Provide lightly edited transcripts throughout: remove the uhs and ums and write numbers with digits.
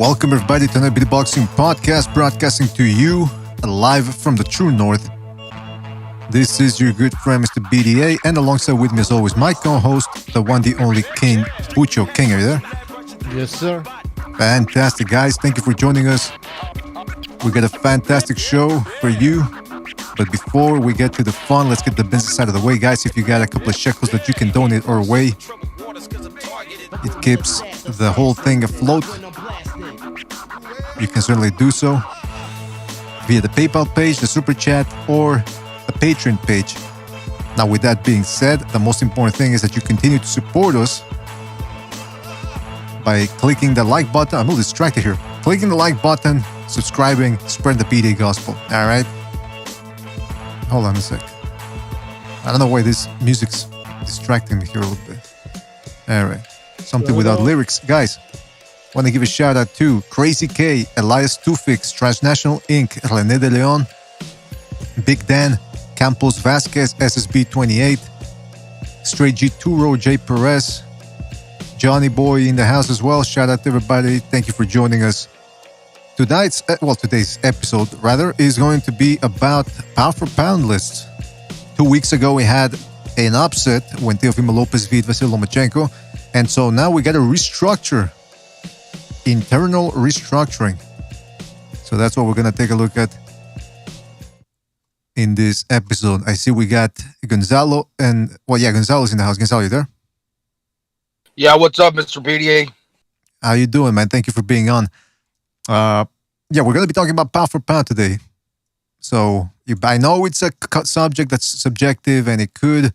Welcome everybody to another Boxing podcast, broadcasting to you live from the true north. This is your good friend Mr. BDA, and alongside with me as always my co-host, the one, the only King, Pucho. King, are you there? Yes, sir. Fantastic, guys. Thank you for joining us. We got a fantastic show for you. But before we get to the fun, let's get the business out of the way, guys. If you got a couple of shekels that you can donate our way, it keeps the whole thing afloat. You can certainly do so via the PayPal page, the Super Chat, or the Patreon page. Now, with that being said, the most important thing is that you continue to support us by clicking the like button. I'm a little distracted here. Clicking the like button, subscribing, spread the BD gospel. All right? Hold on a sec. I don't know why this music's distracting me here a little bit. All right. Something without lyrics. Guys, want to give a shout out to Crazy K, Elias Tufix, Transnational Inc., René de Leon, Big Dan, Campos Vasquez, SSB 28, Straight G Turo, J Perez, Johnny Boy in the house as well. Shout out to everybody. Thank you for joining us. Today's episode is going to be about pound for pound lists. 2 weeks ago, we had an upset when Teofimo Lopez beat Vasil Lomachenko. And so now we got to restructure, internal restructuring. So that's what we're going to take a look at in this episode. I see we got Gonzalo and, Gonzalo's in the house. Gonzalo, you there? Yeah, what's up, Mr. BDA? How you doing, man? Thank you for being on. We're going to be talking about pound for pound today. So I know it's a subject that's subjective, and it could,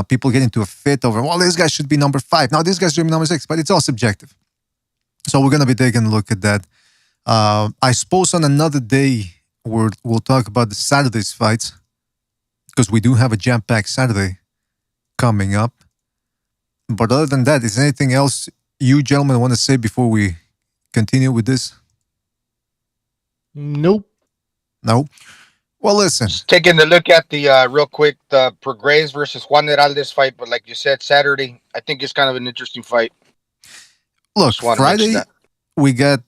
people get into a fit over, well, this guy should be number 5. Now this guy should be number 6, but it's all subjective. So we're going to be taking a look at that. I suppose on another day, we'll talk about the Saturday's fights, because we do have a jam-packed Saturday coming up. But other than that, is there anything else you gentlemen want to say before we continue with this? Nope. No? Well, listen. Just taking a look at the, real quick, the Prograis versus Juan Heraldes fight. But like you said, Saturday, I think it's kind of an interesting fight. Look, Friday, we got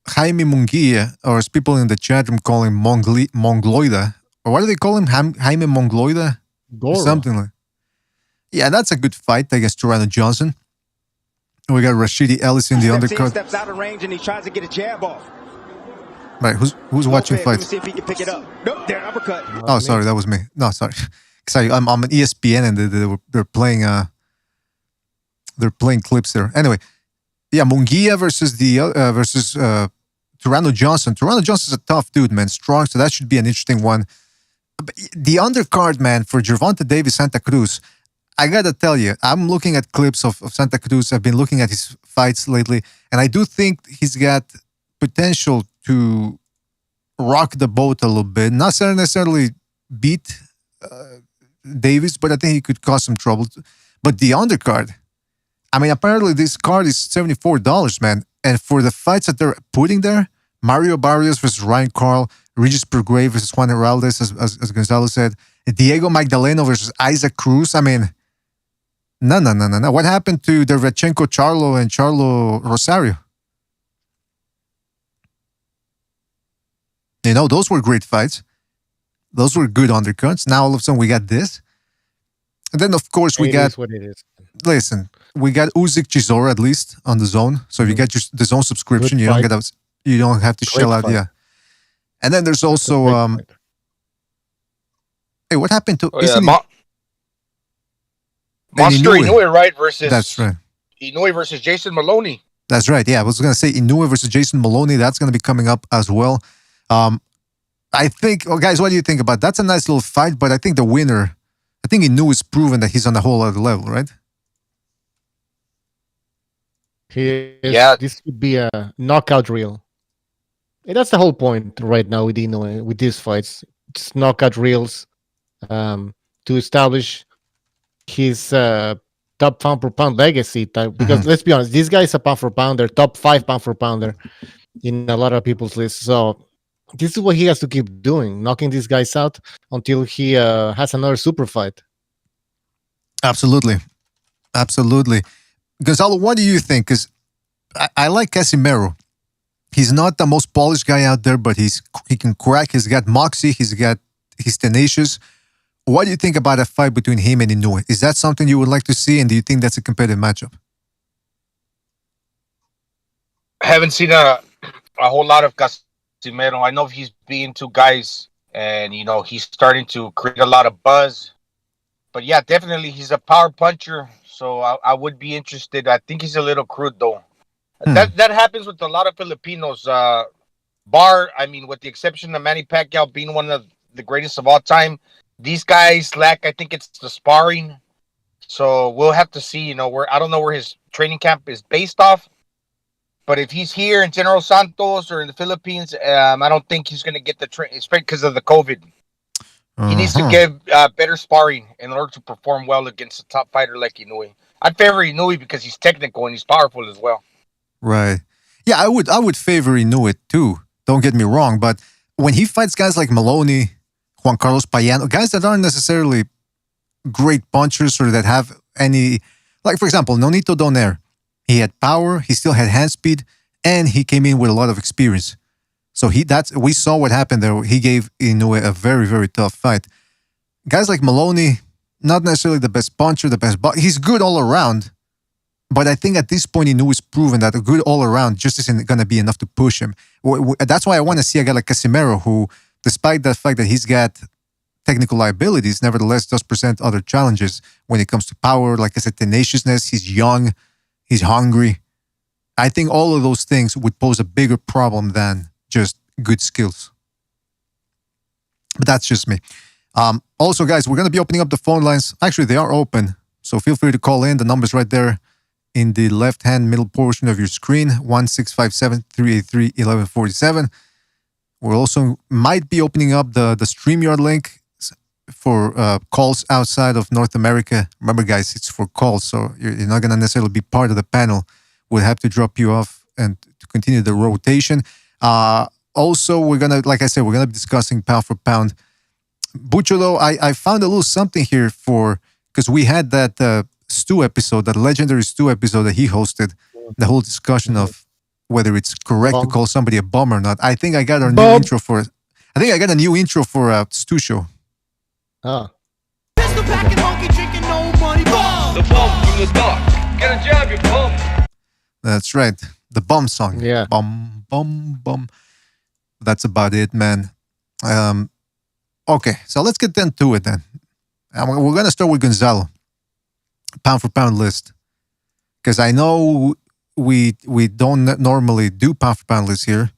Jaime Munguia, or as people in the chat room call him Mongloida. Or what do they call him? Jaime Mongloida? Or something like. Yeah, that's a good fight against Tyron Johnson. We got Rashidi Ellis in the undercard. Steps out of range and he tries to get a jab off. Right, who's watching fights? Let me see if he can pick it up. Nope, there, uppercut. Oh, sorry, that was me. No, sorry. Because I'm on ESPN and they're playing clips there. Anyway, yeah, Munguia versus Tyron Johnson. Tyron Johnson's a tough dude, man, strong. So that should be an interesting one. But the undercard, man, for Gervonta Davis Santa Cruz. I gotta tell you, I'm looking at clips of Santa Cruz. I've been looking at his fights lately, and I do think he's got potential to rock the boat a little bit. Not necessarily beat Davis, but I think he could cause some trouble. But the undercard, I mean, apparently this card is $74, man. And for the fights that they're putting there, Mario Barrios versus Ryan Carl, Regis Prograis versus Juan Heraldes, as Gonzalo said, Diego Magdaleno versus Isaac Cruz. I mean, no. What happened to Derevchenko, Charlo, and Charlo Rosario? Those were great fights. Those were good undercuts. Now, all of a sudden, we got this. And then, of course, we got... what it is. Listen, we got Usyk Chisora, at least, on the Zone. So if you get the Zone subscription, you don't have to shell out. Yeah. And then there's also... hey, what happened to... Monster Inoue, right? Versus... That's right. Inoue versus Jason Maloney. That's right. Yeah, I was going to say Inoue versus Jason Maloney. That's going to be coming up as well. I think, guys, what do you think about that? That's a nice little fight, but I think the winner, I think Inoue is proven that he's on a whole other level, right? Yeah. This could be a knockout reel. And that's the whole point right now with Inoue, with these fights. It's knockout reels to establish his top pound per pound legacy. Because let's be honest, this guy is a pound for pounder, top 5 pound for pounder in a lot of people's lists. So this is what he has to keep doing, knocking these guys out until he has another super fight. Absolutely. Gonzalo, what do you think? Because I like Casimero. He's not the most polished guy out there, but he can crack. He's got moxie. He's tenacious. What do you think about a fight between him and Inoue? Is that something you would like to see, and do you think that's a competitive matchup? I haven't seen a whole lot of Casimero. I know he's being two guys, and he's starting to create a lot of buzz. But yeah, definitely he's a power puncher, so I would be interested. I think he's a little crude though. That happens with a lot of Filipinos. With the exception of Manny Pacquiao being one of the greatest of all time, these guys lack. I think it's the sparring. So we'll have to see. I don't know where his training camp is based off, but if he's here in General Santos or in the Philippines, I don't think he's going to get the training, especially because of the COVID. He needs to get better sparring in order to perform well against a top fighter like Inoue. I'd favor Inoue because he's technical and he's powerful as well. Right. Yeah, I would favor Inoue too. Don't get me wrong, but when he fights guys like Maloney, Juan Carlos Payano, guys that aren't necessarily great punchers or that have any, like for example, Nonito Donaire, he had power, he still had hand speed, and he came in with a lot of experience. So we saw what happened there. He gave Inoue a very, very tough fight. Guys like Maloney, not necessarily the best puncher, but he's good all around. But I think at this point, Inoue's proven that a good all-around just isn't going to be enough to push him. That's why I want to see a guy like Casimero, who, despite the fact that he's got technical liabilities, nevertheless does present other challenges when it comes to power. Like I said, tenaciousness, he's young, he's hungry. I think all of those things would pose a bigger problem than just good skills. But that's just me. Also, guys, we're going to be opening up the phone lines. Actually, they are open, so feel free to call in. The number's right there in the left-hand middle portion of your screen, 1-657-383-1147. We also might be opening up the StreamYard link for calls outside of North America. Remember, guys, it's for calls, so you're not going to necessarily be part of the panel. We'll have to drop you off and to continue the rotation. Also, we're going to, like I said, we're going to be discussing pound for pound. Bucholo, I found a little something here because we had that Stu episode, that legendary Stu episode that he hosted, the whole discussion of whether it's correct to call somebody a bum or not. I think I got a new intro for Stu show. Oh. Pistol packing monkey drinking no money bum. The bum from the dark. Get a job, you bum. That's right. The bum song. Yeah. Bum, bum, bum. That's about it, man. Okay, so let's get then to it then. We're going to start with Gonzalo. Pound for pound list. Because I know we don't normally do pound for pound lists here.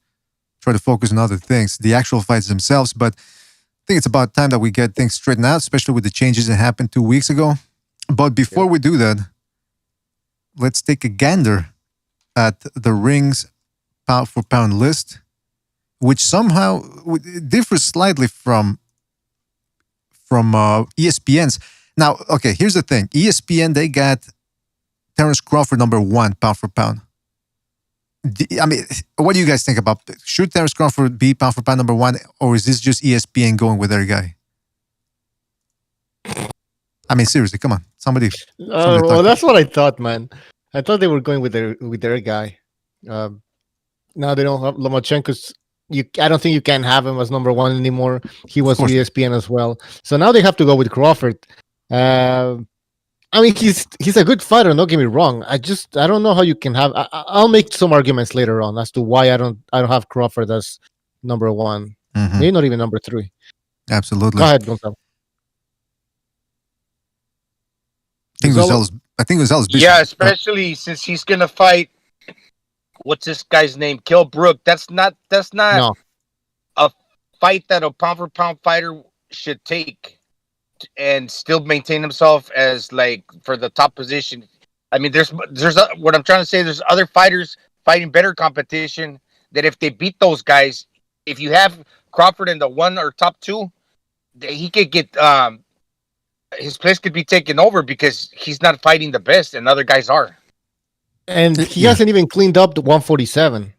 Try to focus on other things, the actual fights themselves. But I think it's about time that we get things straightened out, especially with the changes that happened 2 weeks ago. But before we do that, let's take a gander at the Ring's pound for pound list, which somehow differs slightly from ESPN's. Now, okay, here's the thing. ESPN, they got Terence Crawford number 1 pound for pound. I mean, what do you guys think about this? Should Terence Crawford be pound for pound number 1, or is this just ESPN going with their guy? I mean, seriously, come on. Somebody Well, that's what I thought, man. I thought they were going with their guy. Now they don't have Lomachenko's. I don't think you can have him as number 1 anymore. He was with ESPN as well. So now they have to go with Crawford. I mean, he's a good fighter. Don't get me wrong. I don't know how you can have. I'll make some arguments later on as to why I don't have Crawford as number 1. Mm-hmm. Maybe not even number 3. Absolutely. Go ahead, Gonzalo. I think Gonzalo's busy. Yeah, especially since he's gonna fight. What's this guy's name? Kell Brook. That's not No. a fight that a pound for pound fighter should take and still maintain himself as like for the top position. I mean, there's what I'm trying to say. There's other fighters fighting better competition that if they beat those guys, if you have Crawford in the 1 or top 2, he could get his place could be taken over because he's not fighting the best and other guys are. And he hasn't even cleaned up the 147.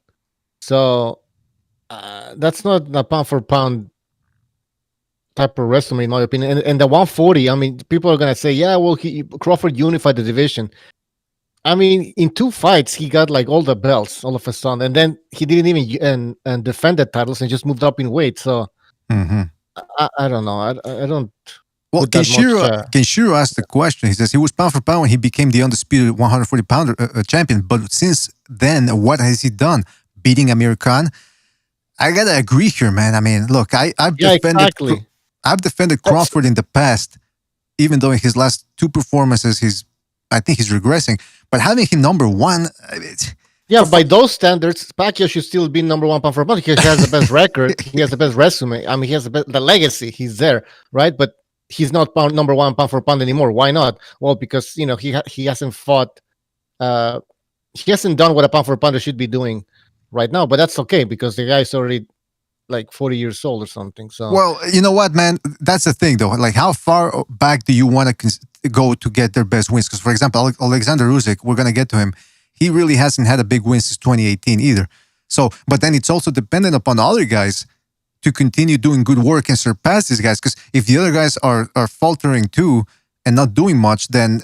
So that's not a pound for pound type of wrestling, in my opinion. And the 140, I mean, people are going to say, yeah, well, Crawford unified the division. I mean, in 2 fights, he got like all the belts all of a sudden, and then he didn't even and defend the titles and just moved up in weight. So I don't know. I don't. Well, put that much, Kenshiro asked the question. He says he was pound for pound when he became the undisputed 140-pounder champion. But since then, what has he done? Beating Amir Khan? I gotta agree here, man. I mean, look, I've defended Crawford in the past, even though in his last 2 performances, I think he's regressing. But having him number 1, by those standards, Pacquiao should still be number 1 pound for pound because he has the best record. He has the best resume. I mean, he has the legacy. He's there, right? But he's not number 1 pound for pound anymore. Why not? Well, because he hasn't fought. He hasn't done what a pound for pounder should be doing right now. But that's okay because the guy's already like 40 years old or something. So, well, you know what, man? That's the thing, though. Like, how far back do you want to go to get their best wins? Because, for example, Alexander Usyk, we're gonna get to him. He really hasn't had a big win since 2018 either. So, but then it's also dependent upon the other guys to continue doing good work and surpass these guys. Because if the other guys are faltering too and not doing much, then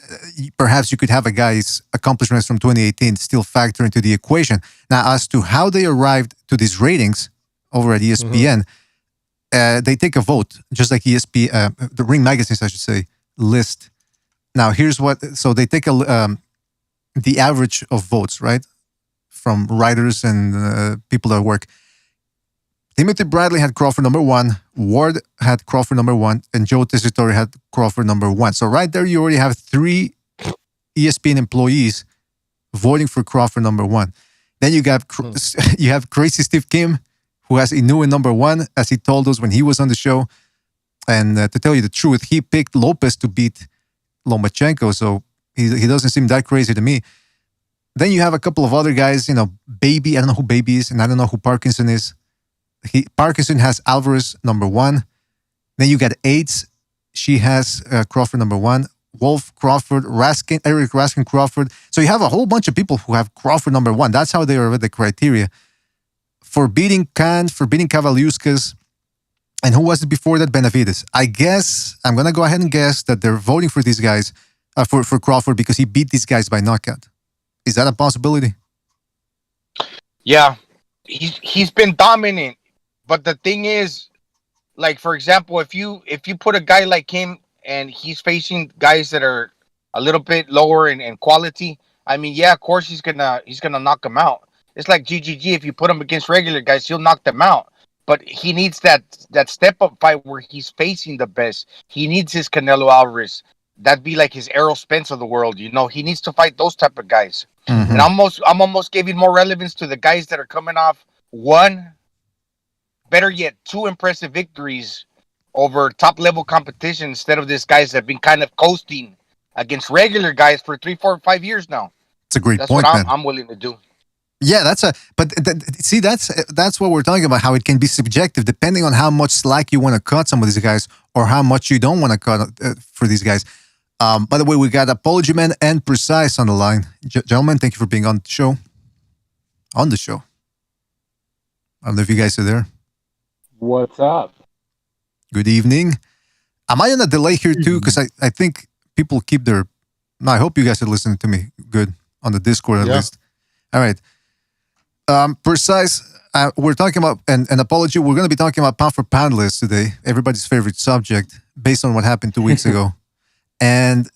perhaps you could have a guy's accomplishments from 2018 still factor into the equation. Now, as to how they arrived to these ratings over at ESPN, they take a vote, just like ESPN, the Ring magazines, I should say, list. Now, here's what. So they take the average of votes, right, from writers and people that work. Timothy Bradley had Crawford number 1, Ward had Crawford number 1, and Joe Tessitore had Crawford number 1. So right there, you already have 3 ESPN employees voting for Crawford number 1. Then you have Crazy Steve Kim, who has Inoue number 1, as he told us when he was on the show. And to tell you the truth, he picked Lopez to beat Lomachenko, so he doesn't seem that crazy to me. Then you have a couple of other guys, Baby, I don't know who Baby is, and I don't know who Parkinson is. Parkinson has Alvarez number 1. Then you got AIDS. She has Crawford number 1. Wolf, Crawford, Eric Raskin, Crawford. So you have a whole bunch of people who have Crawford number 1. That's how they are the criteria. For beating Khan, for beating Kavaliauskas, and who was it before that? Benavides. I guess, I'm going to go ahead and guess that they're voting for these guys, for Crawford, because he beat these guys by knockout. Is that a possibility? Yeah. He's been dominant. But the thing is, like, for example, if you put a guy like him and he's facing guys that are a little bit lower in quality, I mean, yeah, of course he's gonna knock him out. It's like GGG. If you put him against regular guys, he'll knock them out. But he needs that step up fight where he's facing the best. He needs his Canelo Alvarez. That'd be like his Errol Spence of the world. He needs to fight those type of guys. Mm-hmm. And I'm almost giving more relevance to the guys that are coming off 1. Better yet, 2 impressive victories over top-level competition instead of these guys that have been kind of coasting against regular guys for 3, 4, 5 years now. It's a great point, man. Man. I'm willing to do. Yeah, that's what we're talking about, how it can be subjective depending on how much slack you want to cut some of these guys or how much you don't want to cut for these guys. By the way, we got Apology Man and Precise on the line. Gentlemen, thank you for being on the show. I don't know if you guys are there. What's up? Good evening. Am I on a delay here too? Because I think people keep their... No, I hope you guys are listening to me good on the Discord at least. All right. Precise, we're talking about, and Apology, we're going to be talking about pound for pound list today. Everybody's favorite subject based on what happened 2 weeks ago. And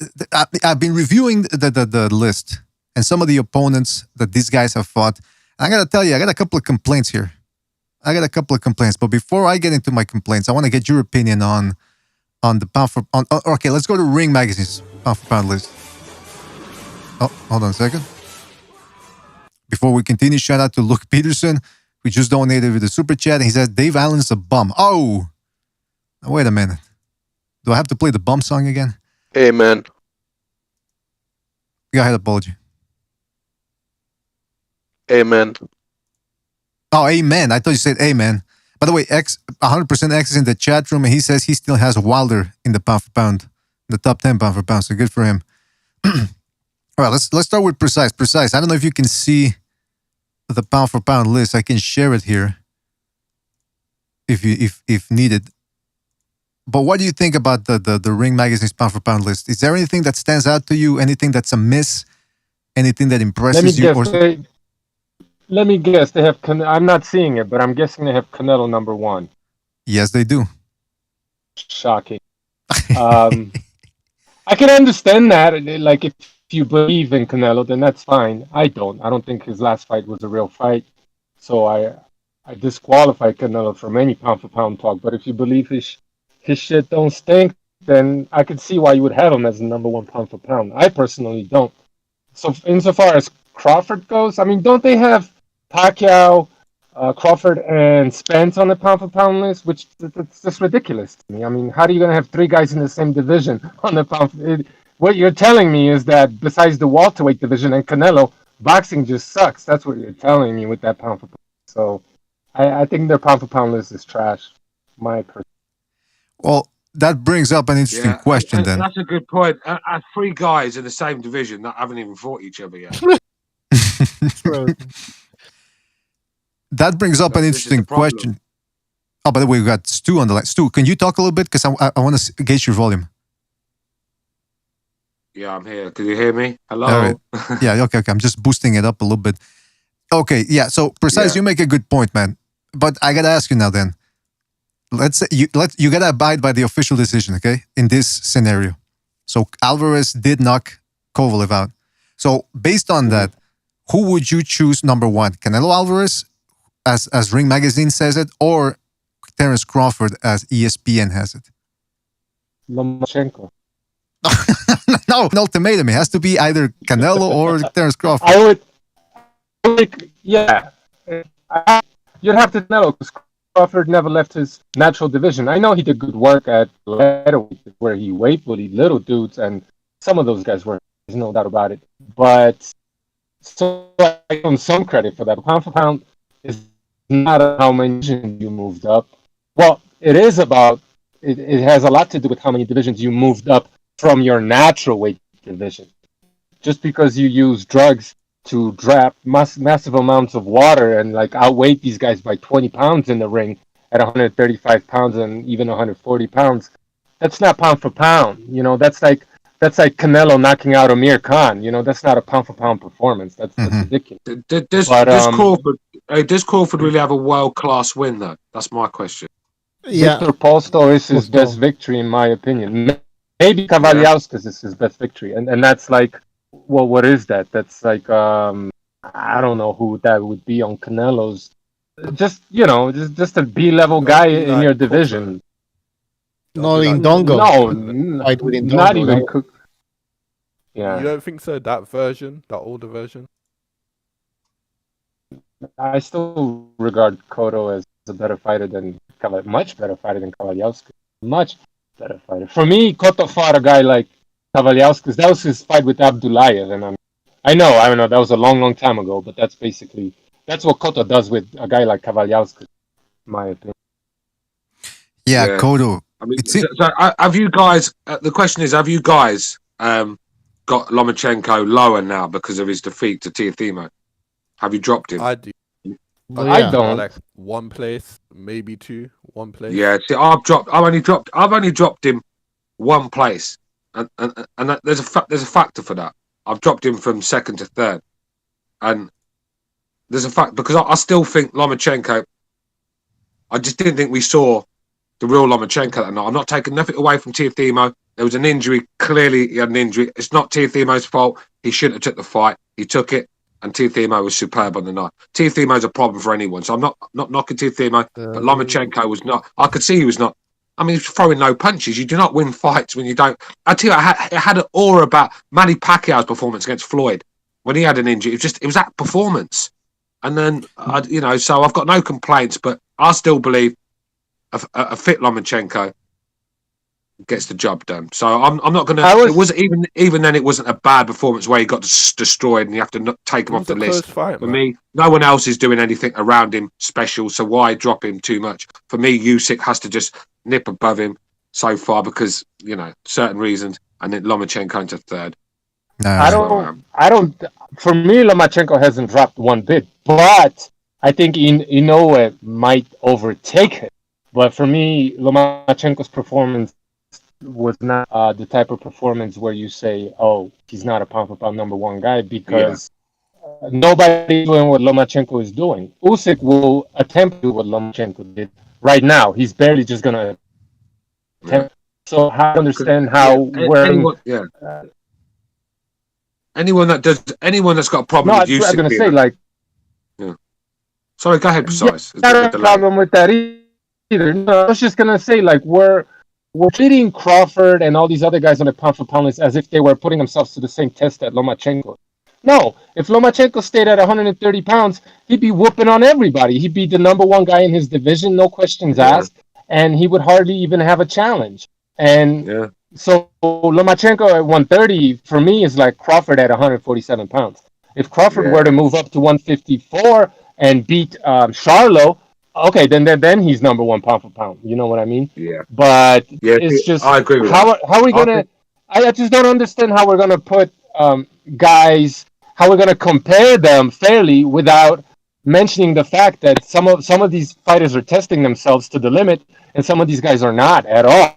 I've been reviewing the list and some of the opponents that these guys have fought. And I got to tell you, I got a couple of complaints here. But before I get into my complaints, I want to get your opinion on the pound for... okay, let's go to Ring Magazine's pound for pound list. Oh, hold on a second. Before we continue, shout out to Luke Peterson, who just donated with a super chat. And he says, Dave Allen's a bum. Oh! Now, wait a minute. Do I have to play the bum song again? Amen. Go ahead, Apology. Amen. Oh, amen. I thought you said amen. By the way, 100% X is in the chat room, and he says he still has Wilder in the pound for pound, the top 10 pound for pound. So good for him. All right, let's start with Precise. Precise, I don't know if you can see the pound for pound list. I can share it here if needed. But what do you think about the Ring Magazine's pound for pound list? Is there anything that stands out to you? Anything that's a miss? Anything that impresses you? Let me guess. They have. I'm not seeing it, but I'm guessing they have Canelo number 1. Yes, they do. Shocking. I can understand that. Like, if you believe in Canelo, then that's fine. I don't. I don't think his last fight was a real fight. So I disqualify Canelo from any pound for pound talk. But if you believe his shit don't stink, then I could see why you would have him as the number 1 pound for pound. I personally don't. So insofar as Crawford goes, I mean, don't they have Pacquiao, Crawford, and Spence on the pound for pound list? Which it's just ridiculous to me. I mean, how are you going to have 3 guys in the same division on the pound? What you're telling me is that besides the welterweight division and Canelo, boxing just sucks. That's what you're telling me with that pound for pound. So I think their pound for pound list is trash. Well, that brings up an interesting question then. That's a good point. 3 guys in the same division that haven't even fought each other yet. That brings up an interesting question. Oh, by the way, we got Stu on the line. Stu, can you talk a little bit? Because I want to gauge your volume. Yeah, I'm here. Can you hear me? Hello? All right. Yeah, okay. I'm just boosting it up a little bit. Okay, yeah. So, Precise, you make a good point, man. But I got to ask you now then. Let's say you got to abide by the official decision, okay, in this scenario. So, Alvarez did knock Kovalev out. So, based on that, who would you choose number 1? Canelo Alvarez, as Ring Magazine says it, or Terence Crawford, as ESPN has it? Lomachenko. No, an ultimatum. It has to be either Canelo or Terence Crawford. I would, yeah. You'd have to know because Crawford never left his natural division. I know he did good work at lightweight where he weight bullied little dudes, and some of those guys were. There's no doubt about it. But so I give him some credit for that. Pound for pound is not how many divisions you moved up. Well, it is about. It has a lot to do with how many divisions you moved up from your natural weight division. Just because you use drugs to drop massive amounts of water and like outweight these guys by 20 pounds in the ring at 135 pounds and even 140 pounds, that's not pound for pound. You know, that's like Canelo knocking out Amir Khan. You know, that's not a pound for pound performance. That's ridiculous. Does Crawford really have a world class win though? That's my question. Yeah. Victor Polsto is his best victory, in my opinion. Maybe Kavaliauskas is his best victory, and that's like, well, what is that? That's like, I don't know who that would be on Canelo's. Just just a B-level guy in your division. No, Indongo. No, Fight with Indongo, not even. right? Yeah, You don't think so? That version, that older version. I still regard Cotto as a better fighter than much better fighter than Kavaliauskas. Much better fighter. For me, Cotto fought a guy like Kavaliauskas. That was his fight with Abdullayev, and I know that was a long time ago, but that's what Cotto does with a guy like Kavaliauskas, in my opinion. Yeah, Cotto. I mean, so have you guys? The question is, have you guys got Lomachenko lower now because of his defeat to Teofimo? Have you dropped him? I do. I don't. Like 1 place, maybe 2. 1 place. Yeah, see, I've only dropped him 1 place, and there's a factor for that. I've dropped him from 2nd to 3rd, and there's a fact because I still think Lomachenko. I just didn't think we saw the real Lomachenko that night. I'm not taking nothing away from Teofimo. There was an injury. Clearly, he had an injury. It's not Teofimo's fault. He shouldn't have took the fight. He took it. And Teofimo was superb on the night. Teofimo's a problem for anyone, so I'm not knocking Teofimo, but Lomachenko was not. I could see he was not. I mean, he was throwing no punches. You do not win fights when you don't. I tell you, it had an aura about Manny Pacquiao's performance against Floyd when he had an injury. It was that performance, and then so I've got no complaints, but I still believe a fit Lomachenko gets the job done. So I'm not going to. It was even then. It wasn't a bad performance where he got destroyed and you have to take him off the list. For me, no one else is doing anything around him special. So why drop him too much? For me, Usyk has to just nip above him so far because certain reasons, and then Lomachenko into 3rd. I don't. For me, Lomachenko hasn't dropped one bit, but I think Inoue might overtake him. But for me, Lomachenko's performance was not the type of performance where you say, "Oh, he's not a pound for pound number one guy," because nobody's doing what Lomachenko is doing. Usyk will attempt to do what Lomachenko did right now. He's barely just gonna attempt. So I understand how wearing. Anyone that's got a problem No, with I was Usyk gonna being say like. Sorry, go ahead, Precise. I don't have a problem with that either. No, I was just gonna say like we're treating Crawford and all these other guys on the pound for pound list as if they were putting themselves to the same test that Lomachenko. No, if Lomachenko stayed at 130 pounds, he'd be whooping on everybody. He'd be the number one guy in his division, no questions asked, and he would hardly even have a challenge. And so Lomachenko at 130 for me is like Crawford at 147 pounds. If Crawford were to move up to 154 and beat Charlo, okay, then he's number one pound for pound. You know what I mean? Yeah. But it's just I agree with how are we gonna? I just don't understand how we're gonna put guys, how we're gonna compare them fairly without mentioning the fact that some of these fighters are testing themselves to the limit, and some of these guys are not at all.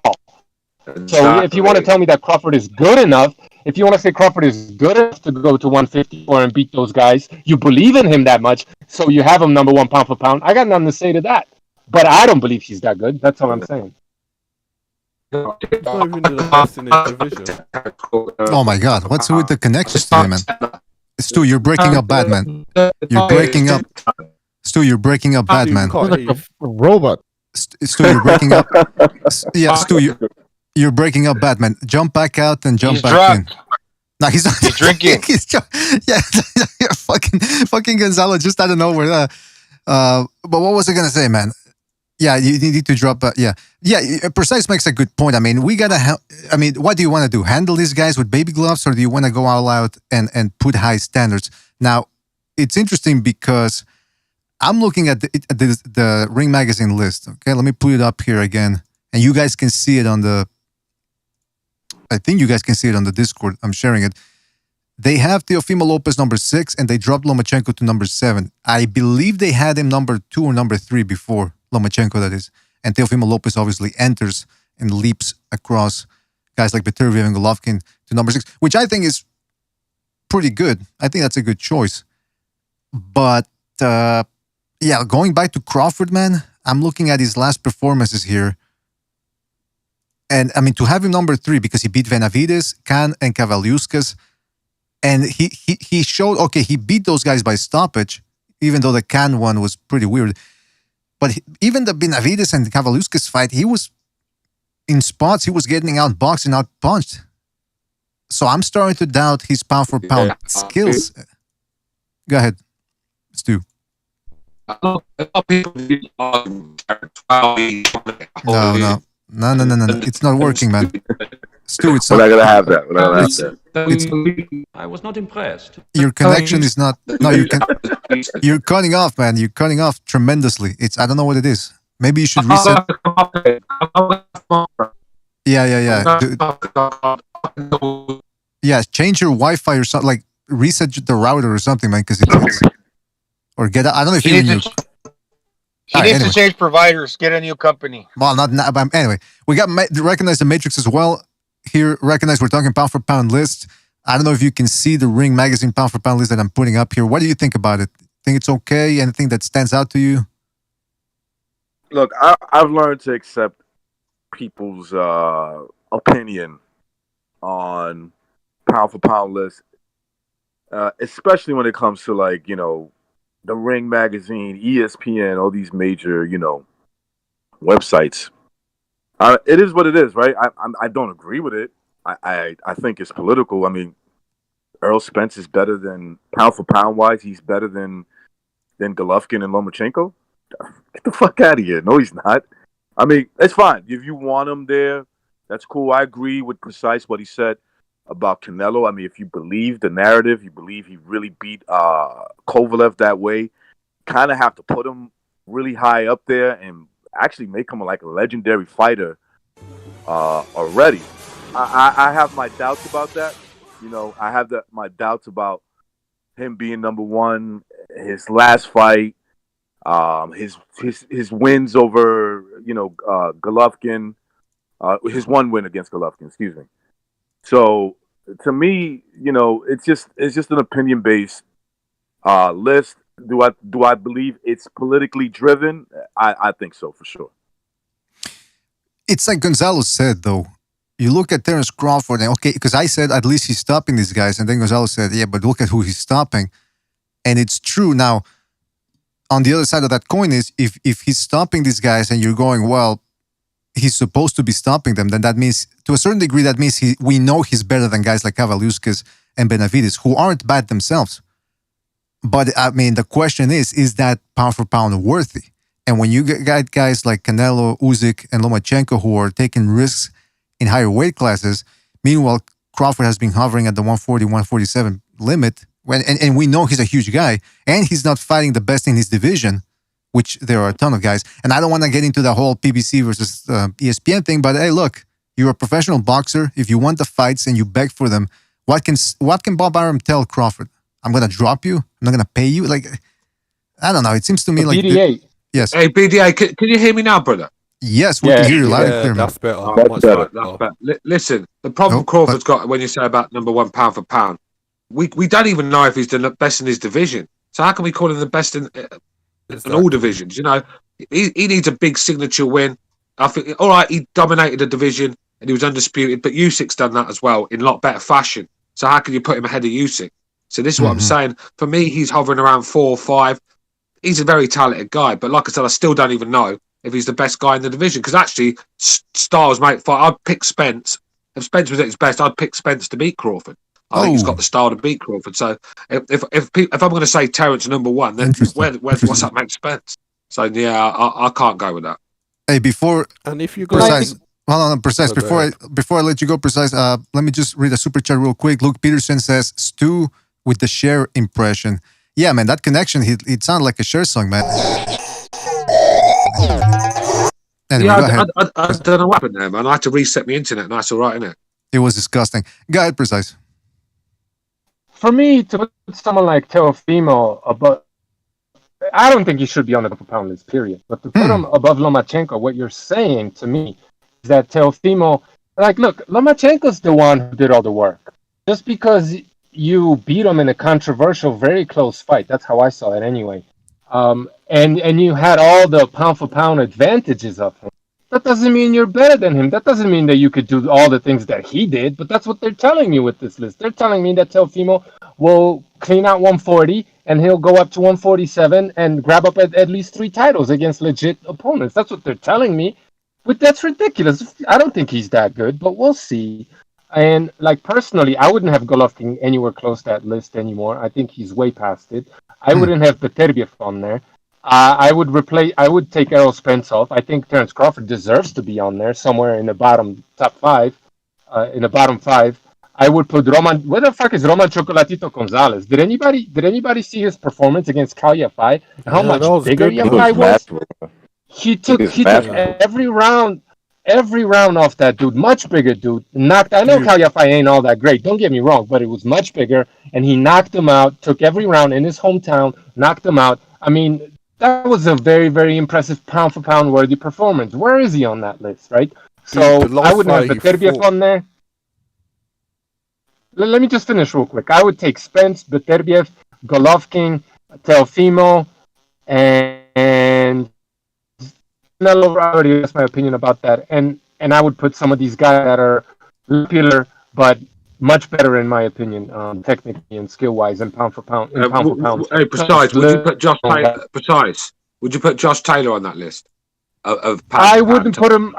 So if you want to tell me that Crawford is good enough, if you want to say Crawford is good enough to go to 154 and beat those guys, you believe in him that much, so you have him number one pound for pound. I got nothing to say to that. But I don't believe he's that good. That's all I'm saying. He's not even the best in his division. Oh my God, what's with the connections today, man? Stu, you're breaking up bad, man. You're breaking up. Stu, you're breaking up bad, man. Like a robot. Stu, you're breaking up. Yeah, Stu, you're breaking up bad, man. Jump back out and jump back in. No, he's not. He's drinking. Yeah, fucking Gonzalo just out of nowhere. But what was I gonna say, man? Yeah, you need to drop. Yeah. Precise makes a good point. I mean, we gotta. I mean, what do you want to do? Handle these guys with baby gloves, or do you want to go all out and put high standards? Now, it's interesting because I'm looking at the Ring Magazine list. Okay, let me put it up here again, and you guys can see it on the. I think you guys can see it on the Discord. I'm sharing it. They have Teofimo Lopez number 6, and they dropped Lomachenko to number 7. I believe they had him number 2 or number 3 before Lomachenko, that is. And Teofimo Lopez obviously enters and leaps across guys like Beterbiev and Golovkin to number 6, which I think is pretty good. I think that's a good choice. But, yeah, going back to Crawford, man, I'm looking at his last performances here. And, I mean, to have him number 3 because he beat Benavides, Khan, and Kavaliauskas, and he showed, okay, he beat those guys by stoppage, even though the Khan one was pretty weird. But even the Benavides and Kavaliauskas fight, he was, in spots, he was getting outboxed and outpunched. So I'm starting to doubt his pound for pound skills. Go ahead, Stu. No. It's not working, man. Stu, it's We're not not gonna have that. We're not gonna have that. I was not impressed. Your connection is not. No, you're cutting off, man. You're cutting off tremendously. I don't know what it is. Maybe you should reset. Yeah. Yeah, change your Wi-Fi or something. Like reset the router or something, man. Because it's or get. I don't know if you need. He needs to change providers. Get a new company. Well, not. But anyway, we got recognize the Matrix as well. Here, recognize we're talking pound for pound list. I don't know if you can see the Ring Magazine pound for pound list that I'm putting up here. What do you think about it? Think it's okay? Anything that stands out to you? Look, I've learned to accept people's opinion on pound for pound lists, especially when it comes to like, you know, the Ring Magazine, ESPN, all these major, you know, websites. It is what it is, right? I don't agree with it. I think it's political. I mean, Earl Spence is better than pound for pound wise. He's better than Golovkin and Lomachenko. Get the fuck out of here. No, he's not. I mean, it's fine. If you want him there, that's cool. I agree with Precise what he said about Canelo. I mean, if you believe the narrative, you believe he really beat Kovalev that way, kind of have to put him really high up there and actually make him like a legendary fighter already. I have my doubts about that. You know, I have my doubts about him being number one. His last fight, his wins over, you know, Golovkin, His one win against Golovkin, excuse me. So to me, it's just an opinion based list. Do I believe it's politically driven? I think so for sure. It's like Gonzalo said, though. You look at Terence Crawford, and okay, because I said at least he's stopping these guys, and then Gonzalo said, yeah, but look at who he's stopping, and it's true. Now, on the other side of that coin is if he's stopping these guys, and you're going, well, he's supposed to be stopping them, then that means, to a certain degree, that means we know he's better than guys like Kavaliauskas and Benavides, who aren't bad themselves. But I mean, the question is that pound for pound worthy? And when you get guys like Canelo, Usyk, and Lomachenko who are taking risks in higher weight classes, meanwhile, Crawford has been hovering at the 140, 147 limit, and we know he's a huge guy, and he's not fighting the best in his division, which there are a ton of guys. And I don't want to get into the whole PBC versus ESPN thing, but hey, look, you're a professional boxer. If you want the fights and you beg for them, what can Bob Arum tell Crawford? I'm going to drop you? I'm not going to pay you? Like, I don't know. It seems to me like... BDA. Yes. Hey, BDA, can you hear me now, brother? Yes, we can hear you loud and clear. That's better. That's better. That's better. Listen, the problem Crawford's got when you say about number one pound for pound, we don't even know if he's the best in his division. So how can we call him the best in all divisions? He needs a big signature win. I think, all right, he dominated the division and he was undisputed, but Usyk's done that as well in a lot better fashion. So how can you put him ahead of Usyk? So this is what I'm saying. For me, he's hovering around 4 or 5. He's a very talented guy, but like I said, I still don't even know if he's the best guy in the division. Because actually, Styles might fight. I'd pick Spence. If Spence was at his best, I'd pick Spence to beat Crawford. I think he's got the style to beat Crawford. So if I'm going to say Terence number one, then what's that make Spence? So yeah, I can't go with that. Hey, before and if you go precise, hold on, precise. Before I let you go, precise. Let me just read a super chat real quick. Luke Peterson says Stu with the Cher impression. Yeah, man, that connection, it sounded like a Cher song, man. Anyway, yeah, I don't know what happened there, man. I had to reset my internet, and that's all right, isn't it? It was disgusting. Go ahead, precise. For me, to put someone like Teofimo above, I don't think he should be on the pound list, period. But to put him above Lomachenko, what you're saying to me is that Teofimo, like, look, Lomachenko's the one who did all the work. Just because you beat him in a controversial, very close fight. That's how I saw it anyway. And you had all the pound for pound advantages of him. That doesn't mean you're better than him. That doesn't mean that you could do all the things that he did, but that's what they're telling me with this list. They're telling me that Teofimo will clean out 140 and he'll go up to 147 and grab up at least 3 titles against legit opponents. That's what they're telling me. But that's ridiculous. I don't think he's that good, but we'll see. And like personally, I wouldn't have Golovkin anywhere close to that list anymore. I think he's way past it. I wouldn't have Beterbiev on there. I would take Errol Spence off. I think Terence Crawford deserves to be on there somewhere in the top 5. In the bottom 5, I would put Roman. Where the fuck is Roman Chocolatito Gonzalez? Did anybody see his performance against Kal Yafai? How much bigger Yafai was? He took every round off that dude. Much bigger dude. I know Kal Yafai ain't all that great. Don't get me wrong, but it was much bigger, and he knocked him out. Took every round in his hometown. Knocked him out. I mean, that was a very, very impressive pound for pound worthy performance. Where is he on that list, right? So I wouldn't have Beterbiev on there. Let me just finish real quick. I would take Spence, Beterbiev, Golovkin, Teofimo, and Canelo. Already that's my opinion about that. And I would put some of these guys that are popular, but much better in my opinion, technically and skill wise, and pound for pound. Hey, precise. Would you put Josh Taylor? Precise. Would you put Josh Taylor on that list of pound? I wouldn't put him.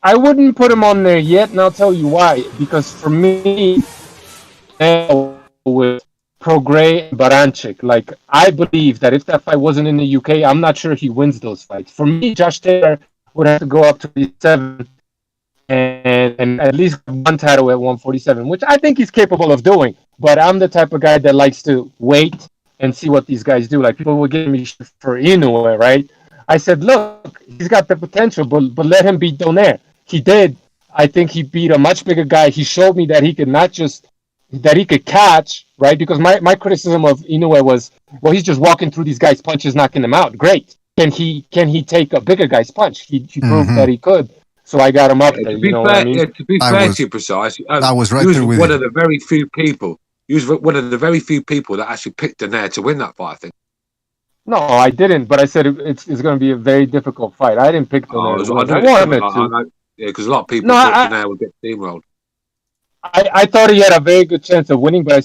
I wouldn't put him on there yet, and I'll tell you why. Because for me, with Prograis and Baranchik, like I believe that if that fight wasn't in the UK, I'm not sure he wins those fights. For me, Josh Taylor would have to go up to 7 and at least one title at 147, which I think he's capable of doing. But I'm the type of guy that likes to wait and see what these guys do. Like people will give me shit for Inoue, right? I said, look, he's got the potential, but let him beat Donaire. He did. I think he beat a much bigger guy. He showed me that he could that he could catch, right? Because my criticism of Inoue was, well, he's just walking through these guys' punches, knocking them out. Great. Can he take a bigger guy's punch? He proved that he could. So I got him up there. To You be know fair, what I mean? to be fair to you, Precise, I was right he was there with one you. of the very few people. He was one of the very few people that actually picked Donaire to win that fight. I think. No, I didn't. But I said it's going to be a very difficult fight. I didn't pick Donaire to I win. knew I it was coming. wanted to. Yeah, because a lot of people No, thought Donaire would get steamrolled. I thought he had a very good chance of winning, but I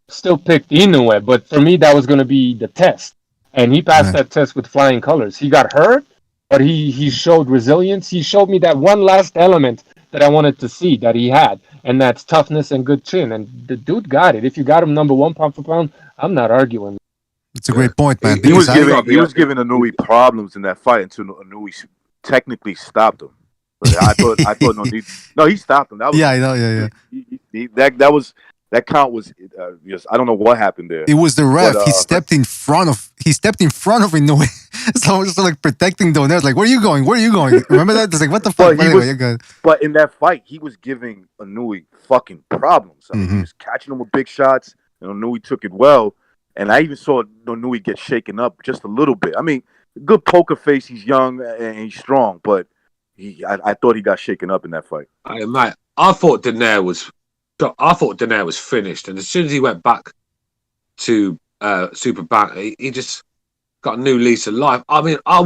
still picked Inoue. But for me, that was going to be the test, and he passed that test with flying colors. He got hurt, but he showed resilience. He showed me that one last element that I wanted to see that he had, and that's toughness and good chin. And the dude got it. If you got him number one pound for pound, I'm not arguing. It's a great point, man. He was giving Inoue problems in that fight until Inoue technically stopped him. I thought no, he stopped him. That was, I know. Yeah. That count was just, I don't know what happened there. It was the ref. He stepped in front of Inoue. So I was just like protecting Donaire. Like, where are you going? Where are you going? Remember that? It's like, what the fuck? But in that fight, he was giving Inoue fucking problems. I mean, he was catching him with big shots, and Inoue took it well. And I even saw Inoue get shaken up just a little bit. I mean, good poker face. He's young and he's strong, but I thought he got shaken up in that fight. Hey, mate, I thought Donaire was finished, and as soon as he went back to Super Bantamweight, he just got a new lease of life. I mean, I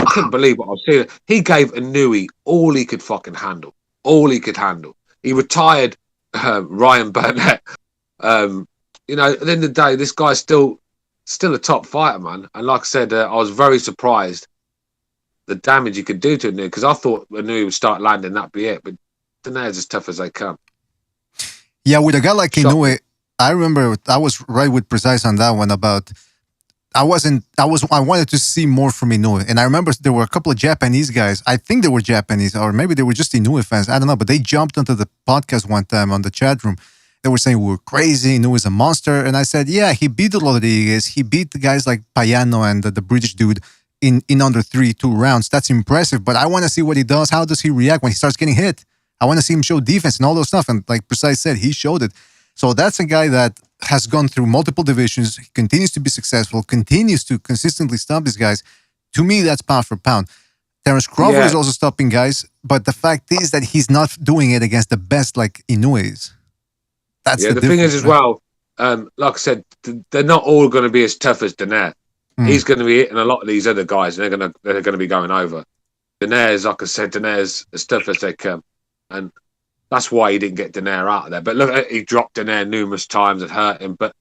couldn't believe what I was seeing. He gave Inoue all he could fucking handle. All he could handle. He retired Ryan Burnett. You know, at the end of the day, this guy's still a top fighter, man. And like I said, I was very surprised the damage he could do to Inoue, because I thought Inoue would start landing, that'd be it. But Donaire's as tough as they come. Yeah, with a guy like Inoue, I remember I was right with Precise on that one about I wanted to see more from Inoue. And I remember there were a couple of Japanese guys, I think they were Japanese, or maybe they were just Inoue fans, I don't know, but they jumped onto the podcast one time on the chat room. They were saying we were crazy, Inoue is a monster. And I said, yeah, he beat Rodriguez, he beat the guys like Payano and the British dude in under 2 rounds. That's impressive, but I want to see what he does. How does he react when he starts getting hit? I want to see him show defense and all those stuff. And like Precise said, he showed it. So that's a guy that has gone through multiple divisions, he continues to be successful, continues to consistently stop these guys. To me, that's pound for pound. Terence Crawford is also stopping guys, but the fact is that he's not doing it against the best like Inoue is. That's the thing is as well, like I said, they're not all going to be as tough as Donaire. He's going to be hitting a lot of these other guys, and they're going to be going over. Donaire's, like I said, Donaire's as tough as they come, and that's why he didn't get Donaire out of there. But look, he dropped Donaire numerous times and hurt him. But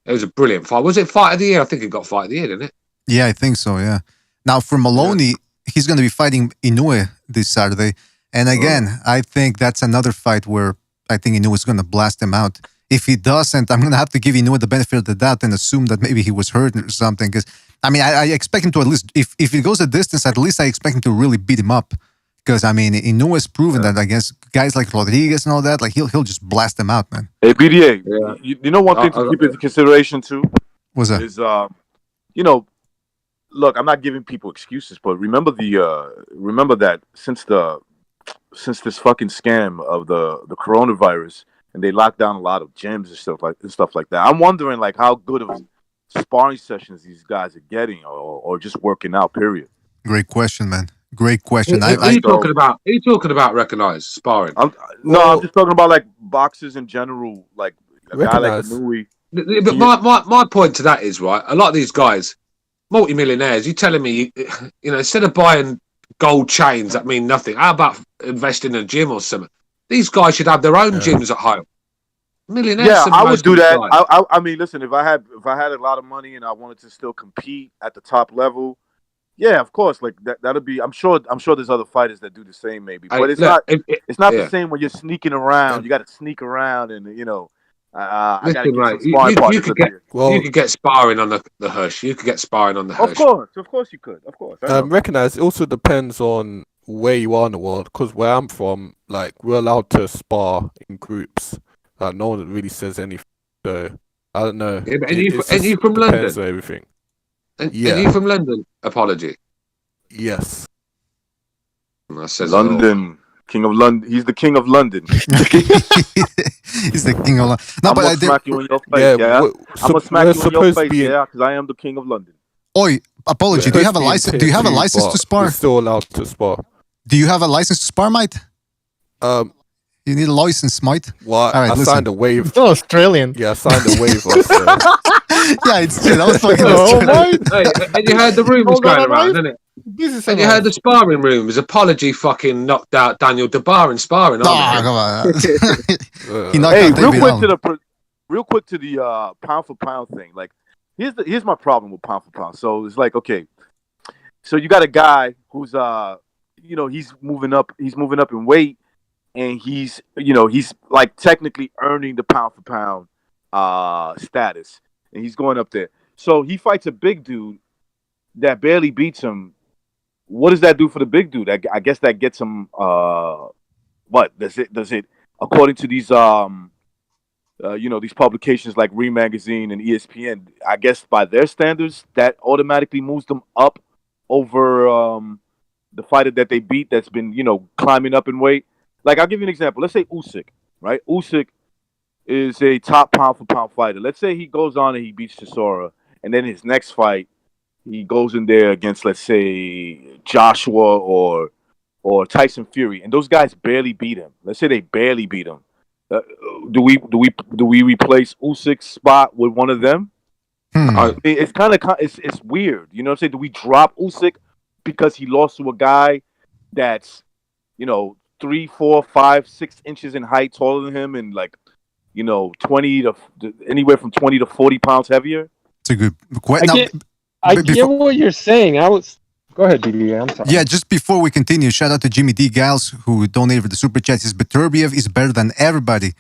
it was a brilliant fight. Was it Fight of the Year? I think it got Fight of the Year, didn't it? Yeah, I think so. Yeah. Now for Maloney, he's going to be fighting Inoue this Saturday, and again, I think that's another fight where I think Inoue is going to blast him out. If he doesn't, I'm going to have to give Inoue the benefit of the doubt and assume that maybe he was hurt or something. Because I mean, I expect him to at least, if it goes a distance, at least I expect him to really beat him up. Because I mean, Inoue has proven that against guys like Rodriguez and all that, like he'll just blast them out, man. Hey, BDA, you know one thing to keep into consideration too? What's that? Is you know, look, I'm not giving people excuses, but remember that since this fucking scam of the coronavirus, and they locked down a lot of gyms and stuff like that. I'm wondering like how good of sparring sessions these guys are getting, or just working out. Period. Great question, man. Great question. Are you talking about recognized sparring? I'm just talking about like boxers in general, like a guy like Inoue. But my point to that is, right, a lot of these guys, multi-millionaires, you're telling me, you know, instead of buying gold chains that mean nothing, how about investing in a gym or something? These guys should have their own gyms at home. Millionaires. Yeah, I would do that. I mean, listen, if I had a lot of money and I wanted to still compete at the top level, yeah, of course, like that'll be. I'm sure there's other fighters that do the same, maybe, but it's not the same when you're sneaking around. You got to sneak around, and you know, I got to get some sparring partners. You could get sparring on the Hush. You could get sparring on the Hush. Of course, you could. Of course. Recognize it also depends on where you are in the world, because where I'm from, like, we're allowed to spar in groups. Like, no one really says anything. So I don't know. Yeah, and you from London? On everything. And you from London? Apology. Yes. London, king of London. He's the king of London. He's the king of London. No, but I did. Smack you in your face. Yeah, I'm gonna smack you in your face. Yeah, because I am the king of London. Oi, apology. Do you have a license? Do you have a license to spar? You're still allowed to spar. Do you have a license to spar, mate? You need a license, mate. Well, All right, I listen. signed a waiver. It's not Australian. Yeah, I signed a waiver. So. Yeah, it's true. That was fucking Oh, Australian. my. Hey, and you heard the rumours Hold on, going around, right? didn't it? This is And you heard the sparring rumours. Apology fucking knocked out Daniel DeBar in sparring. Oh, come on. He knocked Hey, out David Allen. real quick to the pound for pound thing. Like, here's my problem with pound for pound. So it's like, okay, so you got a guy who's he's moving up in weight, and he's like technically earning the pound for pound status, and he's going up there. So he fights a big dude that barely beats him. What does that do for the big dude? I guess that gets him. What does it? According to these these publications like Ring Magazine and ESPN, I guess by their standards, that automatically moves them up over the fighter that they beat that's been climbing up in weight. Like, I'll give you an example. Let's say Usyk, right? Usyk is a top pound for pound fighter. Let's say he goes on and he beats Chisora, and then his next fight he goes in there against, let's say, Joshua or Tyson Fury, and those guys barely beat him. Let's say they barely beat him. Do we replace Usyk's spot with one of them? It's kind of it's weird. You know what I'm saying? Do we drop Usyk because he lost to a guy that's 3, 4, 5, 6 inches in height taller than him, and like 20 to anywhere from 20 to 40 pounds heavier? It's a good question. I get what you're saying. Go ahead, DD. I'm sorry. Yeah, just before we continue, shout out to Jimmy D. Gals, who donated for the super chat. Says Beterbiev is better than everybody,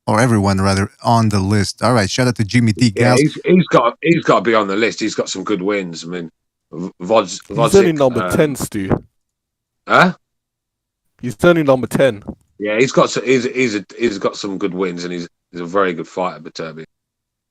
or everyone rather, on the list. All right, shout out to Jimmy D. Yeah, Gals. he's got to be on the list. He's got some good wins. I mean, Vodzik, He's only number 10, Stu. Huh? He's only number 10. Yeah, he's got some good wins, and he's a very good fighter, Beterbiev.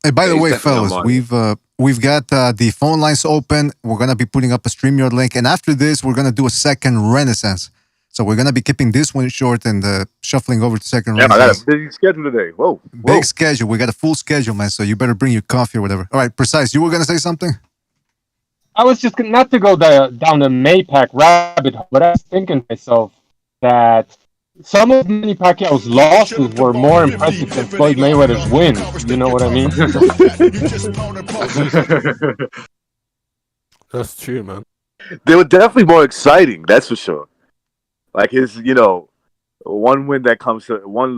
Hey, by the he's way, definitely fellas, we've got the phone lines open. We're gonna be putting up a StreamYard link, and after this, we're gonna do a second Renaissance. So we're gonna be keeping this one short and shuffling over to second Renaissance. I got a busy schedule today. Whoa. Big schedule. We got a full schedule, man. So you better bring your coffee or whatever. All right, Precise. You were gonna say something? I was just not to go down the Maypac rabbit hole, but I was thinking to myself that some of Manny Pacquiao's losses were more impressive than Floyd Mayweather's wins. You know what I mean? That's true, man. They were definitely more exciting, that's for sure. Like his, one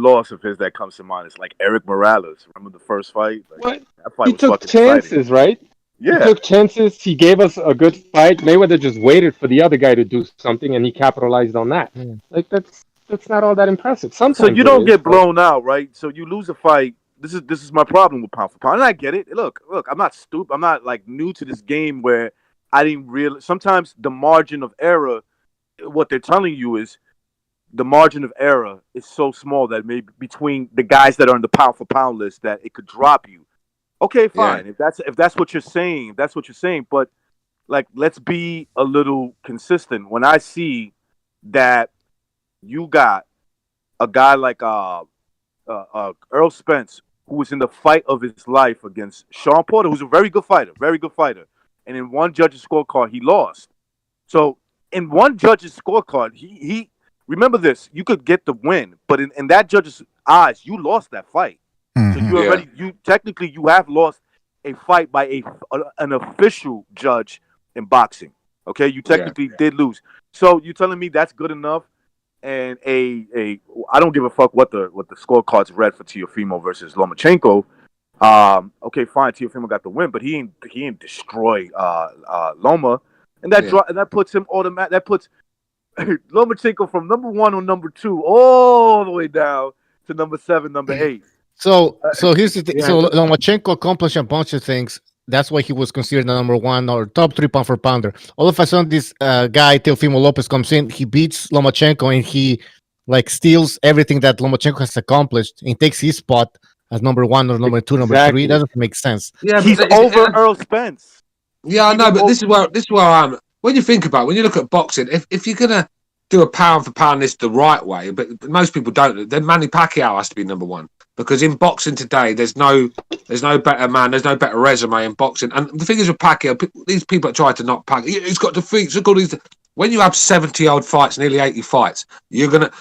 loss of his that comes to mind is like Eric Morales. Remember the first fight? Like, that fight he was took fucking chances, exciting. right? Yeah. He took chances. He gave us a good fight. Mayweather just waited for the other guy to do something, and he capitalized on that. Like that's not all that impressive. Sometimes so you don't get blown out, right? So you lose a fight. This is my problem with pound for pound, and I get it. Look, I'm not stupid. I'm not like new to this game where I didn't realize. Sometimes the margin of error, what they're telling you is the margin of error is so small that maybe between the guys that are on the pound for pound list that it could drop you. Okay, fine. Yeah. If that's what you're saying, that's what you're saying. But like, let's be a little consistent. When I see that you got a guy like Earl Spence, who was in the fight of his life against Sean Porter, who's a very good fighter, and in one judge's scorecard he lost. So in one judge's scorecard, he remember this, you could get the win, but in that judge's eyes, you lost that fight. So you technically have lost a fight by an official judge in boxing. Okay, you technically did lose. So you're telling me that's good enough? And I don't give a fuck what the scorecards read for Teofimo versus Lomachenko. Okay, fine, Teofimo got the win, but he ain't destroy Loma, and that puts him automatic. That puts Lomachenko from number 1 or number 2 all the way down to number 7, number 8. So here's the thing. So Lomachenko accomplished a bunch of things. That's why he was considered the number 1 or top 3 pound for pounder. All of a sudden, this guy Teofimo Lopez comes in. He beats Lomachenko and he like steals everything that Lomachenko has accomplished and takes his spot as number 1 or number 2, number 3. It doesn't make sense. Yeah, he's over Earl Spence. Yeah, I know, but this is where I'm. When you think about it, when you look at boxing, if you're gonna do a pound for pound list the right way, but most people don't, then Manny Pacquiao has to be number 1. Because in boxing today, there's no better man, there's no better resume in boxing. And the thing is with Pacquiao, these people that try to knock Pacquiao, he's got defeats. Look at all these. when you have 70-odd fights, nearly 80 fights, you're gonna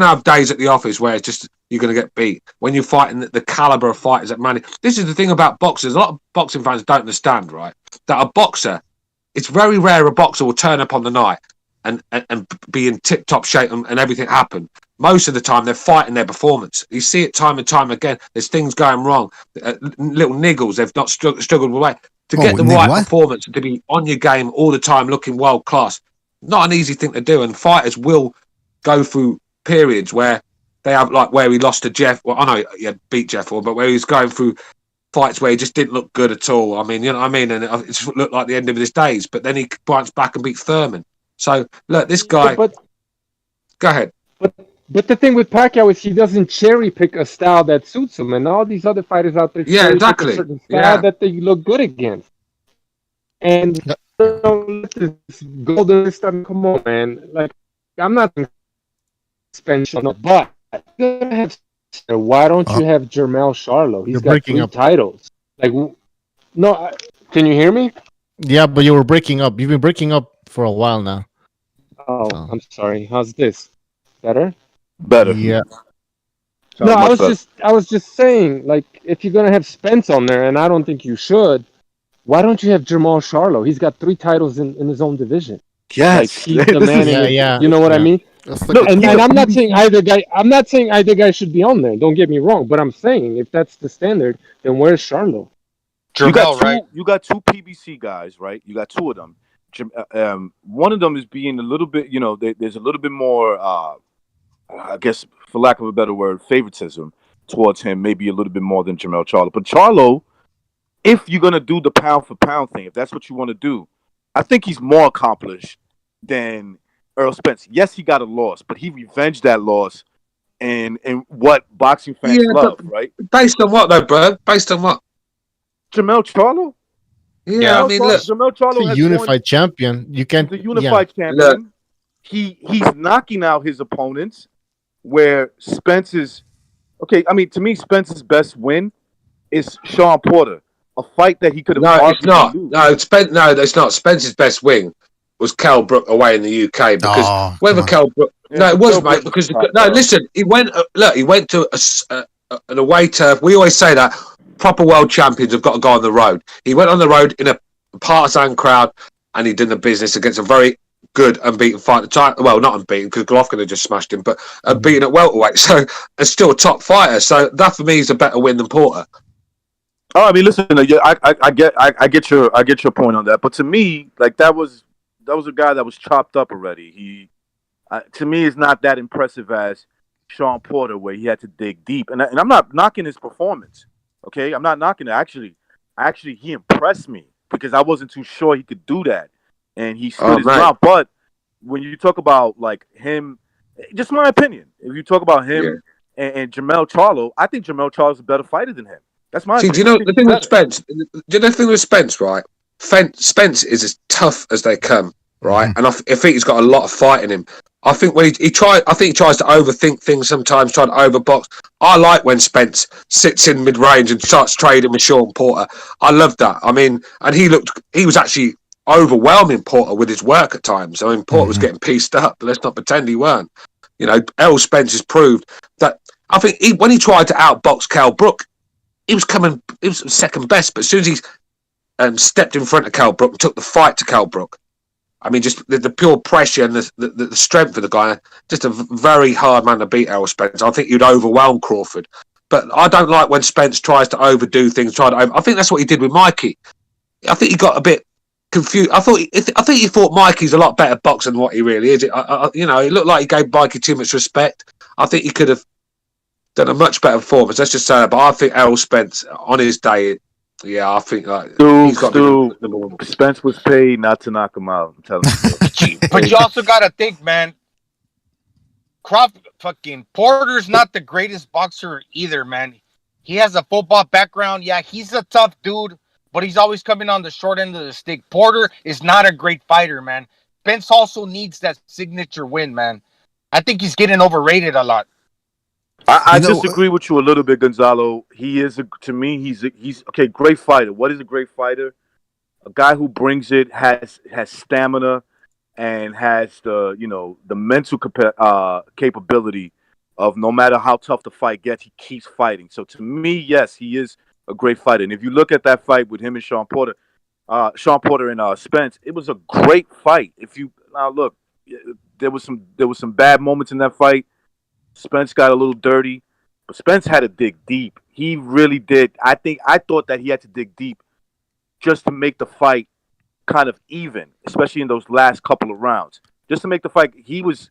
have days at the office where it's just you're gonna get beat. When you're fighting the caliber of fighters that manage, this is the thing about boxers. A lot of boxing fans don't understand, right? That a boxer, it's very rare a boxer will turn up on the night and be in tip-top shape and everything happen. Most of the time, they're fighting their performance. You see it time and time again. There's things going wrong, little niggles. They've not struggled away to get the right performance, to be on your game all the time, looking world class. Not an easy thing to do, and fighters will go through periods where they have, like where he lost to Jeff. Well, I know he had beat Jeff, but where he's going through fights where he just didn't look good at all. I mean, you know what I mean? And it just looked like the end of his days. But then he bounced back and beat Thurman. So look, this guy. But go ahead. But the thing with Pacquiao is he doesn't cherry pick a style that suits him, and all these other fighters out there cherry pick a certain style that they look good against. And let this golden stuff. Come on, man. Like, I'm not spend no, but why don't you have Jermell Charlo? He's got 3 titles. Like, no, can you hear me? Yeah, but you were breaking up. You've been breaking up for a while now. Oh, I'm sorry. How's this? Better? Better. Yeah. No, I was just saying, like, if you're gonna have Spence on there, and I don't think you should, why don't you have Jermall Charlo? He's got 3 titles in his own division. Yes, like, he's the man. You know what I mean? No, and I'm not saying either guy. I'm not saying either guy should be on there. Don't get me wrong, but I'm saying if that's the standard, then where's Charlo? You got 2 PBC guys, right? You got 2 of them. One of them is being a little bit, you know, there's a little bit more, I guess, for lack of a better word, favoritism towards him, maybe a little bit more than Jermell Charlo. But Charlo, if you're going to do the pound for pound thing, if that's what you want to do, I think he's more accomplished than Earl Spence. Yes, he got a loss, but he revenged that loss and what boxing fans love, right? Based on what, though, bro? Based on what? Jermell Charlo? Yeah, I mean, look. Jermell Charlo has unified champion. You can't. The unified champion. Look. He's knocking out his opponents where Spence is... Okay, I mean, to me, Spence's best win is Sean Porter. A fight that he could have... No, it's not. No, it's not. Spence's best win was Kell Brook away in the UK because whether Kell Brook... No, it was, mate, because... No, listen, he went to an away turf. We always say that proper world champions have got to go on the road. He went on the road in a partisan crowd and he did the business against a very good unbeaten fighter. Well, not unbeaten because Golovkin had just smashed him, but beaten at welterweight. So it's still a top fighter. So that for me is a better win than Porter. Oh, I mean, listen, I get your point on that, but to me, like that was a guy that was chopped up already. He, to me, is not that impressive as Sean Porter, where he had to dig deep. And I'm not knocking his performance. Okay, I'm not knocking it. Actually, he impressed me because I wasn't too sure he could do that, and he stood his ground. But when you talk about like him, just my opinion, if you talk about him and Jermell Charlo, I think Jermell Charlo is a better fighter than him. That's my opinion. Do you know the thing with Spence? Do you know the thing with Spence, right? Spence is as tough as they come, right? And I think he's got a lot of fight in him. I think when he tries to overthink things sometimes, trying to overbox. I like when Spence sits in mid-range and starts trading with Sean Porter. I love that. I mean, and he was actually overwhelming Porter with his work at times. I mean, Porter was getting pieced up. Let's not pretend he weren't. You know, Errol Spence has proved that. I think when he tried to outbox Kell Brook, he was second best. But as soon as he stepped in front of Kell Brook and took the fight to Kell Brook, I mean, just the pure pressure and the strength of the guy, just a very hard man to beat, Errol Spence. I think you'd overwhelm Crawford. But I don't like when Spence tries to overdo things. I think that's what he did with Mikey. I think he got a bit confused. I think he thought Mikey's a lot better boxer than what he really is. You know, it looked like he gave Mikey too much respect. I think he could have done a much better performance. Let's just say that. But I think Errol Spence, on his day... Yeah, I think he's got Spence was paid not to knock him out. I'm telling you. But you also got to think, man. Porter's not the greatest boxer either, man. He has a football background. Yeah, he's a tough dude, but he's always coming on the short end of the stick. Porter is not a great fighter, man. Spence also needs that signature win, man. I think he's getting overrated a lot. I disagree with you a little bit, Gonzalo. He's okay. Great fighter. What is a great fighter? A guy who brings it, has stamina, and has the mental capability of no matter how tough the fight gets, he keeps fighting. So to me, yes, he is a great fighter. And if you look at that fight with him and Sean Porter and Spence, it was a great fight. If you now look, there was some bad moments in that fight. Spence got a little dirty, but Spence had to dig deep. He really did. I thought that he had to dig deep just to make the fight kind of even, especially in those last couple of rounds. Just to make the fight, he was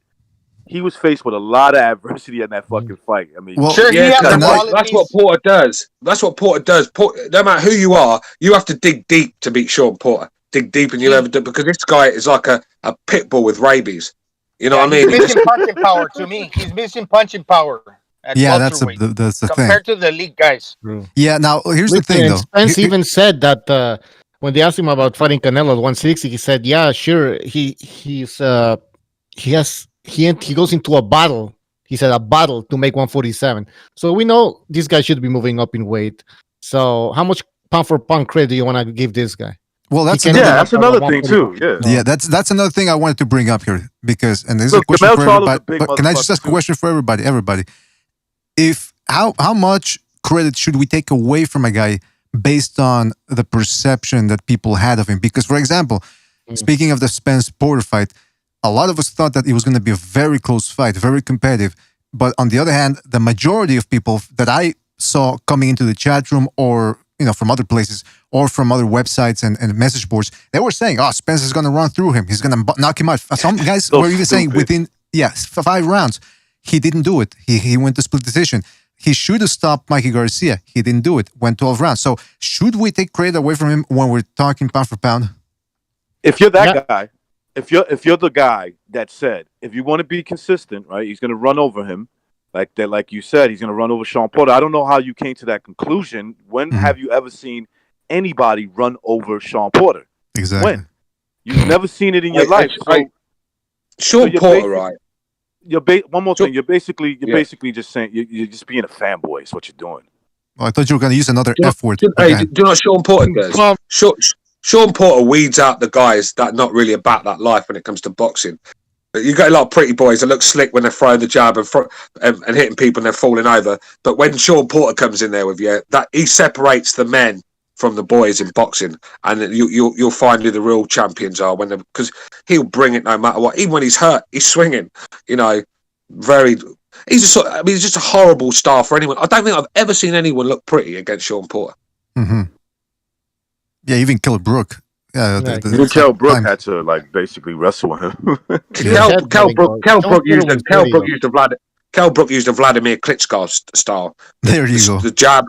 faced with a lot of adversity in that fucking fight. I mean, Sure, that's what Porter does. That's what Porter does. No matter who you are, you have to dig deep to beat Sean Porter. Dig deep, and you'll ever do, because this guy is like a pit bull with rabies. You know what I mean? He's missing punching power to me. He's missing punching power. That's the thing. Compared to the elite guys. Yeah, now here's the thing, though. Spence even said that when they asked him about fighting Canelo at 160, he said, "Yeah, sure. He goes into a battle." He said a battle to make 147. So we know this guy should be moving up in weight. So how much pound for pound credit do you want to give this guy? Well, that's another thing too. Yeah, that's another thing I wanted to bring up here, because, and this is a question for everybody. But can I just ask a question for everybody? Everybody, how much credit should we take away from a guy based on the perception that people had of him? Because, for example, speaking of the Spence Porter fight, a lot of us thought that it was going to be a very close fight, very competitive. But on the other hand, the majority of people that I saw coming into the chat room, or from other places or from other websites and message boards, they were saying, "Oh, Spence is going to run through him. He's going to knock him out." Some guys were even saying within 5 rounds. He didn't do it. He went to split decision. He should have stopped Mikey Garcia. He didn't do it. Went 12 rounds. So should we take credit away from him when we're talking pound for pound? If you're that guy, if you're the guy that said, if you want to be consistent, right, he's going to run over him. Like you said, he's going to run over Sean Porter. I don't know how you came to that conclusion. When have you ever seen anybody run over Sean Porter? Exactly. When? You've never seen it in your life. Sean Porter, right? One more thing. You're basically just saying you're just being a fanboy. Is what you're doing. Well, I thought you were going to use another F word. Hey, do you know what Sean Porter does? Sean Porter weeds out the guys that are not really about that life when it comes to boxing. You got a lot of pretty boys that look slick when they're throwing the jab and hitting people and they're falling over. But when Sean Porter comes in there with you, that he separates the men from the boys in boxing, and you'll find who the real champions are because he'll bring it no matter what. Even when he's hurt, he's swinging. He's just a horrible star for anyone. I don't think I've ever seen anyone look pretty against Sean Porter. Mm-hmm. Yeah, even Kell Brook. Yeah, Kell Brook had to basically wrestle with him. Kell Brook used the Vladimir Klitschko style. There you go. The jab,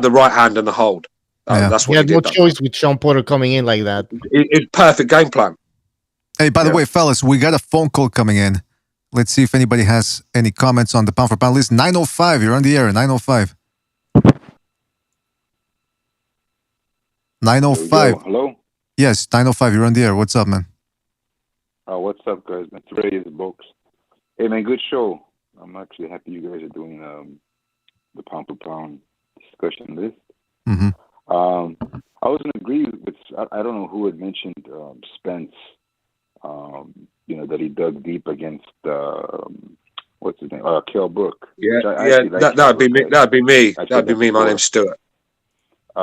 the right hand, and the hold. That's what he had no choice with Sean Porter coming in like that. It's perfect game plan. Hey, by the way, fellas, we got a phone call coming in. Let's see if anybody has any comments on the pound for pound list. 905, you're on the air. 905. 905. Hello? Yes, 905, you're on the air. What's up, man? What's up, guys? It's Reyes Books. Hey, man, good show. I'm actually happy you guys are doing the pound for pound discussion list. Mm-hmm. I was going to agree with, I don't know who had mentioned Spence, that he dug deep against, what's his name? Kell Brook. That'd be me. That'd be me. My name's Stuart.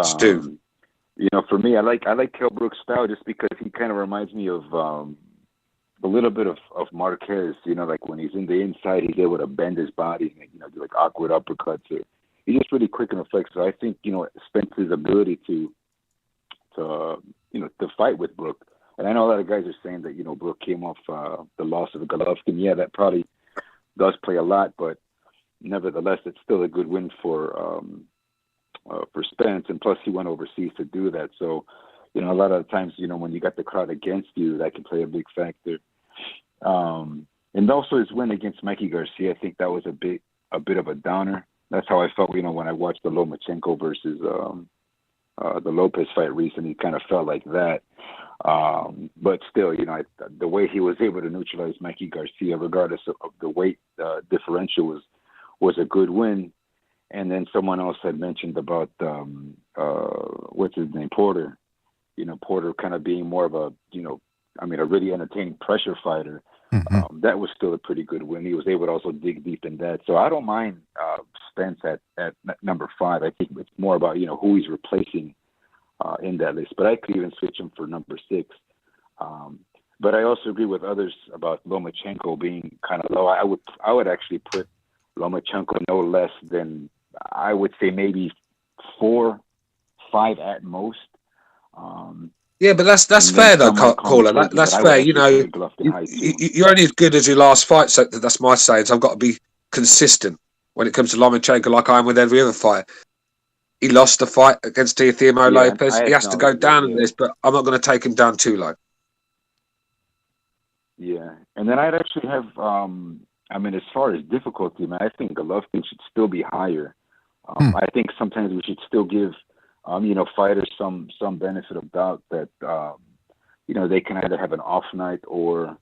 Stu. For me, I like Kell Brook's style just because he kind of reminds me of a little bit of Marquez. Like when he's in the inside, he's able to bend his body and do like awkward uppercuts. He's just really quick and effective. So I think Spence's ability to fight with Brook. And I know a lot of guys are saying that Brook came off the loss of Golovkin. Yeah, that probably does play a lot, but nevertheless, it's still a good win for Spence, and plus he went overseas to do that. So, a lot of times, when you got the crowd against you, that can play a big factor. And also his win against Mikey Garcia, I think that was a bit of a downer. That's how I felt, when I watched the Lomachenko versus the Lopez fight recently. Kind of felt like that. But still, the way he was able to neutralize Mikey Garcia, regardless of the weight differential, was a good win. And then someone else had mentioned about what's his name, Porter. Porter kind of being more of a a really entertaining pressure fighter. That was still a pretty good win. He was able to also dig deep in that. So I don't mind Spence at number 5. I think it's more about, who he's replacing in that list. But I could even switch him for number 6. But I also agree with others about Lomachenko being kind of low. I would actually put Lomachenko no less than, I would say, maybe 4, 5 at most. Yeah, but that's fair though, Caller. That's fair. You're only as good as your last fight. So that's my saying. So I've got to be consistent when it comes to Lomachenko, like I am with every other fighter. He lost the fight against Teofimo Lopez. He has to go down in this, but I'm not going to take him down too low. Yeah, and then I'd actually have, as far as difficulty, man, I think Golovkin should still be higher. I think sometimes we should still give, fighters some benefit of doubt that, they can either have an off night or,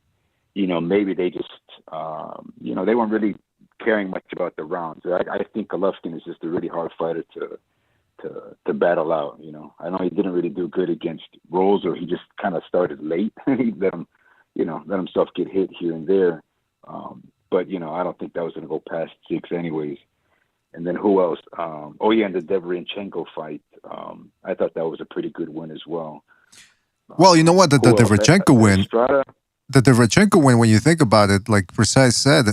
maybe they just, they weren't really caring much about the rounds. I think Golovkin is just a really hard fighter to battle out. I know he didn't really do good against Rolls, or he just kind of started late. He let himself get hit here and there. But I don't think that was going to go past 6 anyways. And then who else? And the Derevyanchenko fight. I thought that was a pretty good win as well. Well, you know what? The Derevyanchenko win, when you think about it, like Precise said,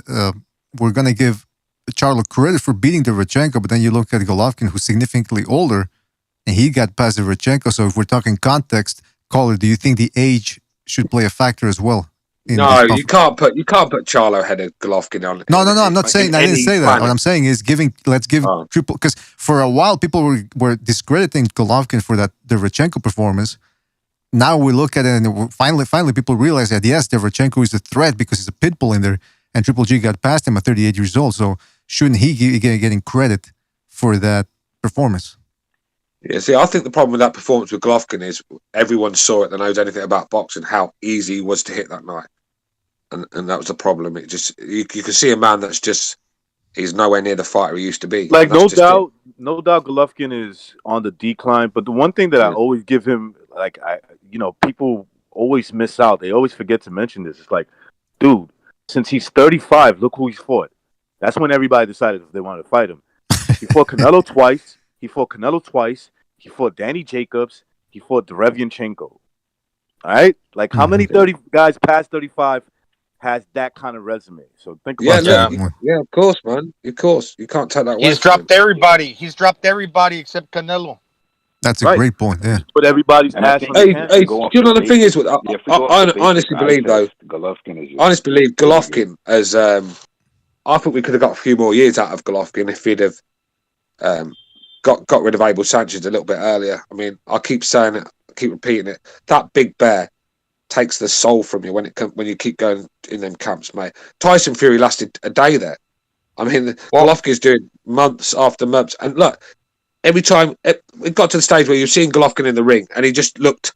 we're going to give Charlo credit for beating Derevyanchenko, but then you look at Golovkin, who's significantly older, and he got past Derevyanchenko. So if we're talking context, Caller, do you think the age should play a factor as well? No, you can't put Charlo ahead of Golovkin on. No, I'm not saying. I didn't say that. What I'm saying is let's give triple, because for a while people were discrediting Golovkin for that Derevyanchenko performance. Now we look at it, and finally people realize that yes, Derevyanchenko is a threat because he's a pit bull in there, and Triple G got past him at 38 years old. So shouldn't he getting credit for that performance? Yeah, see, I think the problem with that performance with Golovkin is everyone saw it that knows anything about boxing how easy he was to hit that night. And that was the problem. It just you can see a man that's just he's nowhere near the fighter he used to be. Like no doubt Golovkin is on the decline. But the one thing that I always give him, people always miss out. They always forget to mention this. It's like, dude, since he's 35, look who he's fought. That's when everybody decided if they wanted to fight him. He fought Canelo twice. He fought Danny Jacobs. He fought Derevyanchenko. All right? Like, how many 30 guys past 35 has that kind of resume? So think about that. Yeah, of course, man. Of course. You can't take that away. He's dropped everybody. He's dropped everybody except Canelo. That's a great point, yeah. But everybody's ass on the thing is, I honestly believe, though, Golovkin as, I think we could have got a few more years out of Golovkin if he'd have got rid of Abel Sanchez a little bit earlier. I mean, I keep saying it, I keep repeating it. That big bear takes the soul from you when you keep going in them camps, mate. Tyson Fury lasted a day there. I mean, Golovkin's doing months after months. And look, every time it got to the stage where you're seeing Golovkin in the ring and he just looked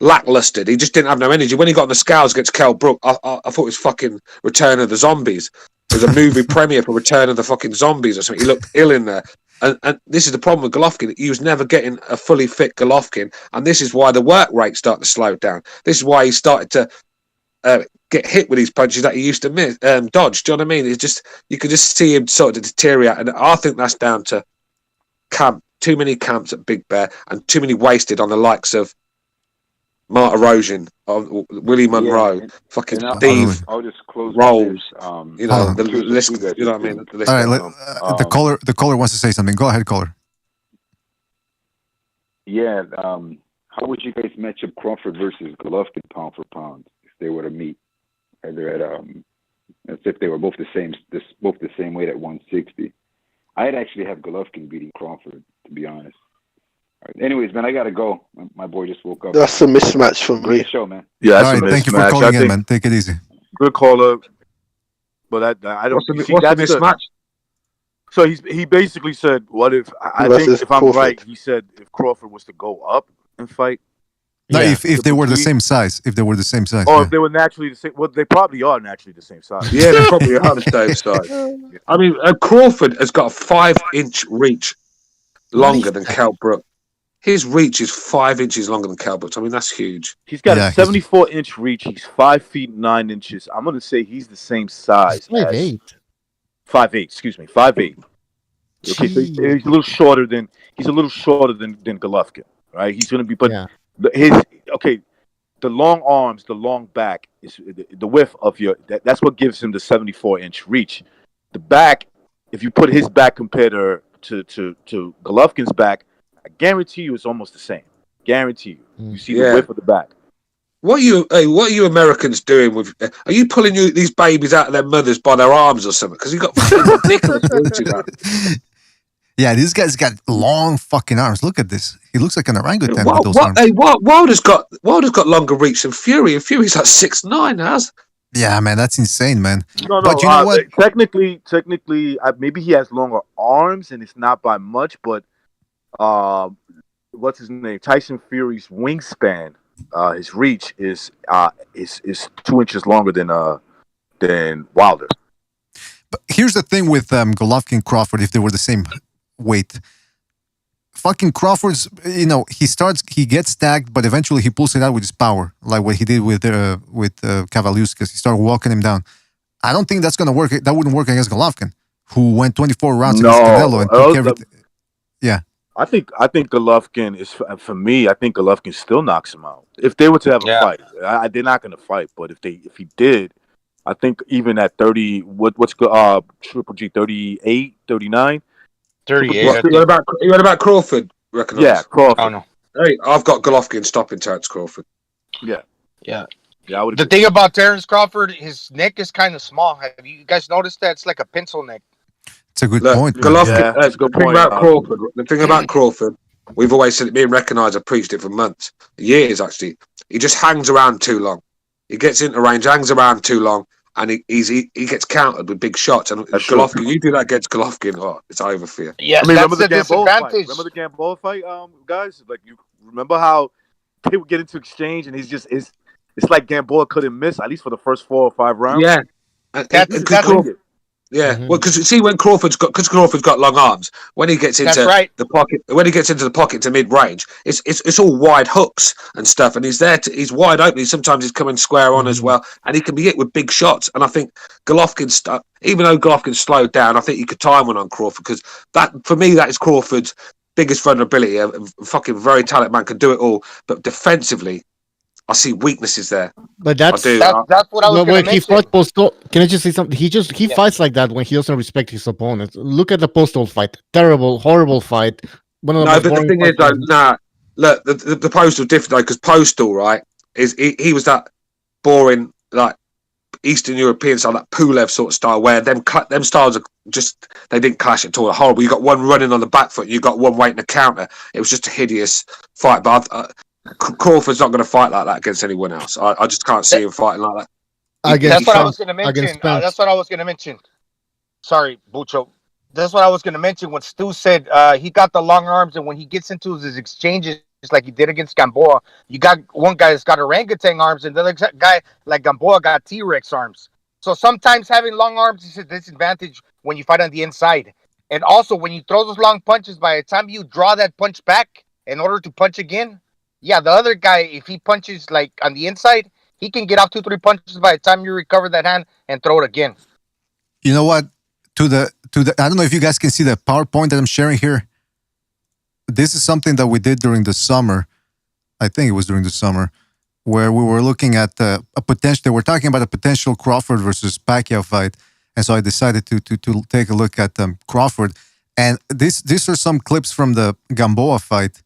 lackluster. He just didn't have no energy. When he got on the scales against Kell Brook, I thought it was fucking Return of the Zombies. It was a movie premiere for Return of the fucking Zombies or something. He looked ill in there. And this is the problem with Golovkin. He was never getting a fully fit Golovkin. And this is why the work rate started to slow down. This is why he started to get hit with these punches that he used to dodge. Do you know what I mean? It's just, you could just see him sort of deteriorate. And I think that's down to too many camps at Big Bear and too many wasted on the likes of Marta Rosin, Willie Monroe, fucking Steve, I'll just close Rolls. The list. You know what I mean? The list. All right, the caller wants to say something. Go ahead, caller. Yeah. How would you guys match up Crawford versus Golovkin pound for pound if they were to meet? Either at as if they were both the same weight at 160. I'd actually have Golovkin beating Crawford, to be honest. All right. Anyways, man, I gotta go. My boy just woke up. That's a mismatch for me. Great show, man. Yeah, that's all right, thank you for calling in, man. Take it easy. Good caller. But I don't see that's a mismatch. So he basically said, "What if I think if I'm right?" He said if Crawford was to go up and fight. No, if they were the same size. If they were the same size. Or if they were naturally the same. Well, they probably are naturally the same size. Yeah, they probably are the same size. I mean, Crawford has got a 5-inch reach longer than Kell Brook. his reach is 5 inches longer than Calvert's. I mean, that's huge. He's got a 74-inch reach. He's 5 feet 9 inches. I'm gonna say he's the same size. 5'8". 5'8". Excuse me, 5'8". Okay, so he's a little shorter than Golovkin, right? He's gonna be, but the long arms, the long back is the width of your. That's what gives him the 74-inch reach. The back, if you put his back compared to Golovkin's back, I guarantee you it's almost the same. Guarantee you. You see the width of the back. What are you Americans doing with? Are you pulling these babies out of their mothers by their arms or something? Because you got ridiculous reaches out. Yeah, this guy's got long fucking arms. Look at this. He looks like an orangutan with those arms. Hey, Wilder's got longer reach than Fury, and Fury's like 6'9". Has. Yeah, man, that's insane, man. No, but you know what? Technically, maybe he has longer arms, and it's not by much. But what's his name? Tyson Fury's wingspan, his reach is 2 inches longer than Wilder. But here's the thing with Golovkin Crawford, if they were the same weight. Fucking Crawford's, he gets stacked, but eventually he pulls it out with his power, like what he did with Kavaliauskas. He started walking him down. I don't think that's gonna work. That wouldn't work against Golovkin, who went 24 rounds against Canelo and took everything. Yeah, I think Golovkin is, for me. I think Golovkin still knocks him out if they were to have a fight. They're not gonna fight, but if he did, I think even at 30, what's Triple G 38, 39. 38. You heard about Crawford? Recognize? Yeah, Crawford. Oh no. Hey, I've got Golovkin stopping Terence Crawford. Yeah. The thing about Terence Crawford, his neck is kind of small. Have you guys noticed that? It's like a pencil neck. It's a good point. Golovkin. That's a good point. The thing about Crawford, we've always said it being recognised. I've preached it for months, years actually. He just hangs around too long. He gets into range, hangs around too long. And he gets countered with big shots. And Golovkin, you do that against Golovkin, it's over for you. Yeah, remember the Gamboa fight, guys? Like, you remember how they would get into exchange, and it's like Gamboa couldn't miss, at least for the first 4 or 5 rounds. Yeah, that's it. Yeah, well, because see, when Crawford's got long arms, when he gets into the pocket, to mid range, it's all wide hooks and stuff, and he's wide open. Sometimes he's coming square on as well, and he can be hit with big shots. And I think Golovkin's even though Golovkin's slowed down, I think he could time one on Crawford, because that, for me, that is Crawford's biggest vulnerability. A fucking very talented man, can do it all, but defensively, I see weaknesses there. But that's what I was going to mention. Can I just say something? He fights like that when he doesn't respect his opponent. Look at the Postal fight. Terrible, horrible fight. But the thing is, look, the Postal different though, because Postal, right, is he was that boring, like Eastern European style, that Pulev sort of style, where them styles are just, they didn't clash at all. Horrible. You got one running on the back foot, you got one waiting to counter. It was just a hideous fight. But Crawford's not going to fight like that against anyone else. I just can't see him fighting like that. That's what I was going to mention. That's what I was going to mention. Sorry, Bucho. That's what I was going to mention when Stu said he got the long arms, and when he gets into his exchanges, like he did against Gamboa, you got one guy that's got orangutan arms, and the other guy, like Gamboa, got T-Rex arms. So sometimes having long arms is a disadvantage when you fight on the inside. And also, when you throw those long punches, by the time you draw that punch back in order to punch again, yeah, the other guy, if he punches like on the inside, he can get off 2-3 punches by the time you recover that hand and throw it again. You know what? To the I don't know if you guys can see the PowerPoint that I'm sharing here. This is something that we did during the summer. I think it was during the summer, where we were looking at a potential. They were talking about a potential Crawford versus Pacquiao fight, and so I decided to take a look at Crawford. And these are some clips from the Gamboa fight.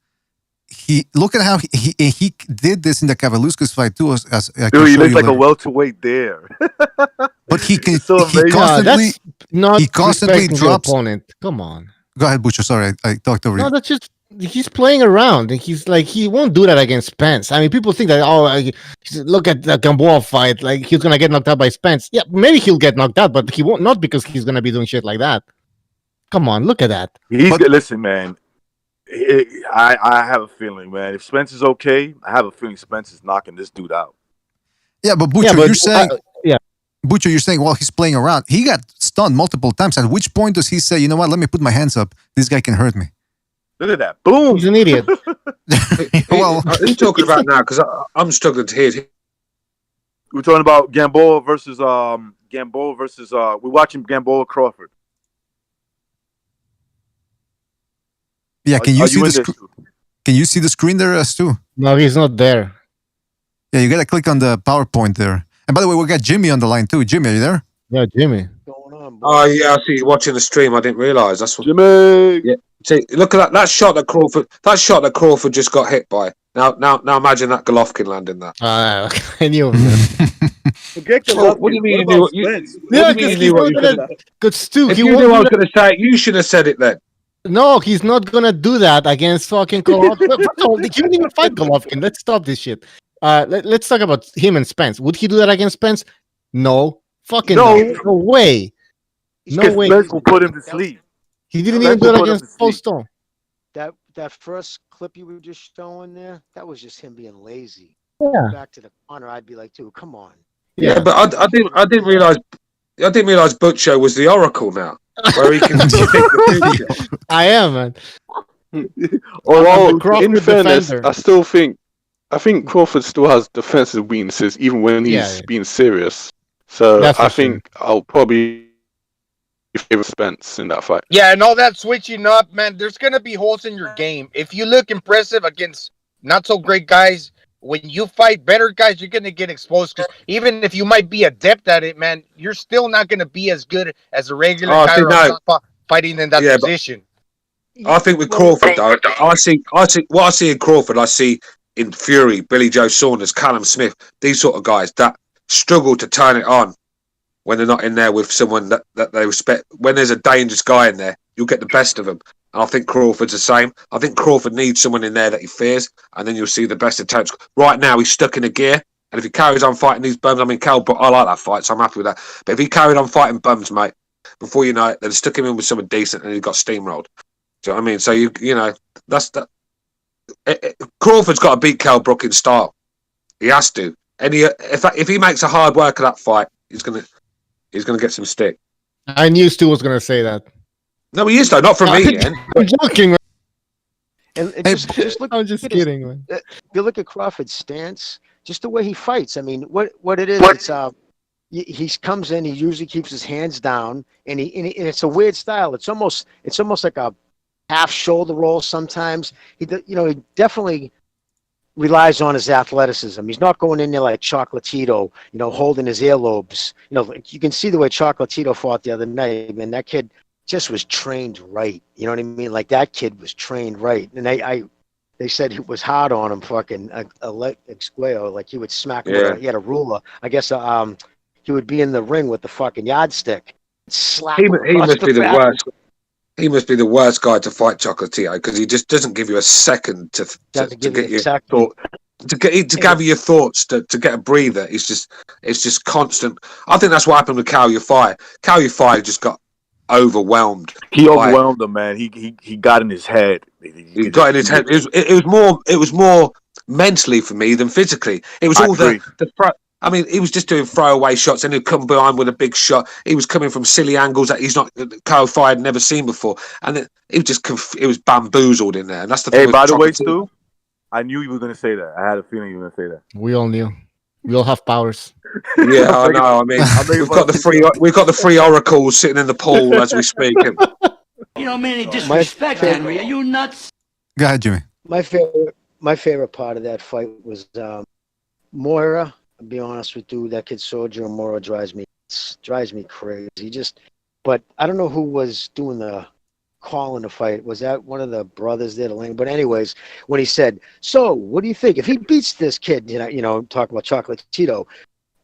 Look at how he did this in the Kavaliauskas fight too. Dude, he looks like a welterweight there. But he can. So he constantly drops. Opponent. Come on. Go ahead, Butcher. Sorry, I talked over you. No, that's just he's playing around, and he won't do that against Spence. I mean, people think that look at the Gamboa fight, like he's gonna get knocked out by Spence. Yeah, maybe he'll get knocked out, but he won't. Not because he's gonna be doing shit like that. Come on, look at that. Listen, man. I have a feeling, man. If Spence is okay, I have a feeling Spence is knocking this dude out. Yeah, but Butcher, you're saying, Butcher, you're saying, well, he's playing around. He got stunned multiple times. At which point does he say, you know what? Let me put my hands up. This guy can hurt me. Look at that. Boom. He's an idiot. Well, Who are you talking about now? Because I'm struggling to hear. We're talking about Gamboa versus we're watching Gamboa Crawford. yeah. Can you Are see in the this? screen? Can you see the screen there, Stu? No, he's not there. Yeah, you gotta click on the PowerPoint there. And by the way, we got Jimmy on the line too. Jimmy, are you there? Yeah, Jimmy. Going on, boy. Oh yeah, I see you watching the stream. I didn't realise. That's what. Jimmy. Yeah. See, look at that shot that Crawford. That shot that Crawford just got hit by. Now imagine that Golovkin landing that. I knew. Forget the What do you mean? Yeah, because he's not gonna. Good Stu. If He you won't knew I do was that. going to say it, you should have said it then. No, he's not gonna do that against fucking Golovkin. First of all, he didn't even fight Golovkin. Let's stop this shit. Let's talk about him and Spence. Would he do that against Spence? No. Fucking no. No way. No way. Spence will put him to sleep. He didn't even do it against Paul Stone. That first clip you were just showing there, that was just him being lazy. Yeah. Back to the corner, I'd be like, dude, come on. Yeah, but I didn't realize Butcho was the Oracle now, where he can predict the future. I am, man. Although, Crawford in fairness, defender. I think Crawford still has defensive weaknesses, even when he's being serious. So That's I for sure. think I'll probably favor Spence in that fight. Yeah, and all that switching up, man, there's going to be holes in your game. If you look impressive against not so great guys, when you fight better guys, you're going to get exposed. Because even if you might be adept at it, man, you're still not going to be as good as a regular guy or a southpaw fighting in that position. I think with Crawford, though, I see what I see in Crawford, I see in Fury, Billy Joe Saunders, Callum Smith, these sort of guys that struggle to turn it on when they're not in there with someone that they respect. When there's a dangerous guy in there, you'll get the best of them. And I think Crawford's the same. I think Crawford needs someone in there that he fears, and then you'll see the best of Terence. Right now, he's stuck in a gear, and if he carries on fighting these bums, I mean, I like that fight, so I'm happy with that. But if he carried on fighting bums, mate, before you know it, they'd stuck him in with someone decent, and he got steamrolled. Do you know what I mean? So you know that's that. Crawford's got to beat Kell Brook in style. He has to. And if he makes a hard work of that fight, he's gonna get some stick. I knew Stu was gonna say that. No, he is though. Not from me. Ian. I'm joking. Man. And just look. I'm just kidding, man. If you look at Crawford's stance, just the way he fights. I mean, what it is, it's he comes in. He usually keeps his hands down, and and it's a weird style. It's almost like a half shoulder roll sometimes. He definitely relies on his athleticism. He's not going in there like Chocolatito, holding his earlobes. Like you can see the way Chocolatito fought the other night. Man, that kid just was trained right. You know what I mean? Like that kid was trained right. And they said it was hard on him, fucking Exqueo. Like he would smack him. He had a ruler. I guess he would be in the ring with the fucking yardstick. Slap He him must across be the back. worst. He must be the worst guy to fight Chocolatito because he just doesn't give you a second to get your thought, to gather your thoughts, to get a breather. It's just constant. I think that's what happened with Cal Yafai. Cal Yafai just got overwhelmed. He overwhelmed him, man. He got in his head. He got in his head. It was more mentally for me than physically. It was all the I mean, he was just doing throwaway shots, and he'd come behind with a big shot. He was coming from silly angles that Kyle Fry had never seen before, and it was bamboozled in there. And that's the thing. Hey, by the way, Stu, I knew you were going to say that. I had a feeling you were going to say that. We all knew. We all have powers. Yeah, I know. I mean, we've got the three oracles sitting in the pool as we speak. You don't mean any disrespect, Henry. Are you nuts? Go ahead, Jimmy. My favorite part of that fight was Moira. I'll be honest with you, that kid Sergio Moro drives me crazy. But I don't know who was doing the call in the fight. Was that one of the brothers there? But anyways, when he said, "So, what do you think if he beats this kid?" Talk about Chocolatito.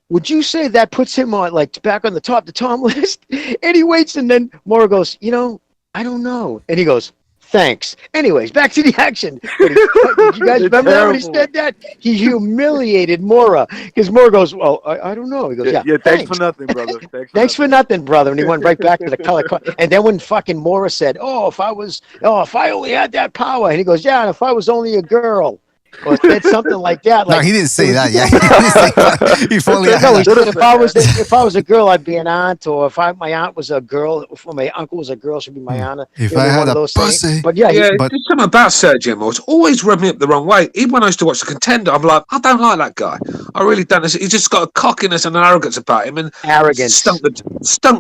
Would you say that puts him on back on the top to Tom list? And he waits, and then Moro goes, "I don't know," and he goes, "Thanks." Anyways, back to the action. Did you guys remember that when he said that? He humiliated Mora because Mora goes, "Well, I don't know." He goes, "Yeah, thanks for nothing, brother. Thanks for nothing, brother." And he went right back to the color. And then when fucking Mora said, if I only had that power," and he goes, "Yeah, and if I was only a girl," or said something like that. No, Like, he didn't say that. Yeah, he finally. no, he said if I was a girl, I'd be an aunt, or if my aunt was a girl, if my uncle was a girl, she'd be my aunt. If I had a pussy, but yeah, there's something about Sergio Moore. Always rubbed me up the wrong way. Even when I used to watch The Contender, I'm like, I don't like that guy. I really don't. He's just got a cockiness and an arrogance about him, and stunk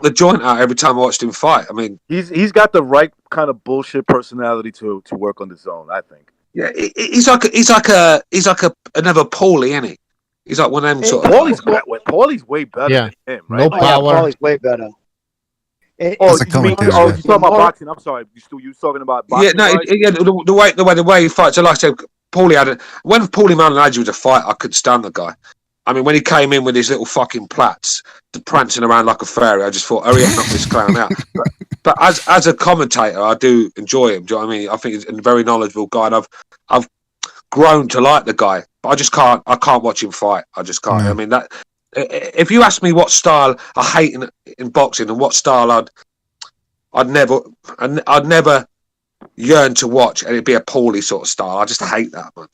the joint out every time I watched him fight. I mean, he's got the right kind of bullshit personality to work on the zone, I think. Yeah, he's like another Paulie, isn't he? He's like one of them sort of. Paulie's way better than him, right? No power. Yeah, Paulie's way better. You talking about boxing? I'm sorry, you talking about boxing? Yeah, the way he fights. So like I said, when Paulie Malignaggi was a fight, I couldn't stand the guy. I mean, when he came in with his little fucking plats, prancing around like a fairy, I just thought, hurry up, knock this clown out. But as a commentator, I do enjoy him. Do you know what I mean? I think he's a very knowledgeable guy, and I've grown to like the guy. But I just can't. I can't watch him fight. I just can't. I mean, that. If you ask me what style I hate in boxing and what style I'd never yearn to watch, and it'd be a Paulie sort of style. I just hate that, man.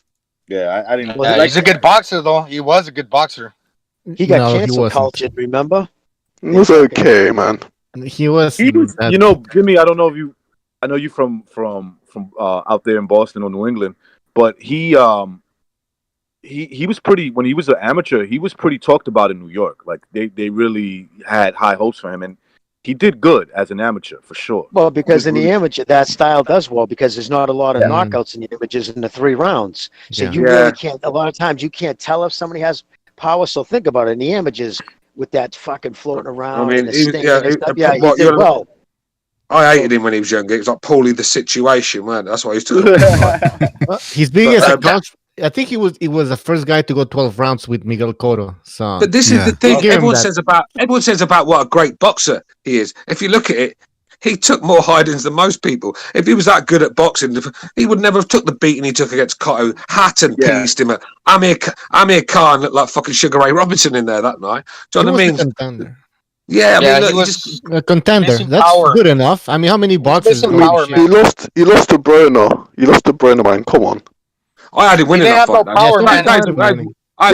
Yeah, I didn't. He's a good boxer, though. He was a good boxer. He got cancel cultured. Remember? It was okay, man. He was. You know, Jimmy. I don't know if you. I know you from out there in Boston or New England, but he was pretty when he was an amateur. He was pretty talked about in New York. Like they really had high hopes for him, and he did good as an amateur for sure. Well, because in the amateur, that style does well because there's not a lot of knockouts in the amateurs in the 3 rounds. So you really can't. A lot of times you can't tell if somebody has power. So think about it in the amateurs with that fucking floating around. I mean, he did well. I hated him when he was younger. It was like Paulie the Situation, man. That's what I used to. His biggest account. I think he was the first guy to go 12 rounds with Miguel Cotto. So, but this is the thing everyone says about what a great boxer he is. If you look at it, he took more hidings than most people. If he was that good at boxing, he would never have took the beating he took against Cotto. Hatton pieced him. Amir Khan looked like fucking Sugar Ray Robinson in there that night. Do you know what I mean? Contender. Yeah, I mean, he was a contender. That's good enough. I mean, how many boxers? He lost to Bruno. You lost to Bruno, man. Come on. I had him winning that fight.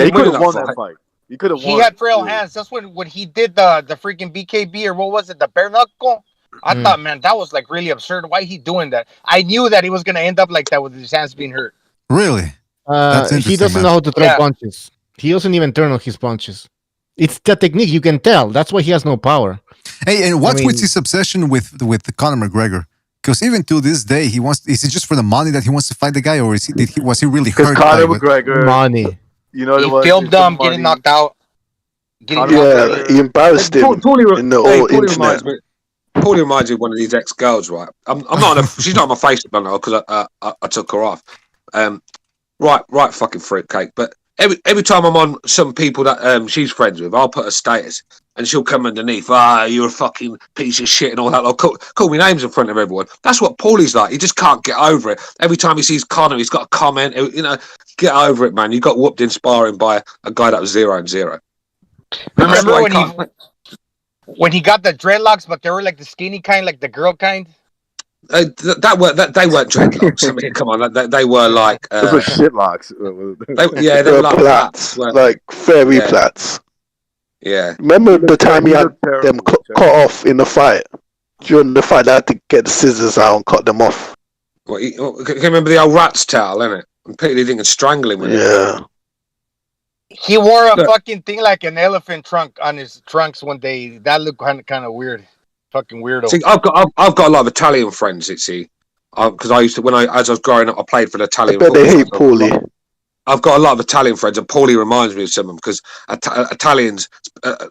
He could have won that fight. He could have won. He had frail hands. That's when he did the freaking BKB or what was it, the bare knuckle. I thought, man, that was like really absurd. Why he doing that? I knew that he was gonna end up like that with his hands being hurt. Really? He doesn't know how to throw punches. He doesn't even turn on his punches. It's the technique. You can tell. That's why he has no power. Hey, and what's with his obsession with Conor McGregor? Because even to this day, is it just for the money that he wants to fight the guy, or was he really hurt? Conor McGregor, money. You know, he filmed them getting knocked out. He embarrassed him in the whole internet. Paulie reminds me of one of these ex-girls, right? I'm not. She's not on my Facebook now because I took her off. Right, fucking fruitcake. But every time I'm on some people that she's friends with, I'll put a status. And she'll come underneath, you're a fucking piece of shit and all that. Like, call me names in front of everyone. That's what Paulie's like. He just can't get over it. Every time he sees Conor, he's got a comment. You know, get over it, man. You got whooped in sparring by a guy that was 0-0. Remember when he got the dreadlocks, but they were like the skinny kind, like the girl kind? They weren't dreadlocks. I mean, come on, they were like those were shitlocks. They were like plaits, like fairy plaits. Yeah. Remember the time he had them cut off in the fight? During the fight, they had to get the scissors out and cut them off. Can you remember the old rat's tail, innit? And Peter didn't strangle him with it. He wore a fucking thing like an elephant trunk on his trunks one day. That looked kind of weird. Fucking weirdo. See, I've got a lot of Italian friends, because I used to, as I was growing up, I played for the Italian. I bet they hate Paulie. I've got a lot of Italian friends, and Paulie reminds me of some of them because Italians,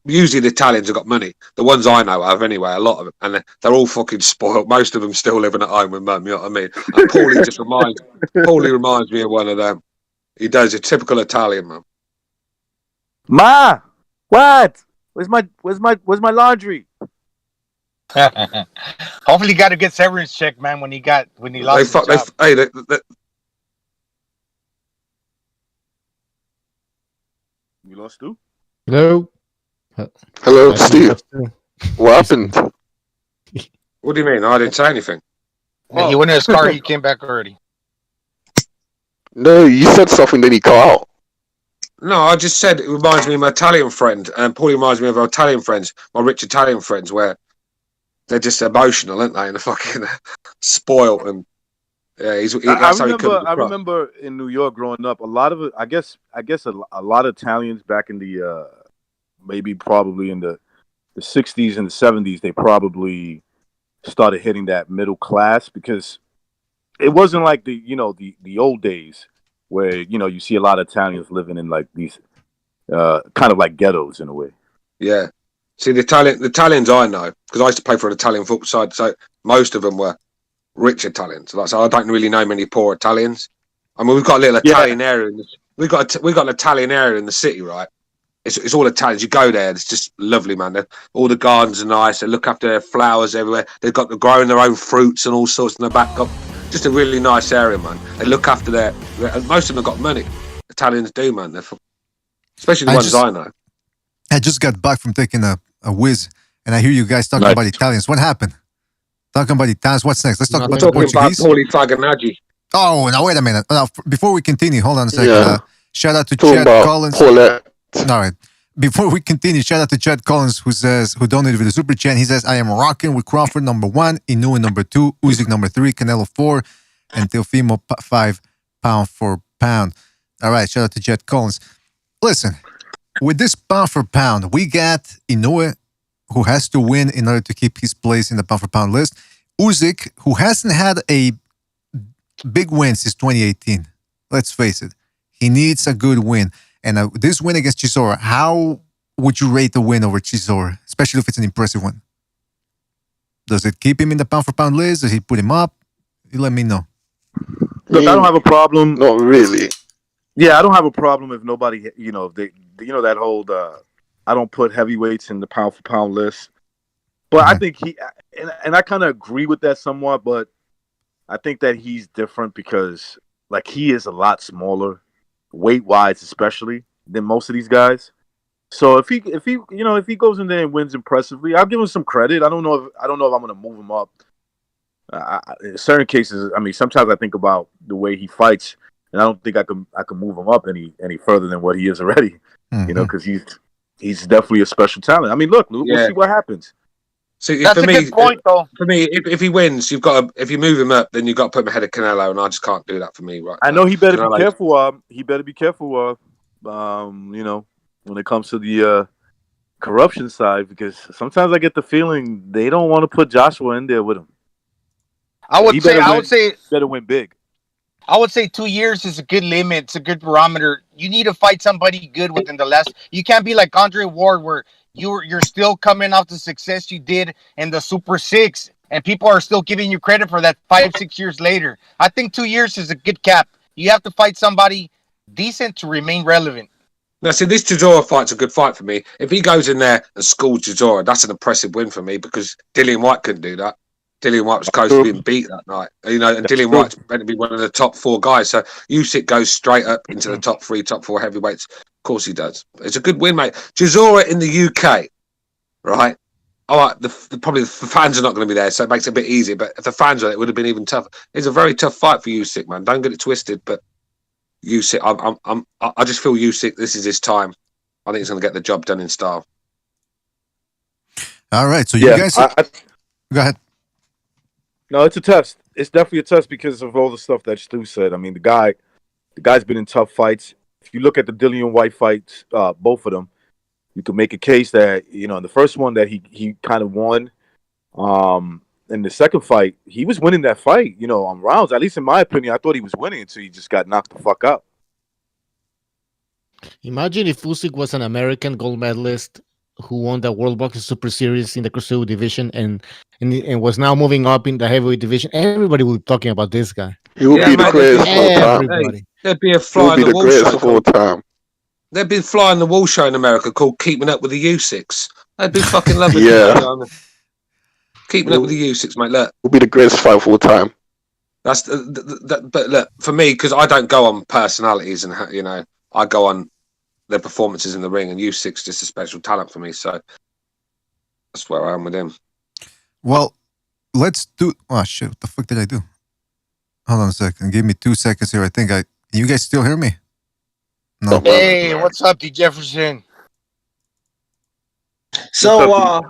usually the Italians have got money. The ones I know have, anyway, a lot of them, and they're all fucking spoiled. Most of them still living at home with mum. You know what I mean? And Paulie reminds me of one of them. He does a typical Italian, man. Ma, what? Where's my laundry? Hopefully, he got to get severance check, man. When he lost his job. You lost Stu? Hello, Stu. What happened? What do you mean? I didn't say anything. He went in his car. He came back already. No, you said something, then he cut out. No, I just said it reminds me of my Italian friend, and Paulie reminds me of our Italian friends, my rich Italian friends, where they're just emotional, aren't they? And they're fucking spoiled, and yeah, I remember in New York growing up, a lot of it. I guess a lot of Italians back in the maybe probably in the 60s and the 70s, they probably started hitting that middle class because it wasn't like the old days where you see a lot of Italians living in like these kind of like ghettos in a way. Yeah. See, the Italians I know, because I used to play for an Italian football side, so most of them were rich Italians. So I don't really know many poor Italians. I mean, we've got a little Italian area. We've got an Italian area in the city, right? It's all Italians. You go there, it's just lovely, man. All the gardens are nice. They look after their flowers everywhere. They've got growing their own fruits and all sorts in the back. Just a really nice area, man. They look after most of them have got money. Italians do, man. Especially the ones I know. I just got back from taking a whiz, and I hear you guys talking about Italians. What happened? Talking about Italians. What's next? Let's talk about the Portuguese. Paulie Faganaggi. Oh, now wait a minute. Now, before we continue, hold on a second. Yeah. Shout out to Chad Collins. All right. Before we continue, shout out to Chad Collins who donated with the super chat. He says, I am rocking with Crawford number 1, Inoue number 2, Usyk number 3, Canelo 4, and Teofimo 5 pound for pound. All right, shout out to Chad Collins. Listen, with this pound for pound, we got Inoue, who has to win in order to keep his place in the pound for pound list. Usyk, who hasn't had a big win since 2018. Let's face it. He needs a good win. And this win against Chisora, how would you rate the win over Chisora, especially if it's an impressive one? Does it keep him in the pound for pound list? Does he put him up? You let me know. Look, I don't have a problem. Not really. Yeah, I don't have a problem if nobody, if they, that whole, I don't put heavyweights in the pound for pound list. But I think and I kind of agree with that somewhat, but I think that he's different because, like, he is a lot smaller, weight-wise especially, than most of these guys. So if he goes in there and wins impressively, I'll give him some credit. I don't know if I'm going to move him up. In certain cases, I mean, sometimes I think about the way he fights, and I don't think I can move him up any further than what he is already. Mm-hmm. Because he's definitely a special talent. I mean, look, we'll see what happens. So that's a good point, though. For me, if he wins, if you move him up, then you've got to put him ahead of Canelo, and I just can't do that for me, right? I know he better be careful. He better be careful. When it comes to the corruption side, because sometimes I get the feeling they don't want to put Joshua in there with him. I would say better win big. I would say 2 years is a good limit. It's a good barometer. You need to fight somebody good within the last. You can't be like Andre Ward, where you're still coming off the success you did in the Super 6, and people are still giving you credit for that 5-6 years later. I think 2 years is a good cap. You have to fight somebody decent to remain relevant. Now, see, this Chisora fight's a good fight for me. If he goes in there and schools Chisora, that's an impressive win for me, because Dillian White couldn't do that. Dillian White was close to being beat that night, and Dillian White's meant to be one of the top 4 guys. So Usyk goes straight up into the top 3, top 4 heavyweights. Of course he does. It's a good win, mate. Chisora in the UK, right? All right, probably the fans are not going to be there, so it makes it a bit easier. But if the fans are, it would have been even tougher. It's a very tough fight for Usyk, man. Don't get it twisted, but Usyk, I just feel Usyk. This is his time. I think he's going to get the job done in style. All right, so you guys, go ahead. No, it's a test. It's definitely a test because of all the stuff that Stu said. I mean, the guy's been in tough fights. If you look at the Dillian White fights, both of them, you could make a case that in the first one that he kind of won. In the second fight, he was winning that fight, on rounds. At least in my opinion, I thought he was winning until he just got knocked the fuck out. Imagine if Usyk was an American gold medalist who won the World Boxing Super Series in the cruiserweight division and was now moving up in the heavyweight division. Everybody would be talking about this guy. He would be the greatest of all time. Everybody. There'd be a fly in the wall show of all time. There'd be a fly in the wall show in America called Keeping Up with the U6. That'd be fucking lovely. Yeah. Keeping Up with the U6, mate. Look, will be the greatest fight of all time. That's but look, for me, because I don't go on personalities and I go on their performances in the ring, and U6 just a special talent for me. So that's where I am with him. Well, let's do. Oh shit! What the fuck did I do? Hold on a second. Give me 2 seconds here. I think I You guys still hear me? No. Hey, what's up, D. Jefferson? So,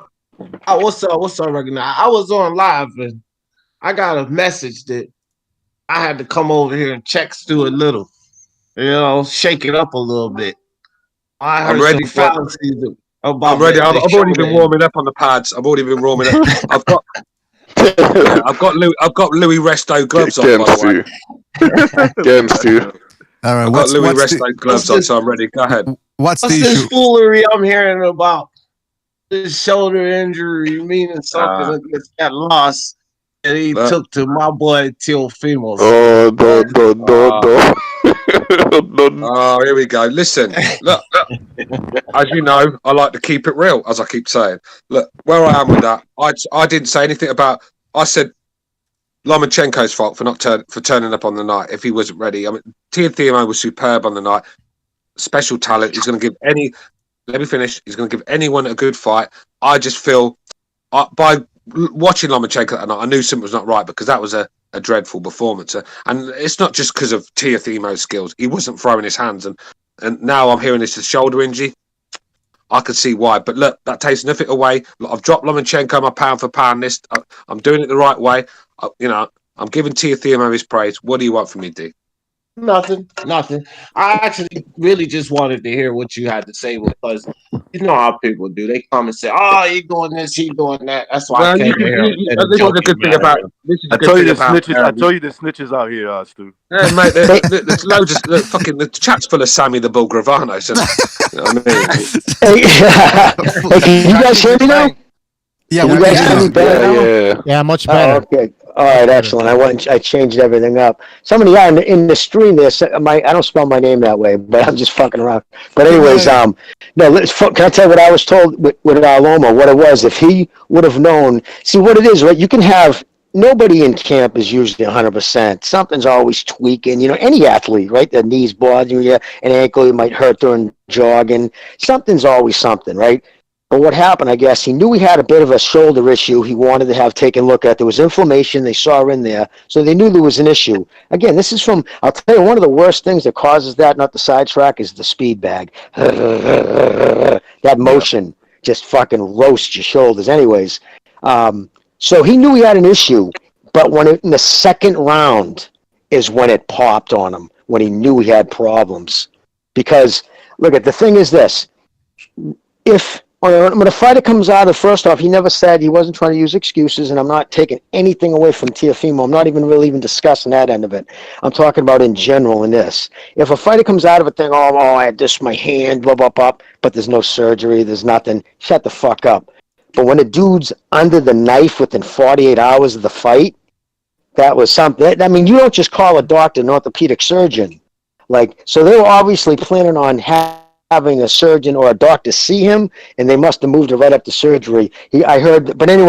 what's up, Regular? I was on live and I got a message that I had to come over here and check Stu a little, shake it up a little bit. I'm ready. I'm ready. I've already been warming up on the pads. I've already been warming up. I've got Louis Resto gloves on, by the way. Against you. All right, I've got Louis Resto gloves on, so I'm ready. Go ahead. What's the this issue? foolery I'm hearing about? This shoulder injury, meaning something against that loss that he took to my boy Teofimo. Oh, here we go. Listen, look, as you know, I like to keep it real, as I keep saying. Look, where I am with that, I didn't say anything about. I said Lomachenko's fault for turning up on the night if he wasn't ready. I mean, Teofimo was superb on the night. Special talent. He's going to give any. Let me finish. He's going to give anyone a good fight. I just feel by watching Lomachenko that night, I knew something was not right because that was a dreadful performance. And it's not just because of Teofimo's skills. He wasn't throwing his hands. And now I'm hearing this shoulder injury. I can see why. But look, that takes nothing away. Look, I've dropped Lomachenko on my pound for pound list. I'm doing it the right way. I'm giving Teofimo his praise. What do you want from me, D? Nothing. I actually really just wanted to hear what you had to say because you know how people do. They come and say, "Oh, he doing this, he doing that." That's why I came here. This is a good thing about. I told you the snitches out here, Stu. Yeah, mate. There's loads of the chat's full of Sammy the Bull Gravano. So, you know what I mean? Hey, can you guys hear me now? Yeah, you guys hear me better now? Yeah, much better. Okay. All right, excellent. I changed everything up. Somebody in the stream there said I don't spell my name that way, but I'm just fucking around. But anyways, can I tell you what I was told with Loma? What it was, if he would have known. See what it is, right? You can have nobody in camp is usually 100%. Something's always tweaking. Any athlete, right? The knees bothering you, an ankle you might hurt during jogging. Something's always something, right? But what happened, I guess, he knew he had a bit of a shoulder issue he wanted to have taken a look at. There was inflammation they saw in there, so they knew there was an issue. Again, this is I'll tell you, one of the worst things that causes that, not the sidetrack, is the speed bag. That motion just fucking roasts your shoulders. Anyways, so he knew he had an issue, but in the second round is when it popped on him, when he knew he had problems. Because, look, the thing is this. When a fighter comes out, first off, he never said, he wasn't trying to use excuses, and I'm not taking anything away from Teofimo. I'm not even discussing that end of it. I'm talking about in general in this. If a fighter comes out of it thinking, I had this, my hand, blah, blah, blah, but there's no surgery, there's nothing, shut the fuck up. But when a dude's under the knife within 48 hours of the fight, that was something. I mean, you don't just call a doctor, an orthopedic surgeon. So they were obviously planning on having a surgeon or a doctor see him, and they must have moved it right up to surgery. I heard it they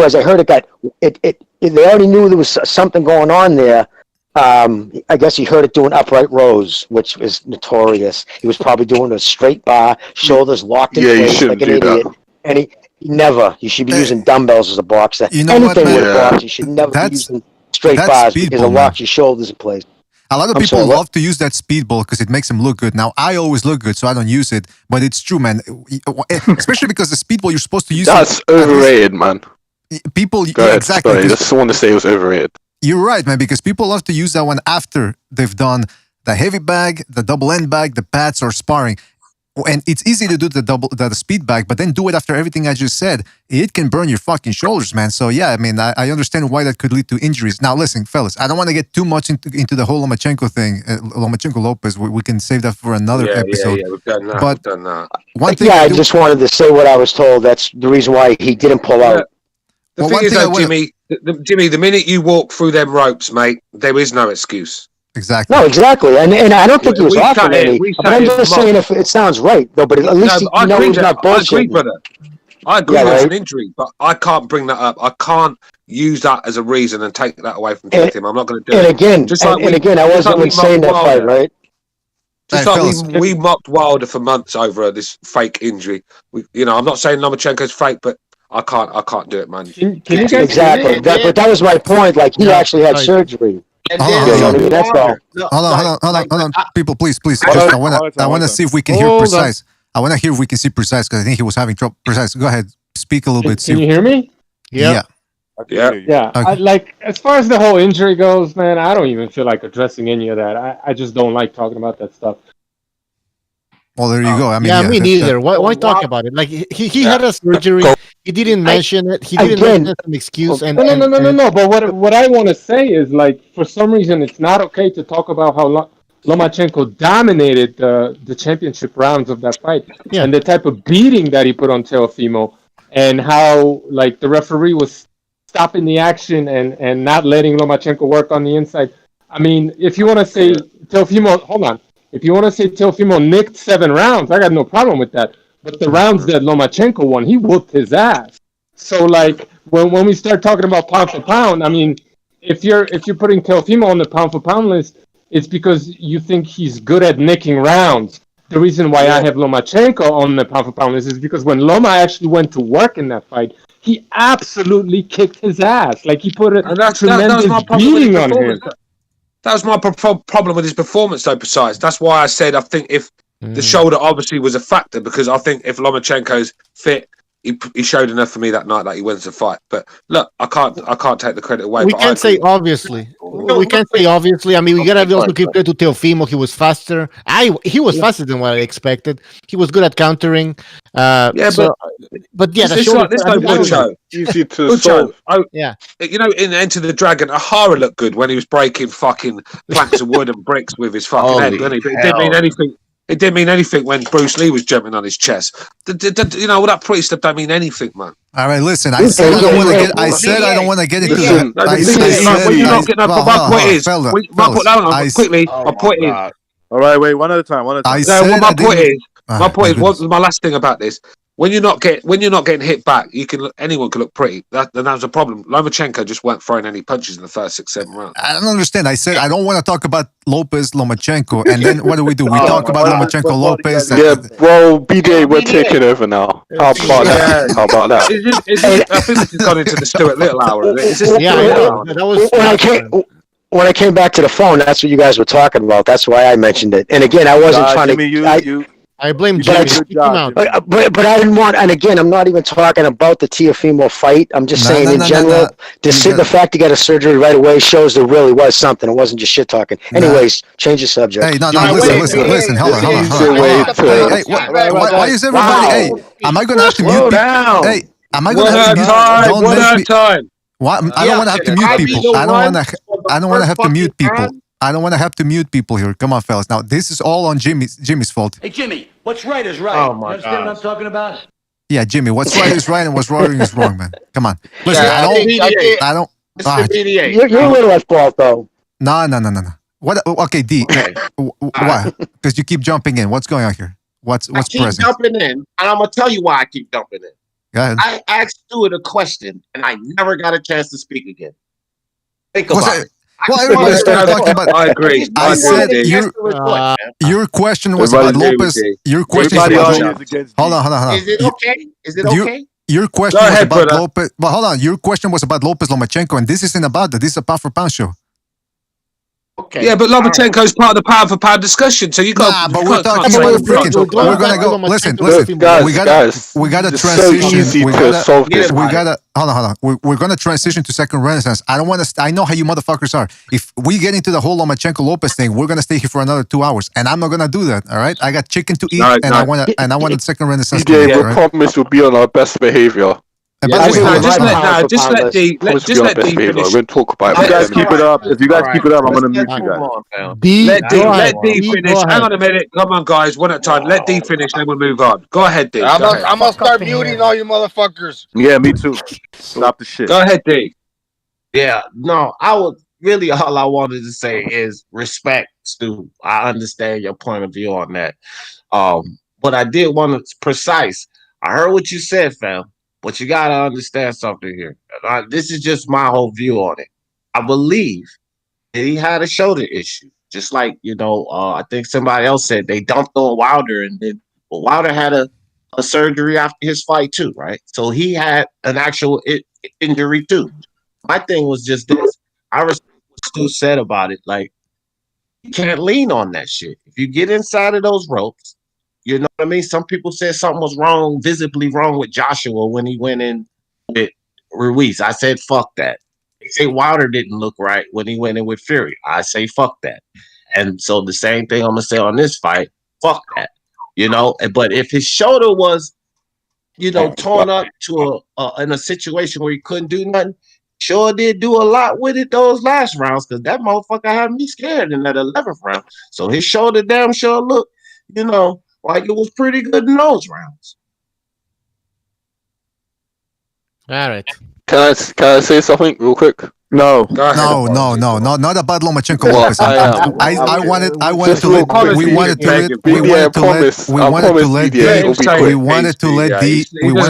already knew there was something going on there. I guess he heard it doing upright rows, which is notorious. He was probably doing a straight bar, shoulders locked in place like an idiot. And he never. You should be using dumbbells as a boxer. Anything with a box, you should never be using straight bars because it locks your shoulders in place. A lot of people love to use that speedball because it makes them look good. Now, I always look good, so I don't use it. But it's true, man. Especially because the speedball, you're supposed to use That's overrated, man. People, exactly. Sorry, I just want to say it was overrated. You're right, man, because people love to use that one after they've done the heavy bag, the double end bag, the pads, or sparring. And it's easy to do the speed bag, but then do it after everything I just said. It can burn your fucking shoulders, man. So yeah, I mean, I understand why that could lead to injuries. Now, listen, fellas, I don't want to get too much into the whole Lomachenko thing, Lomachenko Lopez. We can save that for another episode. Yeah, we've done that. One thing I just wanted to say what I was told. That's the reason why he didn't pull out. The thing is, though, Jimmy, the minute you walk through them ropes, mate, there is no excuse. Exactly. No, exactly, and I don't think he was offering any. But I'm just saying, if it sounds right, though. But at least he knows he's not bullshitting. I agree, brother. I agree. There's an injury, but I can't bring that up. I can't use that as a reason and take that away from him. I'm not going to do it. And again, I wasn't saying that fight, right? Just like we mocked Wilder for months over this fake injury. I'm not saying Lomachenko's fake, but I can't do it, man. Exactly. But that was my point. Like he actually had surgery. Hold on. People, please. I want to see if we can hear precise. I want to hear if we can see precise because I think he was having trouble. Precise. Go ahead. Speak a little bit. Can you hear me? Yeah. Yeah. Okay. Like as far as the whole injury goes, man, I don't even feel like addressing any of that. I just don't like talking about that stuff. Well, there you go. I mean, me neither. Why talk about it? Like he had a surgery. He didn't mention it. He didn't mention it as an excuse. No. But what I want to say is, like, for some reason, it's not okay to talk about how Lomachenko dominated the championship rounds of that fight, and the type of beating that he put on Teofimo, and how like the referee was stopping the action and not letting Lomachenko work on the inside. I mean, if you want to say Teofimo, hold on. If you want to say Teofimo nicked 7 rounds, I got no problem with that. But the rounds that Lomachenko won, he whooped his ass. So like when we start talking about pound for pound, I mean, if you're putting Teofimo on the pound for pound list, it's because you think he's good at nicking rounds. The reason why I have Lomachenko on the pound for pound list is because when Loma actually went to work in that fight, he absolutely kicked his ass. Like he put a tremendous beating on him. That was my problem with his performance, though, Precise. That's why I said I think if the shoulder obviously was a factor, because I think if Lomachenko's fit, he showed enough for me that night that he wins the fight. But look, I can't take the credit away. We can't say obviously. We can't say obviously. I mean, we gotta also give credit to Teofimo. He was faster. He was faster than what I expected. He was good at countering. But there's no point, Joe. Easy to solve. You know, in Enter the Dragon, Ahara looked good when he was breaking fucking planks of wood and bricks with his fucking head, didn't he? But it didn't mean anything. It didn't mean anything when Bruce Lee was jumping on his chest. You know, all that pretty stuff don't mean anything, man. All right, listen. I said I don't want to get into that. My point is. All right, wait, one at a time. My point is, what was my last thing about this? When you're not getting hit back, anyone can look pretty. That was a problem. Lomachenko just weren't throwing any punches in the first 6-7 rounds. I don't understand. I said I don't want to talk about Lomachenko, and then what do? We talk about Lomachenko Lopez. BJ, we're taking over now. How about that? How about that? I think this has gone into the Stuart Little hour. When I came back to the phone, that's what you guys were talking about. That's why I mentioned it. And again, I wasn't trying to. I blame Jimmy. But I didn't want, and again, I'm not even talking about the Teofimo fight. I'm just saying in general, the fact he got a surgery right away shows there really was something. It wasn't just shit talking. Anyways, change the subject. Hey, listen. Hold on. Hey, why is everybody? Hey, am I gonna have to mute people? Hey, am I gonna have to mute? One at a time. Why? I don't want to have to mute people. I don't want to have to mute people. I don't want to have to mute people here. Come on, fellas. Now, this is all on Jimmy's fault. Hey, Jimmy, what's right is right. Oh, my you understand what I'm talking about? Yeah, Jimmy, what's right is right and what's wrong is wrong, man. Come on. Listen, I don't. You're a little at fault, though. No. What? Okay, D. Why? Because you keep jumping in. What's going on here? What's present? I keep jumping in, and I'm going to tell you why I keep jumping in. Go ahead. I asked Stuart a question, and I never got a chance to speak again. Think about it. Well, everybody started talking about. I agree. I said your question was about Lopez. Your question was about. Hold on. Is it okay? Is it okay? Your question was about Lopez. But hold on. Your question was about Lopez Lomachenko, and this isn't about that. This is a pound for pound show. Okay. Yeah, but Lomachenko's part of the pound for pound discussion, so you got. But we're talking about freaking. We're gonna go. Listen. Guys, we gotta it's transition. So easy to solve this. We gotta hold on. We're gonna transition to second renaissance. I don't want to. I know how you motherfuckers are. If we get into the whole Lomachenko Lopez thing, we're gonna stay here for another 2 hours, and I'm not gonna do that. All right. I got chicken to eat, I want the second renaissance. We promise we'll be on our best behavior. Just let D finish. We're going to talk about it. If you guys keep it up, I'm going to mute you guys. Let D finish. Hang on a minute. Come on, guys. One at a time. Let D finish, then we'll move on. Go ahead, D. I'm going to start muting all you motherfuckers. Yeah, me too. Stop the shit. Go ahead, D. Yeah, no, all I wanted to say is respect, Stu. I understand your point of view on that. But I did want to precise. I heard what you said, fam. But you got to understand something here. This is just my whole view on it. I believe that he had a shoulder issue. Just like, I think somebody else said they dumped on Wilder, and then Wilder had a surgery after his fight too, right? So he had an actual injury too. My thing was just this. I respect what Stu said about it. Like, you can't lean on that shit. If you get inside of those ropes, you know what I mean? Some people said something was wrong, visibly wrong with Joshua when he went in with Ruiz. I said, fuck that. They say Wilder didn't look right when he went in with Fury. I say, fuck that. And so the same thing I'm going to say on this fight, fuck that. You know, but if his shoulder was, you know, torn up to in a situation where he couldn't do nothing, sure did do a lot with it those last rounds, because that motherfucker had me scared in that 11th round. So his shoulder damn sure looked, you know, like it was pretty good in those rounds. All right. Can I say something real quick? No, no, not about Lomachenko Lopez. I wanted to let we wanted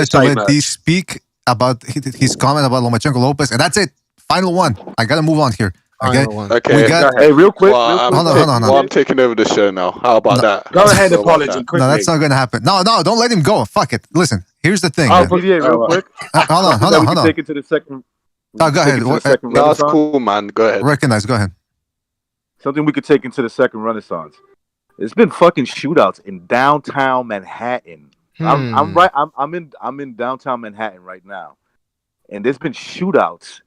to let D speak about his comment about Lomachenko Lopez, and that's it. Final one. I gotta move on here. Okay. Okay. We got, hey, real quick. Hold on. I'm taking over the show now. How about that? Go ahead, apology quickly. No, that's not gonna happen. No, don't let him go. Fuck it. Listen, here's the thing. PDA, real quick. Hold on. Take it to the second. Go ahead. No, that's cool, man. Go ahead. Recognize. Go ahead. Something we could take into the second renaissance. It's been fucking shootouts in downtown Manhattan. I'm in downtown Manhattan right now, and there's been shootouts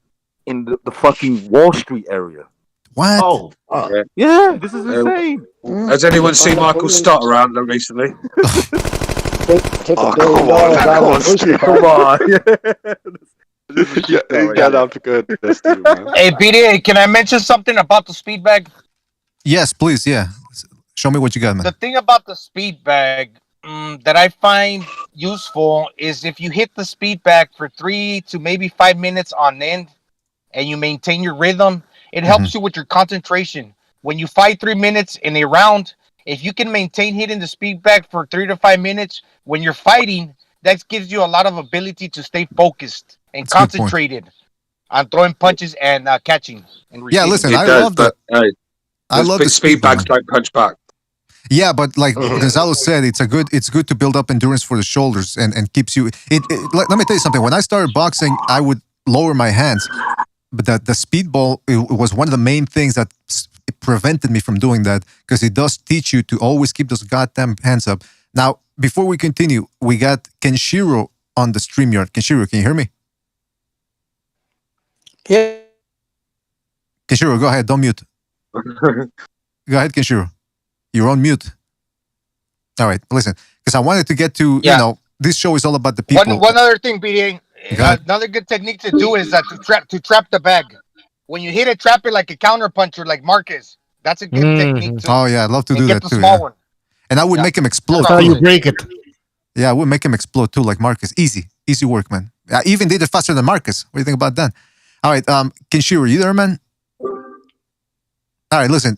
in the fucking Wall Street area. What? Oh, yeah, this is insane. Has anyone seen Michael Stott around recently? Take Oh, $1 billion come on. Yeah, Hey, BDA, can I mention something about the speed bag? Yes, please. Yeah, show me what you got, man. The thing about the speed bag that I find useful is if you hit the speed bag for 3 to maybe 5 minutes on end, and you maintain your rhythm, it helps you with your concentration. When you fight 3 minutes in a round, if you can maintain hitting the speed bag for 3 to 5 minutes when you're fighting, that gives you a lot of ability to stay focused and concentrated on throwing punches and catching. And yeah, listen, I love that. I love the speed bags like punch back. Yeah, but like Gonzalo said, it's good to build up endurance for the shoulders and keeps you. Let me tell you something. When I started boxing, I would lower my hands, but the speedball it was one of the main things that prevented me from doing that, because it does teach you to always keep those goddamn hands up. Now, before we continue, we got Kenshiro on the StreamYard. Kenshiro, can you hear me? Yeah. Kenshiro, go ahead. Don't mute. Go ahead, Kenshiro. You're on mute. All right, listen, because I wanted to get to, you know, this show is all about the people. One other thing, BDA. Another good technique to do is to trap the bag. When you hit it, trap it like a counter puncher, like Marcus. That's a good technique too. Oh yeah, I'd love to do that too. Small one. And I would make him explode. That's how you break it. Yeah, I would make him explode too, like Marcus. Easy work, man. I even did it faster than Marcus. What do you think about that? All right, Kenshiro, you there, man? All right, listen.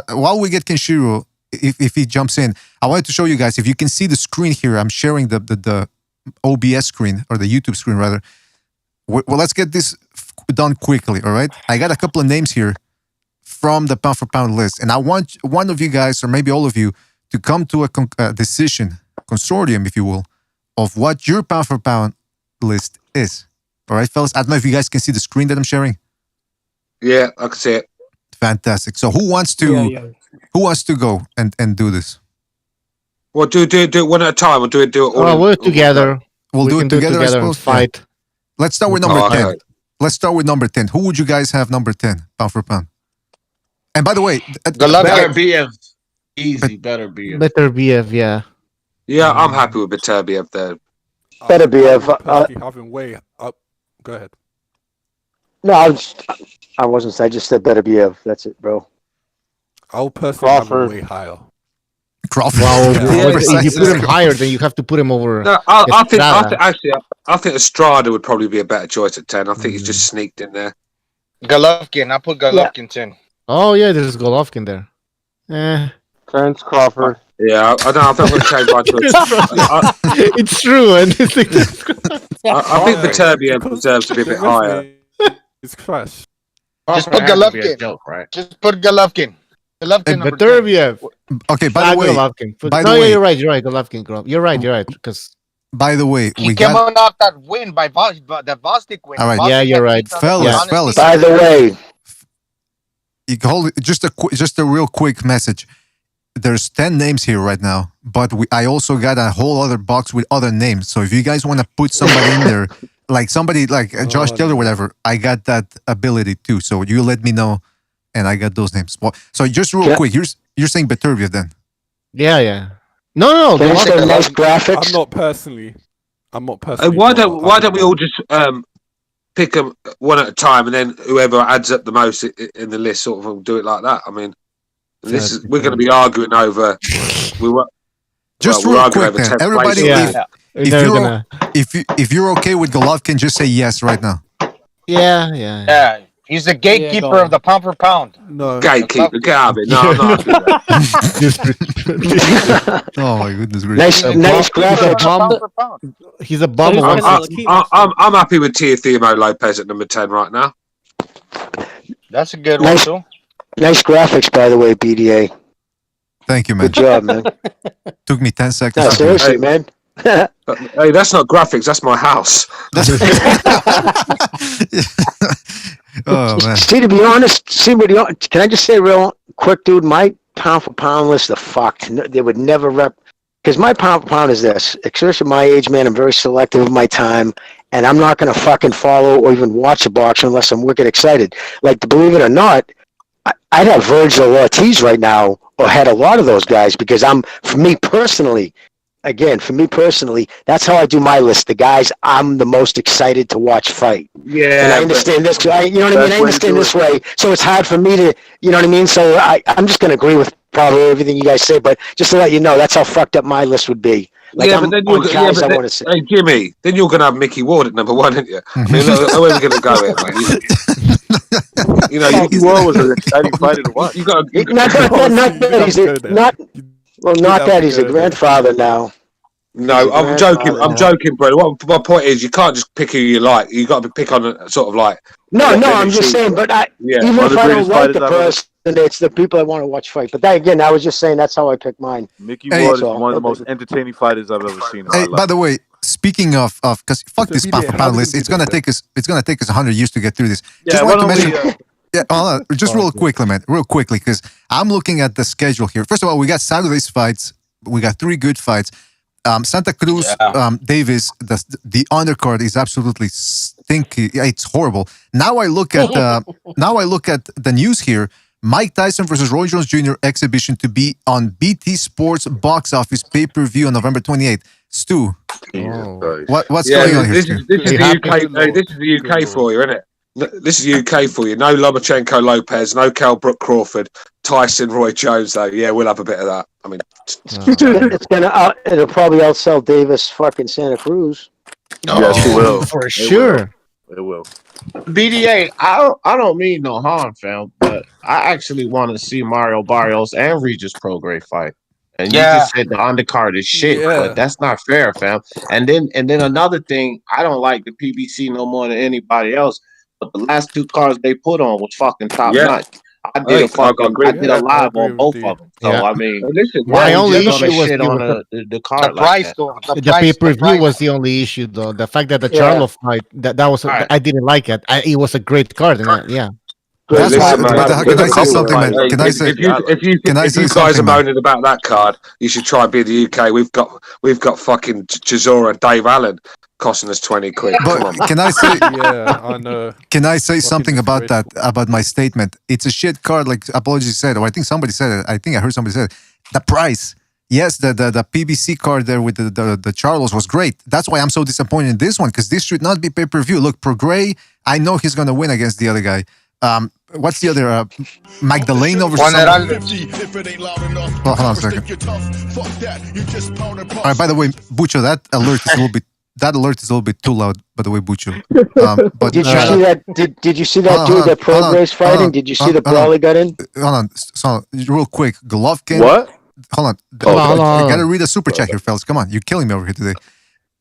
While we get Kenshiro, if he jumps in, I wanted to show you guys. If you can see the screen here, I'm sharing the OBS screen, or the YouTube screen rather. Well, let's get this done quickly. All right, I got a couple of names here from the pound for pound list, and I want one of you guys, or maybe all of you, to come to a decision, consortium, if you will, of what your pound for pound list is. All right, fellas. I don't know if you guys can see the screen that I'm sharing. Yeah, I can see it. Fantastic. So who wants to go and do this? Well, do it one at a time, or do it all? Oh, we're together. We'll do it together, I suppose. Fight. Yeah. Let's start with number 10. Okay. Let's start with number 10. Who would you guys have number 10, pound for pound? And by the way, better BF. Easy, better BF. Better BF, yeah. Yeah, I'm happy with Beterbiev there. Better BF. Having way up. Go ahead. No, I wasn't. I just said better BF. That's it, bro. I'll personally have him way higher. Crawford. Wow, if you put him higher, then you have to put him over. No, I think Estrada would probably be a better choice at 10. I think he's just sneaked in there. Golovkin. I put Golovkin 10. Oh yeah, there's Golovkin there. Terence Crawford. Yeah, I don't think I'm going to change my choice. It's true, and I think Beterbiev deserves to be a bit higher. It's crash. Just put Golovkin. Right? Just put Golovkin. Golovkin. Beterbiev. Okay, by the way, you're right. Golovkin. You're right. Because by the way, he came out off that win by the Bostic win. All right. Yeah, you're right, fellas. By the way, You hold just a real quick message. There's 10 names here right now, but I also got a whole other box with other names. So if you guys want to put somebody in there, like somebody like Josh Taylor or whatever, I got that ability too. So you let me know, and I got those names. So just real quick, you're saying Beterbiev then? Yeah. No. Can I say nice graphics? I'm not personally. Why don't we all just pick them one at a time, and then whoever adds up the most in the list sort of will do it like that? I mean, we're going to be arguing over. Real quick, then. Everybody, if you're okay with Golovkin, just say yes right now. Yeah. He's the gatekeeper of the pound for pound. No. Gatekeeper, get out of it. No, I'm not. Oh my goodness gracious. Nice graphic. He's a bum. I'm happy with Teofimo Lopez at number 10 right now. That's a good one too. Nice graphics, by the way, BDA. Thank you, man. Good job, man. Took me 10 seconds. No, seriously, man. Hey, that's not graphics. That's my house. Oh man. See, to be honest, can I just say real quick, dude? My pound for pound list are fucked. They would never rep. Because my pound for pound is this. Especially my age, man, I'm very selective of my time. And I'm not going to fucking follow or even watch a boxer unless I'm wicked excited. Like, believe it or not, I'd have Virgil Ortiz right now, or had a lot of those guys, because for me personally, that's how I do my list. The guys I'm the most excited to watch fight. Yeah. And I understand this. You know what I mean? I understand this way. So it's hard for me to, you know what I mean? So I'm just going to agree with probably everything you guys say, but just to let you know, that's how fucked up my list would be. Like, but then hey, Jimmy, then you're going to have Mickey Ward at number 1, aren't you? I mean, where are we going to go here, mate? You know, Mickey Ward was an exciting fighter to watch. Not that he's a grandfather now. No, I'm joking. I'm joking, bro. My point is, you can't just pick who you like. You got to pick on a sort of like. No, I'm just saying. But even if I don't like the person, it's the people I want to watch fight. But that again, I was just saying that's how I pick mine. Mickey Ward is one of the most entertaining fighters I've ever seen. Hey, by the way, speaking of, because fuck this pound for pound list, it's gonna take us 100 years to get through this. Just want to mention. Just real quickly, man. Real quickly, because I'm looking at the schedule here. First of all, we got Saturday's fights. We got 3 good fights. Santa Cruz, Davis, the undercard is absolutely stinky. It's horrible. Now I look at the news here. Mike Tyson versus Roy Jones Jr. exhibition to be on BT Sports box office pay-per-view on November 28th. Stu, what's going on here? This is the UK. This is the UK for you, isn't it? This is UK for you. No Lomachenko Lopez, no Kell Brook Crawford, Tyson Roy Jones though. Yeah, we'll have a bit of that. I mean, it'll probably outsell Davis fucking Santa Cruz. Yes, it will. For sure. It will. BDA, I don't mean no harm, fam, but I actually want to see Mario Barrios and Regis Prograis fight. And you just said the undercard is shit, but that's not fair, fam. And then another thing, I don't like the PBC no more than anybody else. But the last 2 cards they put on was fucking top notch. I did a live on both of them. So I mean, my only issue was the card. The price, though. The pay-per-view was the only issue, though. The fact that the Charlo fight that was I didn't like it. It was a great card, and That's why. Can I say something, man? Can I say? If you guys are moaning about that card, you should try and be the UK. We've got fucking Chisora and Dave Allen costing us 20 quid. But can I say? I know. Can I say something about that? About my statement? It's a shit card, like Apologies said, or I think somebody said it. I think I heard somebody say it. The price. Yes, the PBC card there with the Charlos was great. That's why I'm so disappointed in this one, because this should not be pay-per-view. Look, Prograis, I know he's gonna win against the other guy. What's the other? Magdaleno versus hold on a second. All right, by the way, Bucho, that alert is a little bit too loud, by the way, Bucho. But did you see that? Did you see that dude that Prograis fighting? Did you see the brawl he got in? Hold on, so real quick, Golovkin. What? Hold on. I gotta read a super chat here, fellas. Come on, you're killing me over here today.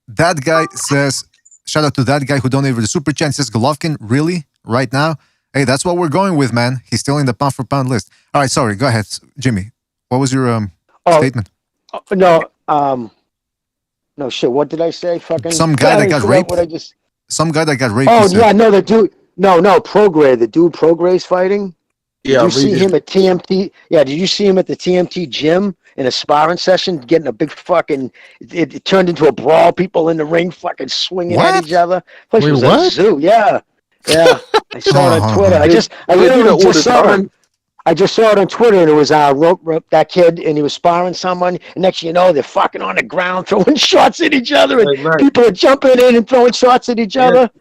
That guy says, shout out to that guy who donated the super chat. He says, Golovkin, really? Right now? Hey, that's what we're going with, man. He's still in the pound for pound list. All right, sorry. Go ahead, Jimmy. What was your statement? No shit. What did I say? Fucking some guy that got raped. Some guy that got raped. Oh yeah, no, the dude. No, Prograis. The dude Prograis fighting. Did you see him at TMT? Yeah, did you see him at the TMT gym in a sparring session, getting a big fucking? It turned into a brawl. People in the ring, fucking swinging at each other. Place was a zoo. Yeah. I saw it on Twitter. I literally just saw it on. I just saw it on Twitter, and it was that kid, and he was sparring someone. And next thing you know, they're fucking on the ground, throwing shots at each other, and people are jumping in and throwing shots at each other.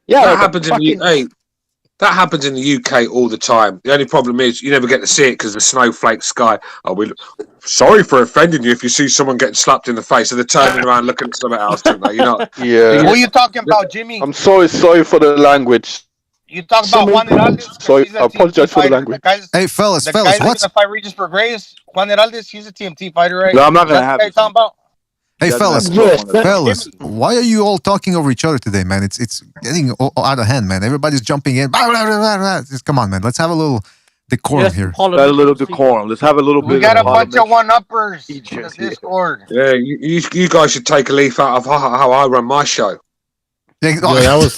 Yeah, that happens in the that happens in the UK all the time. The only problem is you never get to see it because the snowflake sky. Sorry for offending you if you see someone getting slapped in the face, so they're turning around looking at something else, don't they? Yeah. Who are you talking about, Jimmy? I'm sorry for the language. You talk about Juan Heraldez? Sorry, I apologize for the language. Hey, fellas, the guy's going to fight Regis for Grace. Juan Heraldez, he's a TMT fighter, right? No, I'm not going to have it. Talking about? Hey, fellas, why are you all talking over each other today, man? It's getting out of hand, man. Everybody's jumping in. Just come on, man. Let's have a little decorum here. A little decorum. Let's have a little bit. We got a bunch of one-uppers in the Discord. Yeah, you guys should take a leaf out of how I run my show. Yeah, that was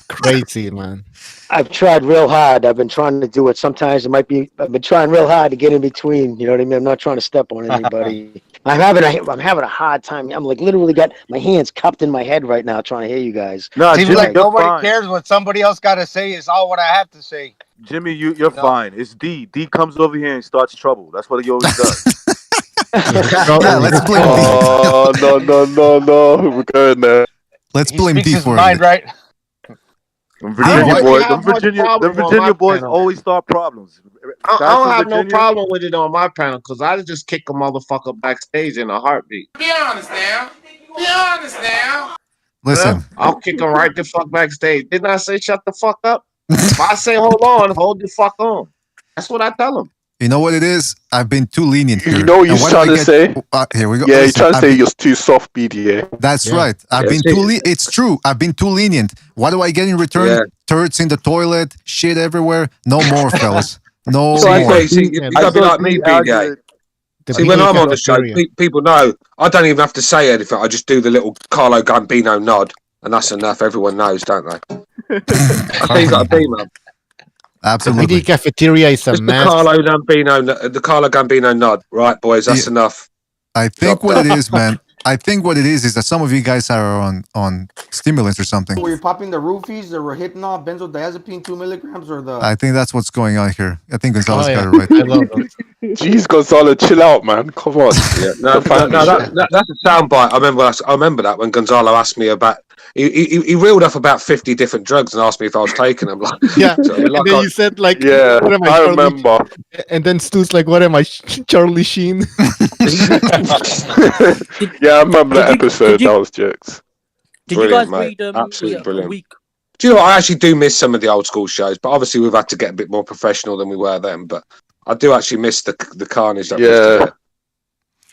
crazy, man. I've tried real hard. I've been trying to do it. Sometimes I've been trying real hard to get in between. You know what I mean? I'm not trying to step on anybody. I'm having a hard time. I'm like literally got my hands cupped in my head right now trying to hear you guys. No, seems like nobody cares what somebody else got to say. Is all what I have to say. Jimmy, you're fine. It's D. D comes over here and starts trouble. That's what he always does. Yeah, let's blame D. Oh, no. We're going there. Let's blame D for it. Right? The Virginia boys always start problems. I don't have no problem with it on my panel because I just kick a motherfucker backstage in a heartbeat. Be honest now. Be honest now. Listen. I'll kick him right the fuck backstage. Didn't I say shut the fuck up? If I say hold on, hold the fuck on. That's what I tell him. You know what it is? I've been too lenient here. You know what you're trying to say? Here we go. Yeah, you're trying to say you're too soft, BDA. That's right. I've been too it's true. I've been too lenient. What do I get in return? Yeah. Turds in the toilet, shit everywhere. No more, fellas. No more. You gotta be like me, BDA. See, when I'm on the show, people know I don't even have to say anything. I just do the little Carlo Gambino nod, and that's enough. Everyone knows, don't they? I think you got to be, man. Absolutely. The cafeteria is a mess. The Carlo Gambino nod. Right, boys, that's enough. I think what it is, man. I think what it is that some of you guys are on stimulants or something. Were you popping the roofies, the Rohypnol, benzodiazepine 2 milligrams, or the? I think that's what's going on here. I think Gonzalo's got it right. I love it. Jeez, Gonzalo, chill out, man. Come on. Yeah, that's a soundbite. I remember that when Gonzalo asked me about. He reeled off about 50 different drugs and asked me if I was taking them. Like, yeah, so, and then you said like, yeah, what am I remember. And then Stu's like, what am I, Charlie Sheen? Yeah, I remember that episode. That was jokes. Did Brilliant, you guys read absolutely brilliant. Do you know what? I actually do miss some of the old school shows, but obviously we've had to get a bit more professional than we were then. But I do actually miss the carnage that we used to get.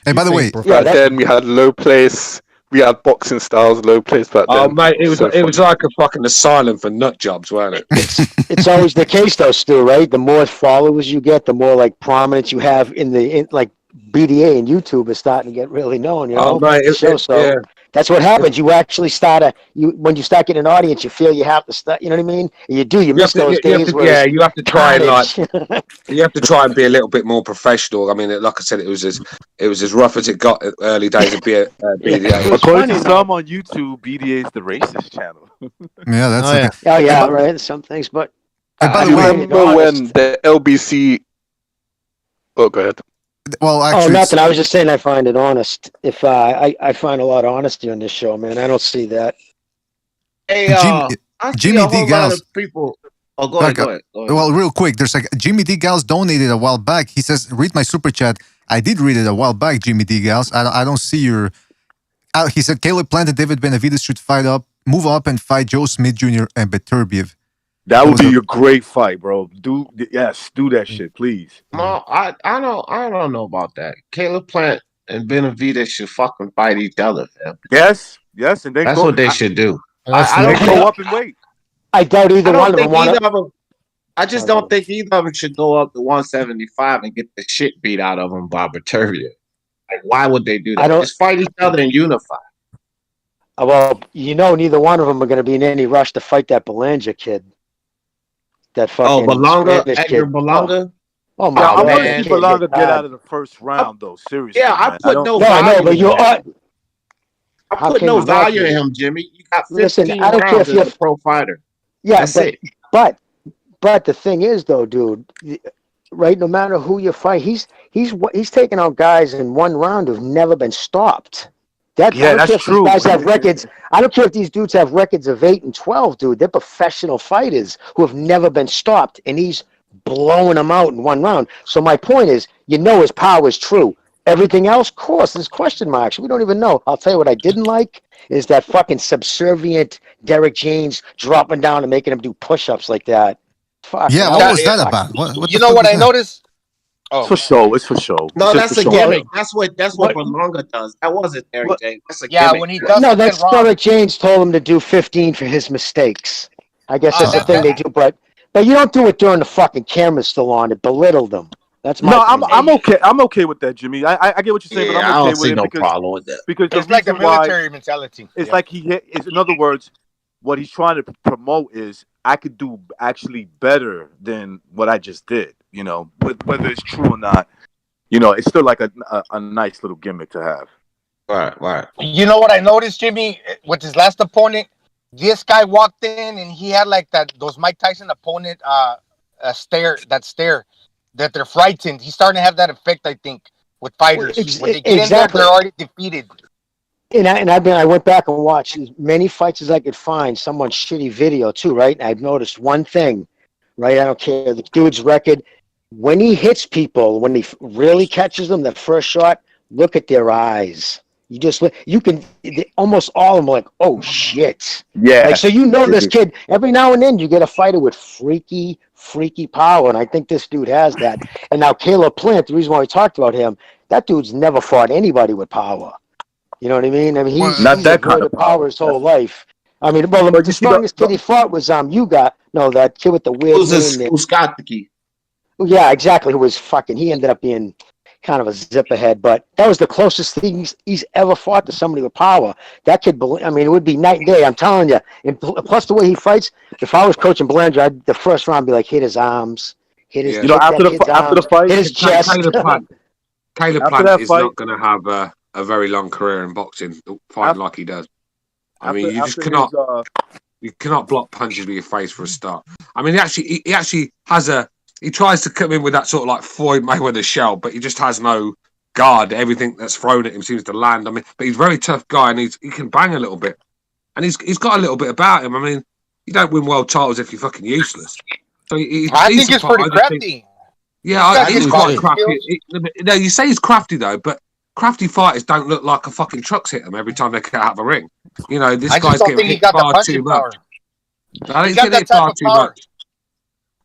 Hey, by the way, back then we had low place. We had boxing styles, low place back then. Oh mate, it was like a fucking asylum for nut jobs, wasn't it? It's always the case though, Stu, right? The more followers you get, the more like prominence you have in like BDA and YouTube is starting to get really known, you know? Oh mate, yeah. That's what happens. You actually when you start getting an audience, you feel you have to start. You know what I mean? You miss those days. You have to try and you have to try and be a little bit more professional. I mean, like I said, it was as rough as it got at early days of BDA. According to some on YouTube, BDA is the racist channel. Yeah, that's right. Some things, but I remember when the LBC. Oh, go ahead. Well, actually, nothing. I was just saying I find it honest. If I find a lot of honesty on this show, man. I don't see that. Hey, Jimmy D. Gals. People. Oh, go ahead. Well, real quick, there's like Jimmy D. Gals donated a while back. He says, "Read my super chat." I did read it a while back, Jimmy D. Gals. I don't see your. He said Caleb Plant and David Benavidez should move up and fight Joe Smith Jr. and Beterbiev. That would be a great fight, bro. Do that shit, please. No, I don't know about that. Caleb Plant and Benavidez should fucking fight each other, man. Yes, and that's what they should do. I don't go up and wait. I doubt either one of them. I just don't think either of them should go up to 175 and get the shit beat out of them by Beterbiev. Like, why would they do that? Just fight each other and unify. Well, neither one of them are going to be in any rush to fight that Belanger kid. That fucking Spanish Edgar kid. Berlanga. Oh my Yeah, I god, want to that see kid Berlanga hit get hard. out of the first round, though. Seriously, Yeah, I man. put no No, I know, value but in you that. are. I How put can no you not value in be? him, Jimmy. You got Listen, 15 I don't care rounds if as you're. a pro fighter. Yeah, That's it. but the thing is, though, dude, right? No matter who you fight, he's taking out guys in one round who've never been stopped. I Yeah, don't that's care if these true. guys have records. I don't care if these dudes have records of 8 and 12, dude. They're professional fighters who have never been stopped, and he's blowing them out in one round. So my point is, his power is true. Everything else, of course, there's question marks. We don't even know. I'll tell you what I didn't like is that fucking subservient Derek James dropping down and making him do push-ups like that. Fuck. Yeah, what was that about? What You the know fuck what was I that? noticed? It's for show. It's for show. No, It's just that's for a show. gimmick. That's what What? Berlanga does. That wasn't Derek James. That's a Yeah, gimmick. when he does No, something that's wrong. Derek James told him to do 15 for his mistakes. I guess that's the that- thing that- they do, but you don't do it during the fucking camera's still on. It belittled them. That's my No, opinion. I'm okay. I'm okay with that, Jimmy. I get what you're saying, but Yeah, I'm I okay don't with see it no because problem with that. the It's like the reason why military mentality. it's Yeah. like he hit is, in other words, what he's trying to promote is I could do actually better than what I just did. But whether it's true or not, it's still like a nice little gimmick to have. Right. You know what I noticed, Jimmy, with his last opponent? This guy walked in and he had like those Mike Tyson opponent stare that they're frightened. He's starting to have that effect, I think, with fighters. When they get in there, they're already defeated. And I went back and watched as many fights as I could find. Someone's shitty video too, right? And I've noticed one thing, right? I don't care the dude's record. When he hits people, when he really catches them, the first shot, look at their eyes. You can almost all of them are like, oh shit. Yeah. So this kid, every now and then you get a fighter with freaky power. And I think this dude has that. And now Caleb Plant, the reason why we talked about him, that dude's never fought anybody with power. You know what I mean? I mean, he's that kind avoided of power his whole life. I mean, well, the strongest kid he fought was that kid with the weird name. Uskatiki. Yeah, exactly. Who was he ended up being kind of a zip ahead, but that was the closest thing he's ever fought to somebody with power. That kid, I mean, it would be night and day. I'm telling you. And plus the way he fights, if I was coaching Belanger, the first round I'd be like, hit his arms, hit his after the fight, hit his chest. Caleb Plant is not going to have a very long career in boxing, fighting like he does. I mean, you just cannot. You cannot block punches with your face for a start. I mean, he actually has a. He tries to come in with that sort of like Floyd Mayweather shell, but he just has no guard. Everything that's thrown at him seems to land. I mean, but he's a very tough guy, and he can bang a little bit, and he's got a little bit about him. I mean, you don't win world titles if you're fucking useless. So I think he's pretty crafty. He's quite crafty. No, you say he's crafty though, but crafty fighters don't look like a fucking truck's hit them every time they get out of the ring. This guy's getting hit far too much. I think he's far too much.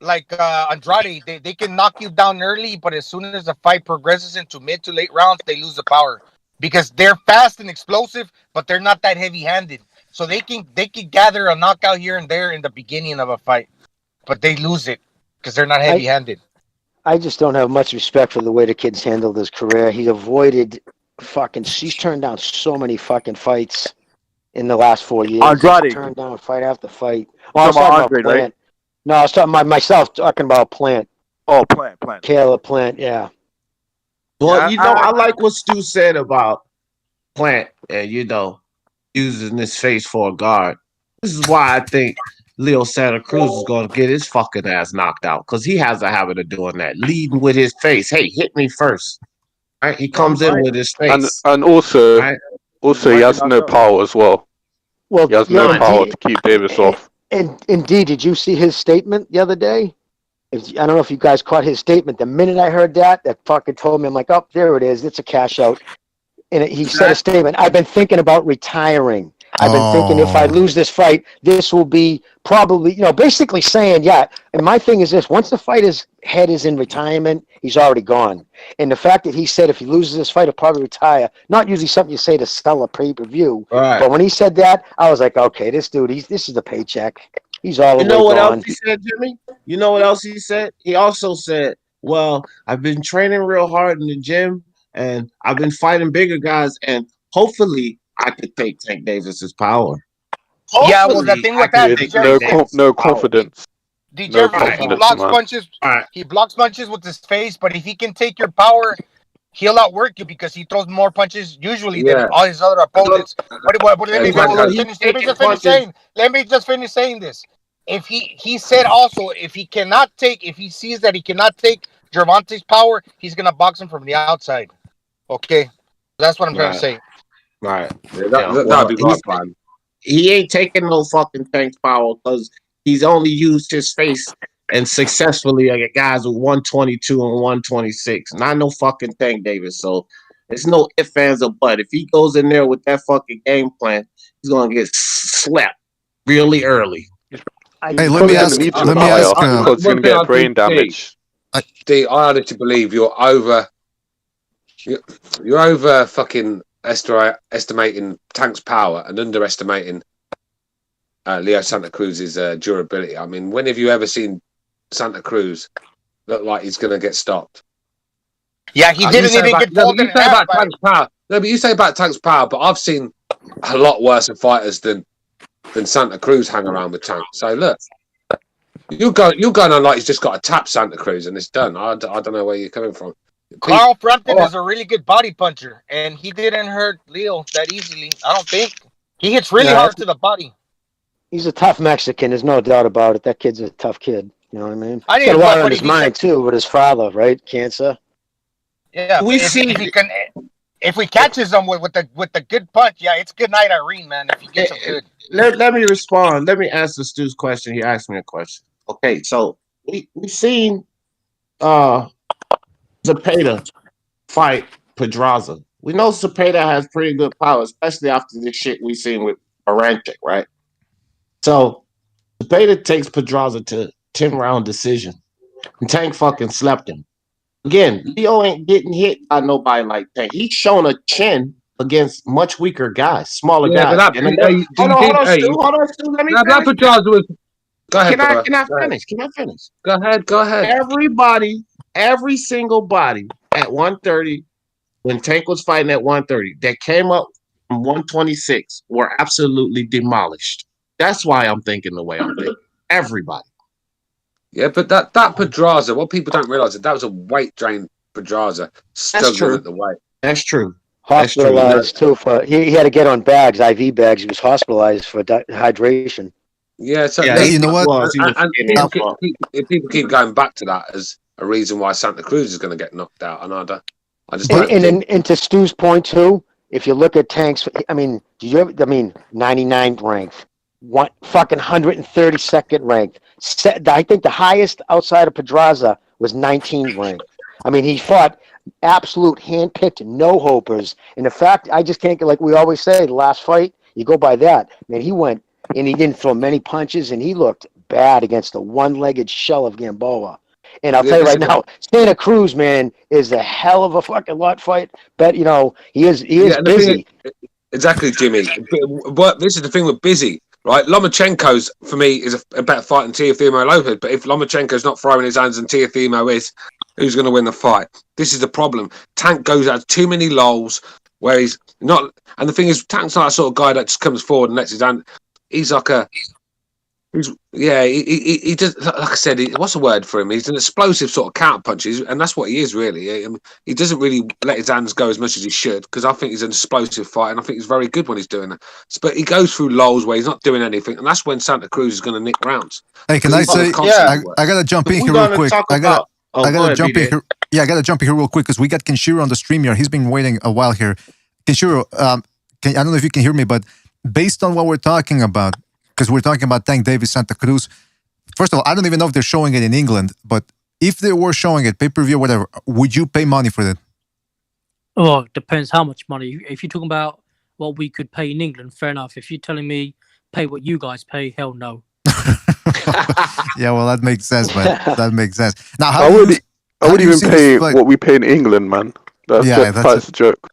Like Andrade, they can knock you down early, but as soon as the fight progresses into mid to late rounds, they lose the power because they're fast and explosive, but they're not that heavy-handed. So they can gather a knockout here and there in the beginning of a fight, but they lose it because they're not heavy-handed. I just don't have much respect for the way the kid's handled his career. He avoided he's turned down so many fucking fights in the last 4 years. Andrade. He's turned down fight after fight. I was talking about Plant. Right? No, I was talking about myself, talking about Plant. Oh, Plant. Caleb Plant, yeah. Well, I like what Stu said about Plant and, using his face for a guard. This is why I think Leo Santa Cruz is going to get his fucking ass knocked out because he has a habit of doing that, leading with his face. Hey, hit me first. Right? He comes in with his face. And also, he has no power as well. Well, he has no power to keep Davis off. And indeed, did you see his statement the other day? I don't know if you guys caught his statement. The minute I heard that fucking told me, I'm like, oh, there it is. It's a cash out. And he said a statement. I've been thinking about retiring. I've been thinking if I lose this fight, this will be probably, basically saying, yeah. And my thing is this, once the fighter's head is in retirement, he's already gone. And the fact that he said if he loses this fight, he'll probably retire, not usually something you say to sell a pay-per-view. Right. But when he said that, I was like, okay, this dude, this is the paycheck. He's all the way gone. You know what else he said, Jimmy? You know what else he said? He also said, well, I've been training real hard in the gym, and I've been fighting bigger guys, and hopefully I could take Tank Davis's power. Yeah, well, the thing with that, no confidence. DJ, he confidence, blocks man. punches. He blocks punches with his face, but if he can take your power, he'll outwork you because he throws more punches usually than all his other opponents. But let me just finish saying this. If he said also if he sees that he cannot take Gervonta's power, he's gonna box him from the outside. Okay, that's what I'm trying to say. Right. That'd be my plan. He ain't taking no fucking Tank's power because he's only used his face and successfully against guys with 122 and 126. Not no fucking Tank Davis. So there's no ifs, ands, or but. If he goes in there with that fucking game plan, he's gonna get slapped really early. Hey, let me ask. Because you're gonna get brain damage. I honestly believe you're over fucking estimating Tank's power and underestimating Leo Santa Cruz's durability. I mean, when have you ever seen Santa Cruz look like he's going to get stopped? Yeah, he didn't even get pulled in half. Tank's power. No, but you say about Tank's power, but I've seen a lot worse fighters than Santa Cruz hang around with Tank. So look, you're going on like he's just got to tap Santa Cruz and it's done. I don't know where you're coming from. Carl Frampton is a really good body puncher, and he didn't hurt Leo that easily. I don't think he hits really hard to the body. He's a tough Mexican. There's no doubt about it. That kid's a tough kid. You know what I mean? I He's got a lot on his mind too, with his father, right? Cancer. Yeah, if we catches him with the good punch, yeah, it's good night, Irene, man. If he gets him good. Let me respond. Let me answer Stu's question. He asked me a question. Okay, so we've seen Zepeda fight Pedraza. We know Zepeda has pretty good power, especially after this shit we seen with Baranchik, right? So Zepeda takes Pedraza to 10-round decision. And Tank fucking slept him. Again, Leo ain't getting hit by nobody like Tank. He's shown a chin against much weaker guys, smaller guys. Hold on, Stu. Let me finish. Pedraza was... Go ahead, Can I finish? Go ahead. Everybody, every single body at 130, when Tank was fighting at 130, that came up from 126 were absolutely demolished. That's why I'm thinking the way I'm thinking. Everybody. Yeah, but that Pedraza, what people don't realize is that was a weight drain Pedraza. That's true. At the weight. That's true. Hospitalized too for he had to get on bags, IV bags. He was hospitalized for hydration. Yeah, so you know what? If people keep going back to that as a reason why Santa Cruz is going to get knocked out, and I just and to Stu's point too, if you look at Tank's, I mean, 99th ranked, fucking 132nd ranked. I think the highest outside of Pedraza was 19th ranked. I mean, he fought absolute handpicked no-hopers. And the fact, I just can't get, like we always say, the last fight, you go by that. Man, he went, and he didn't throw many punches, and he looked bad against the one-legged shell of Gamboa. And I'll tell you right now, Santa Cruz, man, is a hell of a fucking lot fight. But, you know, he is busy. Exactly, Jimmy. But this is the thing with busy, right? Lomachenko's, for me, is a better fight than Teofimo Lopez. But if Lomachenko's not throwing his hands and Teofimo is, who's going to win the fight? This is the problem. Tank has too many lulls where he's not. And the thing is, Tank's not that sort of guy that just comes forward and lets his hand. He's like he does. Like I said, what's the word for him? He's an explosive sort of counter puncher, and that's what he is really. He doesn't really let his hands go as much as he should, because I think he's an explosive fighter, and I think he's very good when he's doing it. But he goes through lulls where he's not doing anything, and that's when Santa Cruz is going to nick rounds. Hey, can I say? I gotta jump in here real quick. I gotta jump in here. Yeah, I gotta jump in here real quick because we got Kenshiro on the stream here. He's been waiting a while here. Kenshiro, I don't know if you can hear me, but based on what we're talking about, because we're talking about Tank Davis, Santa Cruz. First of all, I don't even know if they're showing it in England, but if they were showing it, pay-per-view, whatever, would you pay money for that? Well, it depends how much money. If you're talking about what we could pay in England, fair enough. If you're telling me pay what you guys pay, hell no. Yeah, well, that makes sense, man. That makes sense. Now, I would even pay what we pay in England, man. That's a joke.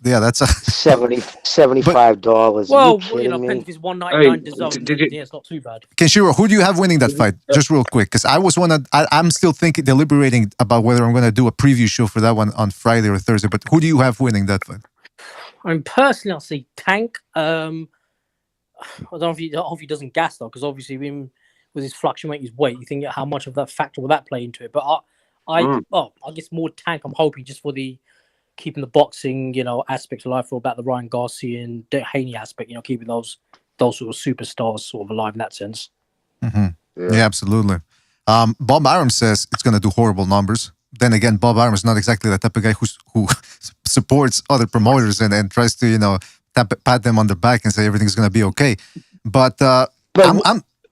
Yeah, that's a $75. Well, you know, depends if it's $199. Yeah, it's not too bad. Kenshiro, who do you have winning that fight? Just real quick, because I'm still deliberating about whether I'm going to do a preview show for that one on Friday or Thursday. But who do you have winning that fight? I mean, personally, I'll say Tank. I don't know if he doesn't gas though, because obviously with his fluctuating his weight, you think how much of that factor will that play into it? But I guess more Tank. I'm hoping just for the keeping the boxing, aspect alive, for about the Ryan Garcia and Haney aspect, keeping those sort of superstars sort of alive in that sense. Mm-hmm. Yeah, absolutely. Bob Arum says it's going to do horrible numbers. Then again, Bob Arum is not exactly the type of guy who supports other promoters and tries to, pat them on the back and say everything's going to be okay. But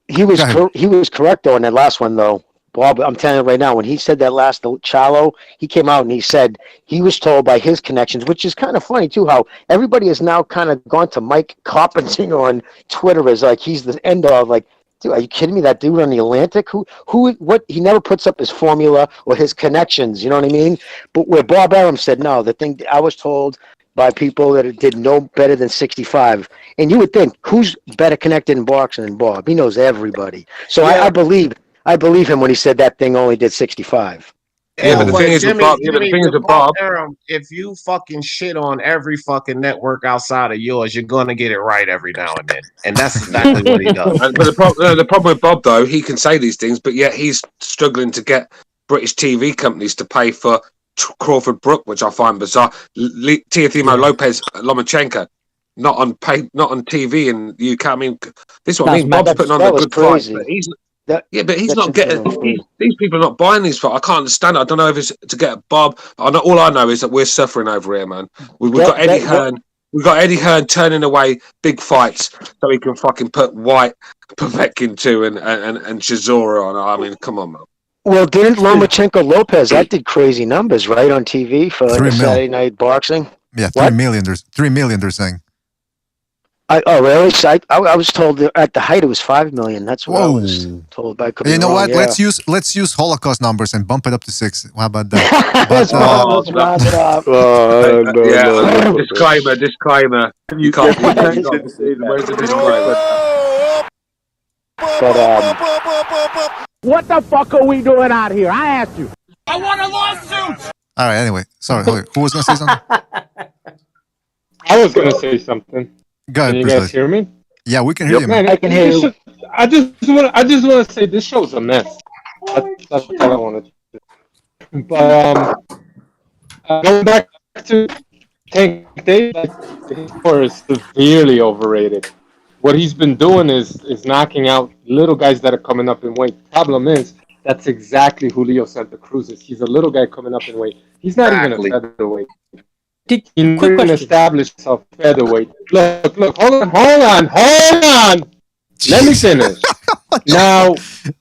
he was correct though in that last one though. Bob, I'm telling you right now, when he said that last Charlo, he came out and he said he was told by his connections, which is kind of funny too, how everybody has now kind of gone to Mike Carpenter on Twitter as like he's the end of, like, dude, are you kidding me? That dude on the Atlantic, what? He never puts up his formula or his connections. You know what I mean? But where Bob Arum said no, the thing I was told by people that did no better than 65, and you would think who's better connected in boxing than Bob? He knows everybody. So I believe him when he said that thing only did 65. Yeah, but the thing is, Bob, if you fucking shit on every fucking network outside of yours, you're gonna get it right every now and then, and that's exactly what he does. But the problem with Bob, though, he can say these things, but yet he's struggling to get British TV companies to pay for Crawford Brook, which I find bizarre. Teofimo Lopez Lomachenko, not on TV in the UK. I mean, this is what I mean. Bob's putting on a good fight, but he's not getting. These people are not buying these fights. I can't understand it. I don't know if it's to get Bob. All I know is that we're suffering over here, man. We've got Eddie Hearn. We've got Eddie Hearn turning away big fights so he can fucking put White, Povetkin too, and Chisora on. I mean, come on, man. Well, didn't Lomachenko Lopez, that did crazy numbers, right, on TV for Saturday Night Boxing? Yeah, 3 million. There's 3 million, they're saying. Really? So I was told that at the height it was 5 million. That's what I was told by. You know what? Yeah. Let's use Holocaust numbers and bump it up to 6. How about that? Let's round it up. Disclaimer. You can't. Where's the disclaimer? But what the fuck are we doing out here? I asked you. I want a lawsuit. All right. Anyway, sorry. Who was gonna say something? I was gonna say something. Go ahead, can you guys hear me? Yeah, we can hear you, man. I can hear you. I just want to say this show's a mess. That's all I wanted to say. But going back to Tank Davis, is severely overrated. What he's been doing is knocking out little guys that are coming up in weight. Problem is, that's exactly who Leo Santa Cruz is. He's a little guy coming up in weight. He's not even a featherweight. He didn't establish himself featherweight. Look, hold on. Let me finish. Now,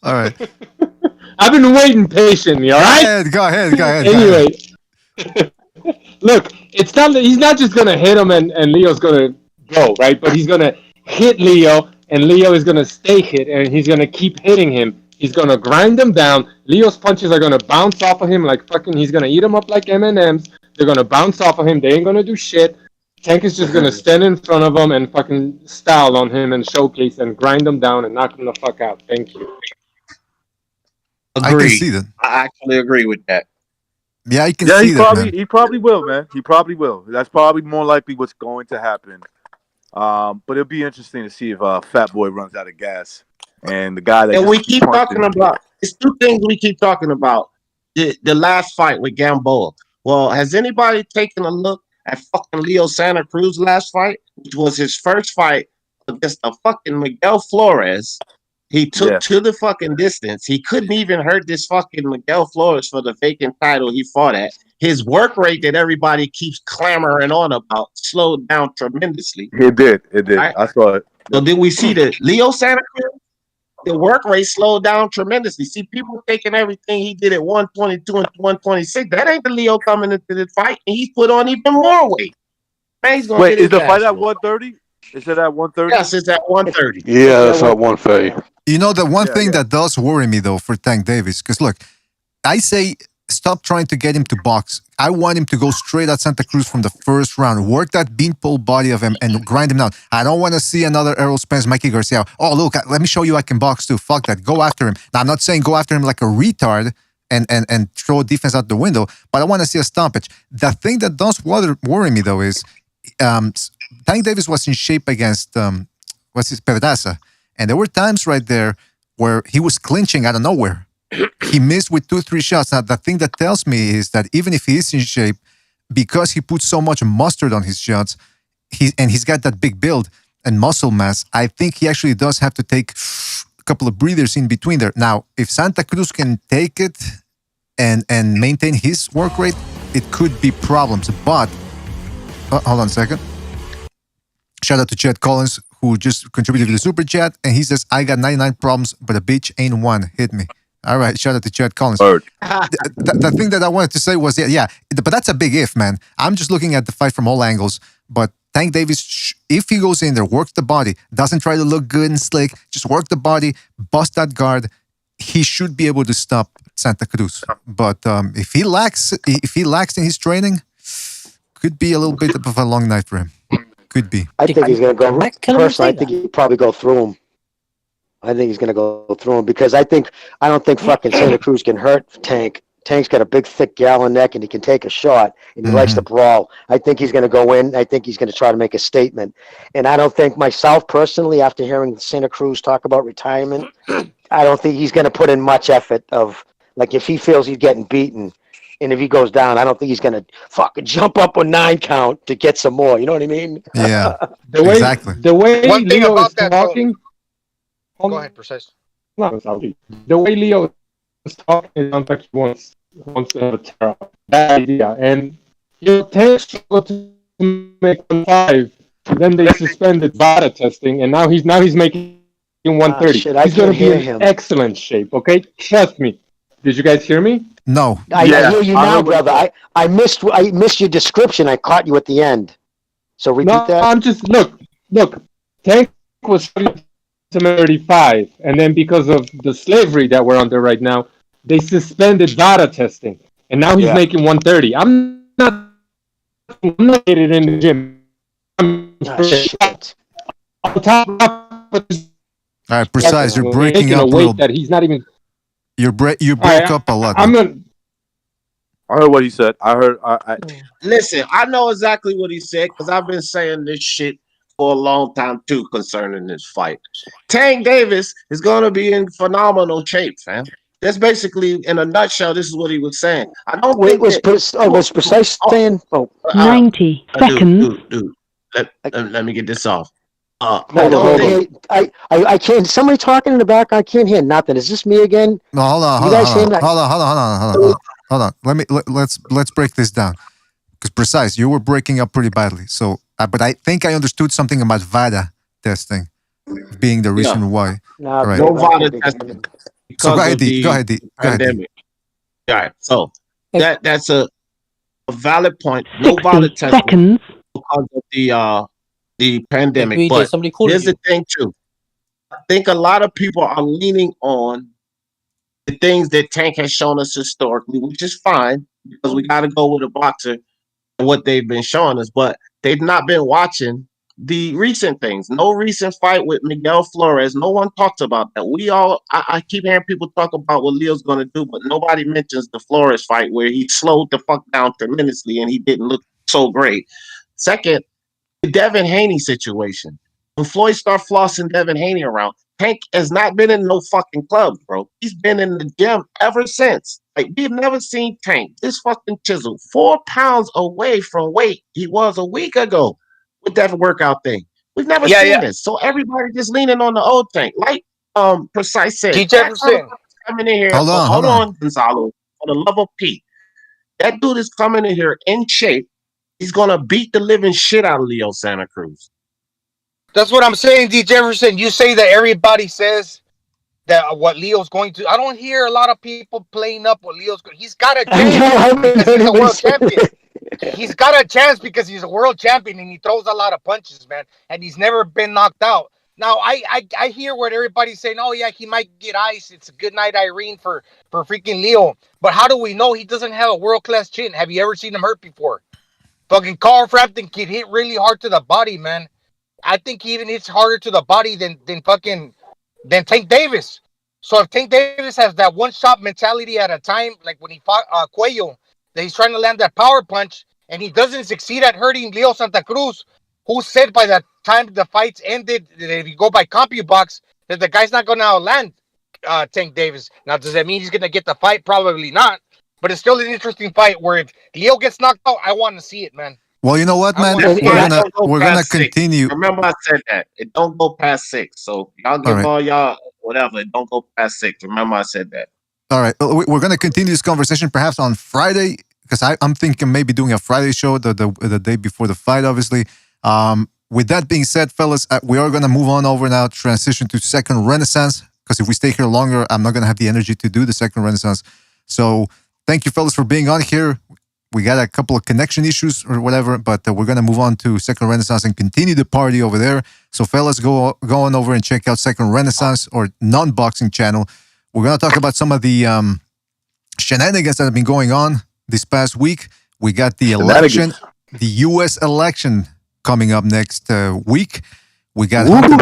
all right. I've been waiting patiently, all right? Go ahead. Anyway, look, it's not that he's not just gonna hit him and Leo's gonna go, right? But he's gonna hit Leo and Leo is gonna stay hit and he's gonna keep hitting him. He's gonna grind him down. Leo's punches are gonna bounce off of him like fucking. He's gonna eat him up like M&Ms. They're gonna bounce off of him. They ain't gonna do shit. Tank is just gonna stand in front of him and fucking style on him and showcase and grind him down and knock him the fuck out. Thank you. Agree. I can see that. I actually agree with that. Yeah, I can see that. Man. He probably will, man. He probably will. That's probably more likely what's going to happen. But it'll be interesting to see if Fat Boy runs out of gas. And the guy that we keep talking about, it's two things we keep talking about. The last fight with Gamboa. Well, has anybody taken a look at fucking Leo Santa Cruz last fight, which was his first fight against a fucking Miguel Flores? He took to the fucking distance. He couldn't even hurt this fucking Miguel Flores for the vacant title he fought at. His work rate that everybody keeps clamoring on about slowed down tremendously. It did. Right? I saw it. So did we see the Leo Santa Cruz? The work rate slowed down tremendously. See, people taking everything he did at 122 and 126. That ain't the Leo coming into the fight, and he's put on even more weight. Wait, is the fight at 130? Is it at 130? Yes, it's at 130. Yeah, that's at 130. You know, the one thing that does worry me, though, for Tank Davis, because look, I say stop trying to get him to box. I want him to go straight at Santa Cruz from the first round, work that beanpole body of him and grind him down. I don't want to see another Errol Spence, Mikey Garcia. Oh, look, let me show you I can box too. Fuck that. Go after him. Now, I'm not saying go after him like a retard and throw defense out the window, but I want to see a stompage. The thing that does worry me, though, is Tank Davis was in shape against Pedraza. And there were times right there where he was clinching out of nowhere. He missed with 2-3 shots. Now, the thing that tells me is that even if he is in shape, because he puts so much mustard on his shots, he's got that big build and muscle mass, I think he actually does have to take a couple of breathers in between there. Now, if Santa Cruz can take it and maintain his work rate, it could be problems. But, hold on a second. Shout out to Chet Collins, who just contributed to the super chat, and he says, I got 99 problems, but a bitch ain't one. Hit me. All right, shout out to Chet Collins. The thing that I wanted to say was, but that's a big if, man. I'm just looking at the fight from all angles, but Tank Davis, if he goes in there, works the body, doesn't try to look good and slick, just work the body, bust that guard, he should be able to stop Santa Cruz. But if he lacks in his training, could be a little bit of a long night for him. Could be. I think he's going to go. Personally, I think he'll probably go through him. I think he's going to go through him because I don't think fucking Santa Cruz can hurt Tank. Tank's got a big, thick gallon neck, and he can take a shot, and he likes to brawl. I think he's going to go in. I think he's going to try to make a statement. And I don't think myself, personally, after hearing Santa Cruz talk about retirement, I don't think he's going to put in much effort of, like, if he feels he's getting beaten, and if he goes down, I don't think he's going to fucking jump up a 9 count to get some more. You know what I mean? Yeah, exactly. The way One thing Leo about is that, talking... Go ahead, Precise. The way Leo is talking, it sounds like he wants to have a tear up. Bad idea. And Tank struggled to make 1-5. Then they suspended VADA testing, and now he's making 130. He's going to be in excellent shape. Okay, trust me. Did you guys hear me? No. I hear you now, brother. I missed your description. I caught you at the end. So repeat that. I'm just look. Tank was 35, and then because of the slavery that we're under right now, they suspended VADA testing, and now he's making 130. I'm not getting in the gym. Shit. On top of all right, Precise, you're breaking up a little. That he's not even. You break up a lot. I heard what he said. I heard. Listen, I know exactly what he said because I've been saying this shit for a long time too concerning this fight. Tank Davis is going to be in phenomenal shape, fam. That's basically, in a nutshell, this is what he was saying. I don't think was Precise saying 90 seconds. Dude, let me get this off. I can't. Somebody talking in the back. I can't hear nothing. Is this me again? No, hold on. Let's break this down. Because Precise, you were breaking up pretty badly. So, but I think I understood something about VADA testing being the reason why. No, right. no VADA testing. So go ahead, D. Go ahead, D. All right. So that's a valid point. No VADA testing because of the pandemic. But here's the thing, too. I think a lot of people are leaning on the things that Tank has shown us historically, which is fine because we got to go with a boxer and what they've been showing us. But they've not been watching the recent things. No recent fight with Miguel Flores. No one talks about that. I keep hearing people talk about what Leo's going to do, but nobody mentions the Flores fight where he slowed the fuck down tremendously and he didn't look so great. Second, the Devin Haney situation. When Floyd started flossing Devin Haney around, Tank has not been in no fucking club, bro. He's been in the gym ever since. Like, we've never seen Tank, this fucking chisel, 4 pounds away from weight he was a week ago with that workout thing. We've never seen this. So everybody just leaning on the old Tank. Like Precise said, coming in here. Hold on, Gonzalo. For the love of Pete. That dude is coming in here in shape. He's gonna beat the living shit out of Leo Santa Cruz. That's what I'm saying, D. Jefferson. You say that everybody says that what Leo's going to. I don't hear a lot of people playing up what Leo's going. He's got a chance because he's a world champion. He's got a chance because he's a world champion and he throws a lot of punches, man. And he's never been knocked out. Now I hear what everybody's saying. Oh yeah, he might get ice. It's a good night, Irene, for freaking Leo. But how do we know he doesn't have a world class chin? Have you ever seen him hurt before? Fucking Carl Frampton can hit really hard to the body, man. I think he even hits harder to the body than Tank Davis. So if Tank Davis has that one shot mentality at a time, like when he fought Cuello, that he's trying to land that power punch, and he doesn't succeed at hurting Leo Santa Cruz, who said by the time the fights ended, that if you go by CompuBox, that the guy's not going to outland Tank Davis. Now, does that mean he's going to get the fight? Probably not. But it's still an interesting fight where if Leo gets knocked out, I want to see it, man. Well, you know what, man? We're gonna continue. Remember, I said that it don't go past 6. So y'all give all y'all whatever. It don't go past 6. Remember, I said that. All right, we're gonna continue this conversation perhaps on Friday because I'm thinking maybe doing a Friday show the day before the fight, obviously. With that being said, fellas, we are gonna move on over now, transition to Second Renaissance because if we stay here longer, I'm not gonna have the energy to do the Second Renaissance. So thank you, fellas, for being on here. We got a couple of connection issues or whatever, but we're going to move on to Second Renaissance and continue the party over there. So fellas, go on over and check out Second Renaissance or non-boxing channel. We're going to talk about some of the shenanigans that have been going on this past week. We got the election, the U.S. election coming up next week. We got Hunter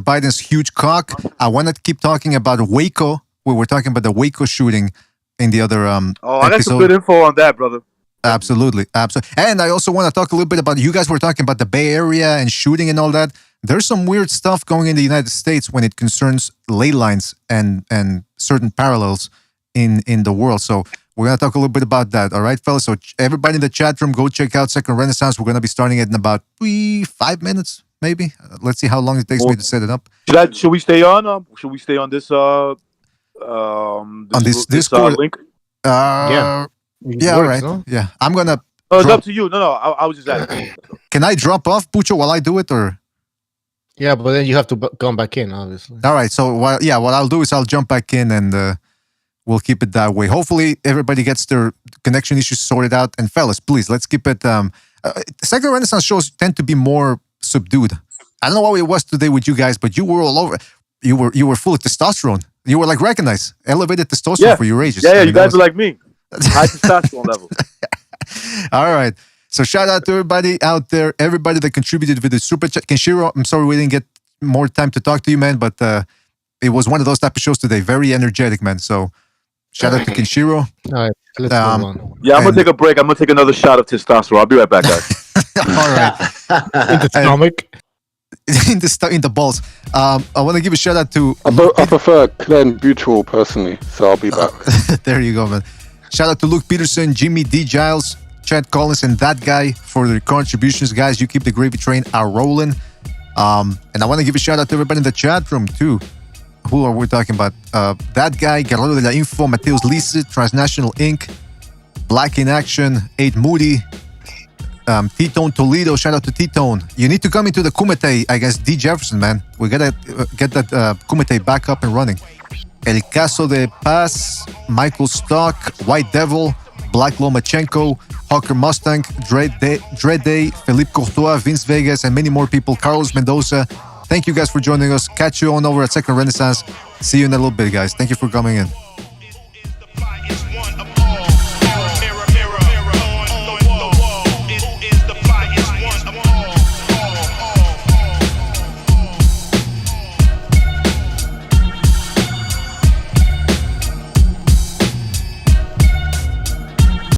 Biden's huge cock. I want to keep talking about Waco. We were talking about the Waco shooting in the other I got some good info on that, brother. Absolutely. And I also want to talk a little bit about, you guys were talking about the Bay Area and shooting and all that. There's some weird stuff going in the United States when it concerns ley lines and certain parallels in the world. So we're going to talk a little bit about that. All right, fellas? So everybody in the chat room, go check out Second Renaissance. We're going to be starting it in about 5 minutes, maybe. Let's see how long it takes me to set it up. Should we stay on? Should we stay on this? On this Discord link? Yeah, all right. No? Yeah, I'm gonna. Oh, it's up to you. No. I was just asking. Can I drop off, Pucho, while I do it, or? Yeah, but then you have to come back in, obviously. All right. So, what I'll do is I'll jump back in and we'll keep it that way. Hopefully, everybody gets their connection issues sorted out. And fellas, please, let's keep it. Second Renaissance shows tend to be more subdued. I don't know what it was today with you guys, but you were all over. You were full of testosterone. You were like recognized, elevated testosterone for your ages. Yeah, you guys are like me. High testosterone level. All right. So shout out to everybody out there, everybody that contributed with the super chat. Kenshiro, I'm sorry we didn't get more time to talk to you, man, but it was one of those type of shows today. Very energetic, man. So shout out to Kenshiro. All right. Let's move on. Yeah, I'm going to take a break. I'm going to take another shot of testosterone. I'll be right back, guys. All right. In the stomach. In the balls. I want to give a shout out to. I prefer clenbuterol personally, so I'll be back. There you go, man. Shout out to Luke Peterson, Jimmy D. Giles, Chad Collins, and that guy for their contributions, guys. You keep the gravy train rolling. And I want to give a shout out to everybody in the chat room too. Who are we talking about? That guy, Guerrero de la Info, Mateus Lise, Transnational Inc., Black in Action, 8 Moody. T-Tone Toledo, shout out to T-Tone. You need to come into the Kumite, I guess, D. Jefferson, man. We gotta get that Kumite back up and running. El Caso de Paz, Michael Stock, White Devil, Black Lomachenko, Hawker Mustang, Dread Day, Philippe Courtois, Vince Vegas, and many more people. Carlos Mendoza. Thank you guys for joining us. Catch you on over at Second Renaissance. See you in a little bit, guys. Thank you for coming in.